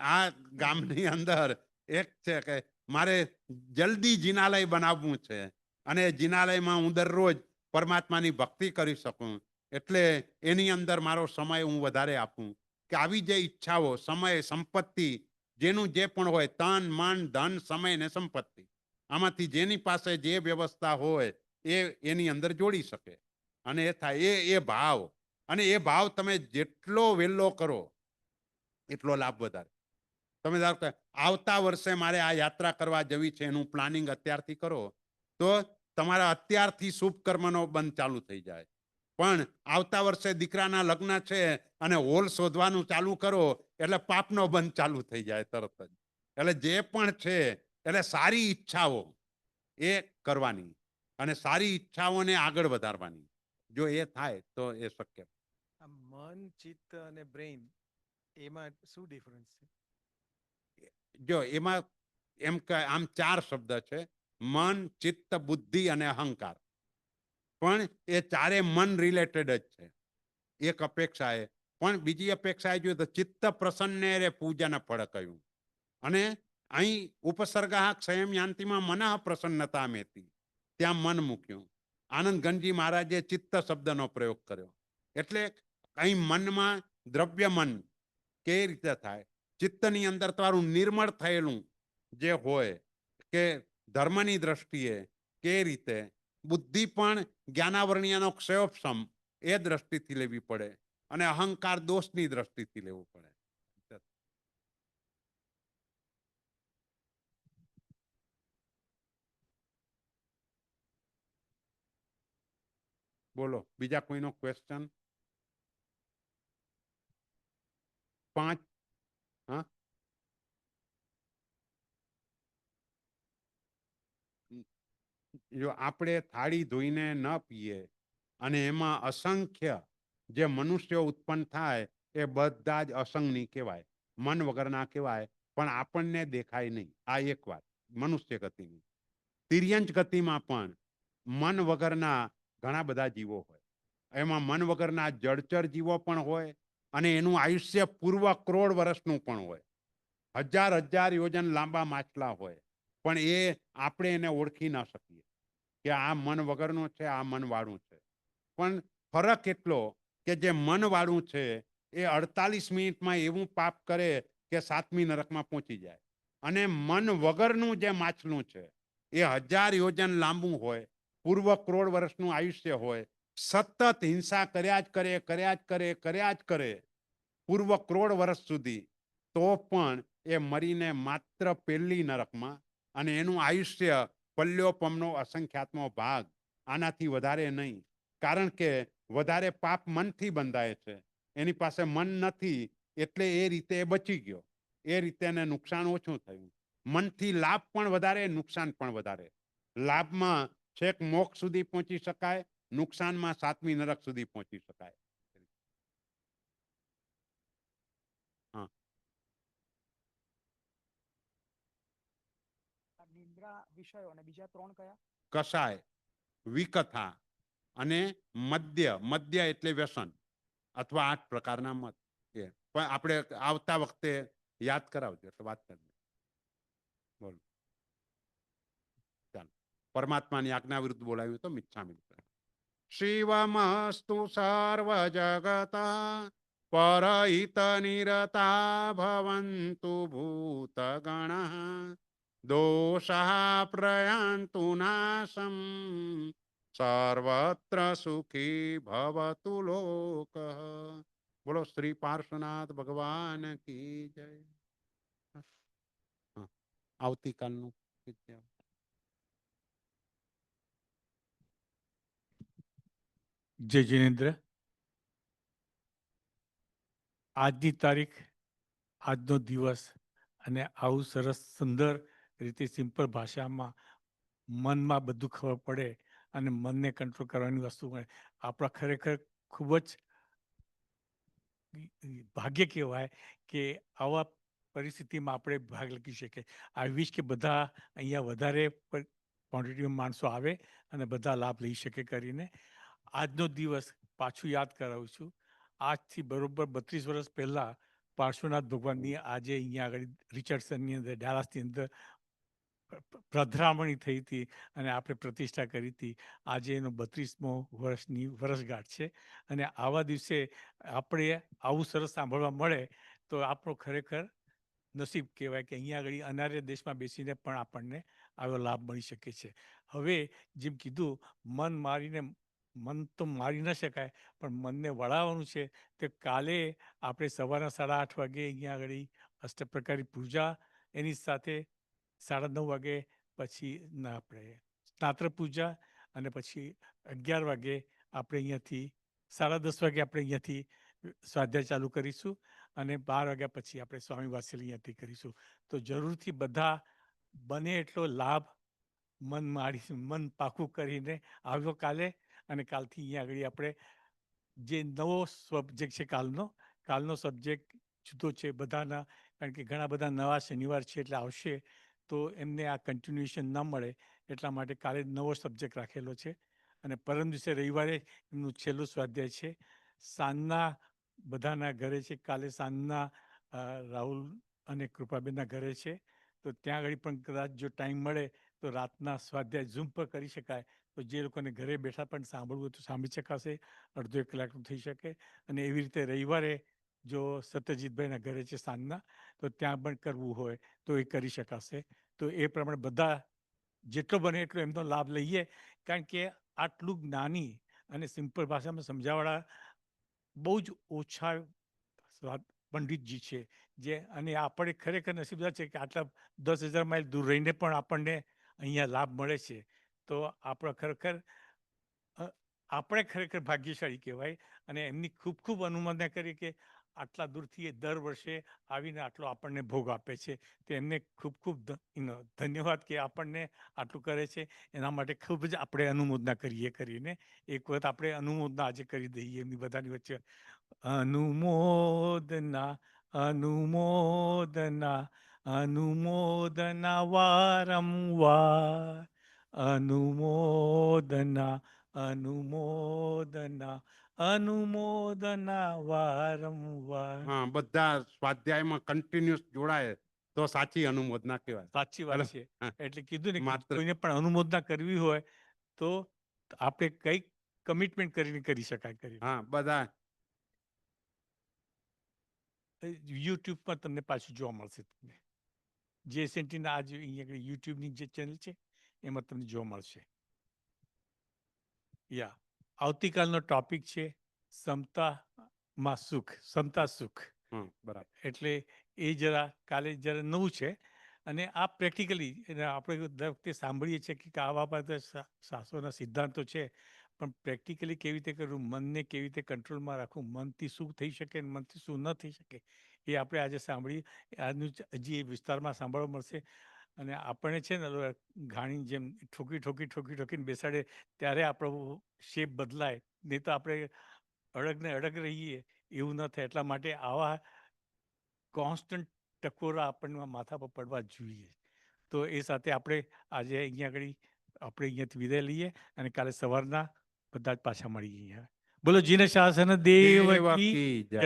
આ ગામની અંદર એક છે કે મારે જલ્દી જિનાલય બનાવવું છે, અને જિનાલયમાં હું દરરોજ પરમાત્માની ભક્તિ કરી શકું. એટલે એની અંદર મારો સમય હું વધારે આપું. કે આવી જે ઈચ્છાઓ, સમય, સંપત્તિ, જેનું જે પણ હોય, તન, મન, ધન, સમય ને સંપત્તિ, આમાંથી જેની પાસે જે વ્યવસ્થા હોય એ એની અંદર જોડી શકે. અને એ થાય એ ભાવ, અને એ ભાવ તમે જેટલો વહેલો કરો એટલો લાભ વધારે. તમે ધારો કે આવતા વર્ષે મારે આ યાત્રા કરવા જવી છે, એનું પ્લાનિંગ અત્યારથી કરો, તો તમારા અત્યારથી શુભ કર્મનો બંધ ચાલુ થઈ જાય. પણ આવતા વર્ષે દીકરાના લગ્ન છે અને હોલ શોધવાનું ચાલુ કરો એટલે પાપનો બંધ ચાલુ થઈ જાય તરત જ. એટલે જે પણ છે એટલે સારી ઈચ્છાઓ એ કરવાની, અને સારી ઈચ્છાઓને આગળ વધારવાની. જો એ થાય તો એ શક્ય. આ મન, ચિત્ત અને બ્રેઇન, એમાં શું ડિફરન્સ છે? જો એમાં એમ કે આમ 4 શબ્દ છે: મન, ચિત્ત, બુદ્ધિ અને અહંકાર. પણ એ ચારે મન રિલેટેડ જ છે. એક અપેક્ષા એ, પણ બીજી અપેક્ષા એ જોઈએ તો ચિત્ત પ્રસન્ને રે પૂજન ફળ કહ્યું. અને અહીં ઉપસર્ગાહ ક્ષયમ યાંતિમાં મનઃ પ્રસન્નતા મેતી, ત્યાં મન મૂક્યું. આનંદ ગંજી મહારાજે ચિત્ત શબ્દનો પ્રયોગ કર્યો. એટલે અહીં મનમાં દ્રવ્ય મન કેવી રીતે થાય? ચિત્તની અંદર તમારું નિર્મળ થયેલું જે હોય, કે ધર્મની દ્રષ્ટિએ કે રીતે, બુદ્ધિ પણ જ્ઞાનાવરણીયનો ક્ષયોપશમ એ દ્રષ્ટિથી લેવી પડે, અને અહંકાર દોષની દ્રષ્ટિથી લેવું પડે. બોલો, બીજા કોઈનો ક્વેશ્ચન? 5. હા, જો આપણે થાળી ધોઈને ન પીએ અને એમાં અસંખ્ય જે મનુષ્યો ઉત્પન્ન થાય એ બધા જ અસંગની કહેવાય, મન વગરના કહેવાય, પણ આપણને દેખાય નહીં. આ એક વાત મનુષ્ય ગતિની. તિર્યંચ ગતિમાં પણ મન વગરના ઘણા બધા જીવો હોય. એમાં મન વગરના જળચર જીવો પણ હોય, અને એનું આયુષ્ય પૂર્વ કરોડ વર્ષનું પણ હોય. હજાર હજાર યોજન લાંબા માછલા હોય, પણ એ આપણે એને ઓળખી ના શકીએ કે આ મન વગરનું છે, આ મન વાળું છે. પણ ફરક એટલો કે જે મન વાળું છે એ 48 મિનિટમાં એવું પાપ કરે કે 7મી નરકમાં પહોંચી જાય. અને મન વગરનું જે માછલું છે એ 1000 યોજન લાંબુ હોય, પૂર્વ કરોડ વર્ષનું આયુષ્ય હોય, સતત હિંસા કર્યા જ કરે, કર્યા જ કરે, કર્યા જ કરે પૂર્વ કરોડ વર્ષ સુધી, તો પણ એ મરીને માત્ર પહેલી નરકમાં, અને એનું આયુષ્ય પલ્યોપમનો અસંખ્યાતમો ભાગ, આનાથી વધારે નહીં. કારણ કે વધારે પાપ મનથી બંધાય છે, એની પાસે મન નથી, એટલે એ રીતે એ બચી ગયો. એ રીતે એને નુકસાન ઓછું થયું. મનથી લાભ પણ વધારે, નુકસાન પણ વધારે. લાભમાં છેક મોક્ષ સુધી પહોંચી શકાય, નુકસાનમાં 7મી નરક સુધી પહોંચી શકાય. હા, નિંદ્રા વિષયો અને બીજા 3 કયા? કષાય, વિકથા અને મદ્ય. મદ્ય એટલે વ્યસન, અથવા 8 પ્રકારના મત. પણ આપણે આવતા વખતે યાદ કરાવજો એટલે વાત કરજો. બોલો, ચાલો. પરમાત્માની આજ્ઞા વિરુદ્ધ બોલાવ્યું તો મિચ્છામિ. શિવમસ્તુ સર્વ જગત પરહિત નિરતા ભવન્તુ ભૂતગણ દોષા પ્રયાન્તુ નાશમ સર્વત્ર સુખી ભવતુ લોક. બોલો શ્રી પાર્શ્વનાથ ભગવાન કી જય. હા, આવતીકાલનું વિદ્યા. જય જિનેન્દ્ર. આજની તારીખ, આજનો દિવસ અને આવું સરસ સુંદર રીતે સિમ્પલ ભાષામાં મનમાં બધું ખબર પડે અને મનને કંટ્રોલ કરવાની વસ્તુ મળે, આપણા ખરેખર ખૂબ જ ભાગ્ય કહેવાય કે આવા પરિસ્થિતિમાં આપણે ભાગ લઈ શકીએ. આઈ વિશ કે બધા અહીંયા વધારે ક્વોન્ટિટીમાં માણસો આવે અને બધા લાભ લઈ શકે કરીને. આજનો દિવસ પાછું યાદ કરાવું છું. આજથી બરોબર 32 વર્ષ પહેલાં પાર્શ્વનાથ ભગવાનની આજે અહીંયા આગળ રિચર્ડસનની અંદર ડાલાસની અંદર પધરામણી થઈ હતી અને આપણે પ્રતિષ્ઠા કરી હતી. આજે એનો 32મો વર્ષની વર્ષગાંઠ છે અને આવા દિવસે આપણે આવું સરસ સાંભળવા મળે તો આપણો ખરેખર નસીબ કહેવાય કે અહીંયા આગળ અનાર્ય દેશમાં બેસીને પણ આપણને આવો લાભ મળી શકે છે. હવે જેમ કીધું, મન તો મારી ન શકાય, પણ મનને વળાવવાનું છે. તે કાલે આપણે સવારના 8:30 વાગે અહીંયા આગળ અષ્ટપ્રકારી પૂજા, એની સાથે 9:30 વાગે પછી આપણે સ્નાત્ર પૂજા અને પછી 11 વાગે આપણે અહીંયાથી 10:30 વાગે આપણે અહીંયાથી સ્વાધ્યાય ચાલુ કરીશું અને 12 વાગ્યા પછી આપણે સ્વામી વાત્સલ્ય અહીંયાથી કરીશું. તો જરૂરથી બધા બને એટલો લાભ મન પાકું કરીને આવ્યો કાલે. અને કાલથી અહીંયા આગળ આપણે જે નવો સબ્જેક્ટ છે કાલનો સબ્જેક્ટ જુદો છે બધાના, કારણ કે ઘણા બધા નવા શનિવાર છે એટલે આવશે તો એમને આ કન્ટિન્યુએશન ન મળે એટલા માટે કાલે નવો સબ્જેક્ટ રાખેલો છે. અને પરમ દિવસે રવિવારે એમનું છેલ્લું સ્વાધ્યાય છે. સાંજના બધાના ઘરે છે, કાલે સાંજના રાહુલ અને કૃપાબેનના ઘરે છે. તો ત્યાં આગળ પણ કદાચ જો ટાઈમ મળે તો રાતના સ્વાધ્યાય ઝૂમ પર કરી શકાય. તો જે લોકોને ઘરે બેઠા પણ સાંભળવું હોય તો સાંભળી શકાશે. અડધો 1 કલાકનું થઈ શકે. અને એવી રીતે રવિવારે જો સત્યજીતભાઈના ઘરે છે સાંજના, તો ત્યાં પણ કરવું હોય તો એ કરી શકાશે. તો એ પ્રમાણે બધા જેટલો બને એટલો એમનો લાભ લઈએ, કારણ કે આટલું જ્ઞાની અને સિમ્પલ ભાષામાં સમજાવવાળા બહુ જ ઓછા પંડિતજી છે. અને આપણે ખરેખર નસીબદાર છે કે આટલા 10,000 માઇલ દૂર રહીને પણ આપણને અહીંયા લાભ મળે છે. તો આપણે ખરેખર ભાગ્યશાળી કહેવાય. અને એમની ખૂબ ખૂબ અનુમોદના કરી કે આટલા દૂરથી એ દર વર્ષે આવીને આટલો આપણને ભોગ આપે છે. તો એમને ખૂબ ખૂબ ધન્યવાદ કે આપણને આટલું કરે છે. એના માટે ખૂબ જ આપણે અનુમોદના કરીએ કરીને એક વખત આપણે અનુમોદના આજે કરી દઈએ એમની બધાની વચ્ચે. અનુમોદના અનુમોદના અનુમોદના વારંવાર અનુમોદના અનુમોદના અનુમોદના વારંવાર. હા, બધા સ્વાધ્યાયમાં કન્ટિન્યુઅસ જોડાય તો સાચી અનુમોદના કહેવાય. સાચી વાત છે. હા, એટલે કીધું ને કે માત્ર કોઈને પણ અનુમોદના કરવી હોય તો આપણે કઈક કમિટમેન્ટ કરીને કરી શકાય કરી. હા, બધા યુટ્યુબ પર તમને પાછું જોવા મળશે. તમને JSNTના આજે અહીંયા યુટ્યુબની જે ચેનલ છે એમાં તમને જોવા મળશે. યા આવતીકાલનો ટોપિક છે સમતા સુખ. બરાબર. એટલે એ કાલે જરા નવું છે. અને આ પ્રેક્ટિકલી આપણે દર વખતે સાંભળીએ છીએ કે આવા બધા શાસ્ત્રોના સિદ્ધાંતો છે, પણ પ્રેક્ટિકલી કેવી રીતે કરવું, મનને કેવી રીતે કંટ્રોલમાં રાખવું, મનથી શું થઈ શકે મનથી શું ન થઈ શકે, એ આપણે આજે સાંભળીએ. આજનું હજી વિસ્તારમાં સાંભળવા મળશે. અને આપણને છે ને ઘાણી જેમ ઠોકીને બેસાડે ત્યારે આપણો શેપ બદલાય, નહીં તો આપણે અડગ ને અડગ રહીએ એવું ન થાય. એટલા માટે આવા કોન્સ્ટન્ટ ટકોરા આપણને માથા પર પડવા જોઈએ. તો એ સાથે આપણે આજે અહીંયાથી વિદાય લઈએ અને કાલે સવારના બધા જ પાછા મળીએ. બોલો જીને શાસન દેવ કી જય.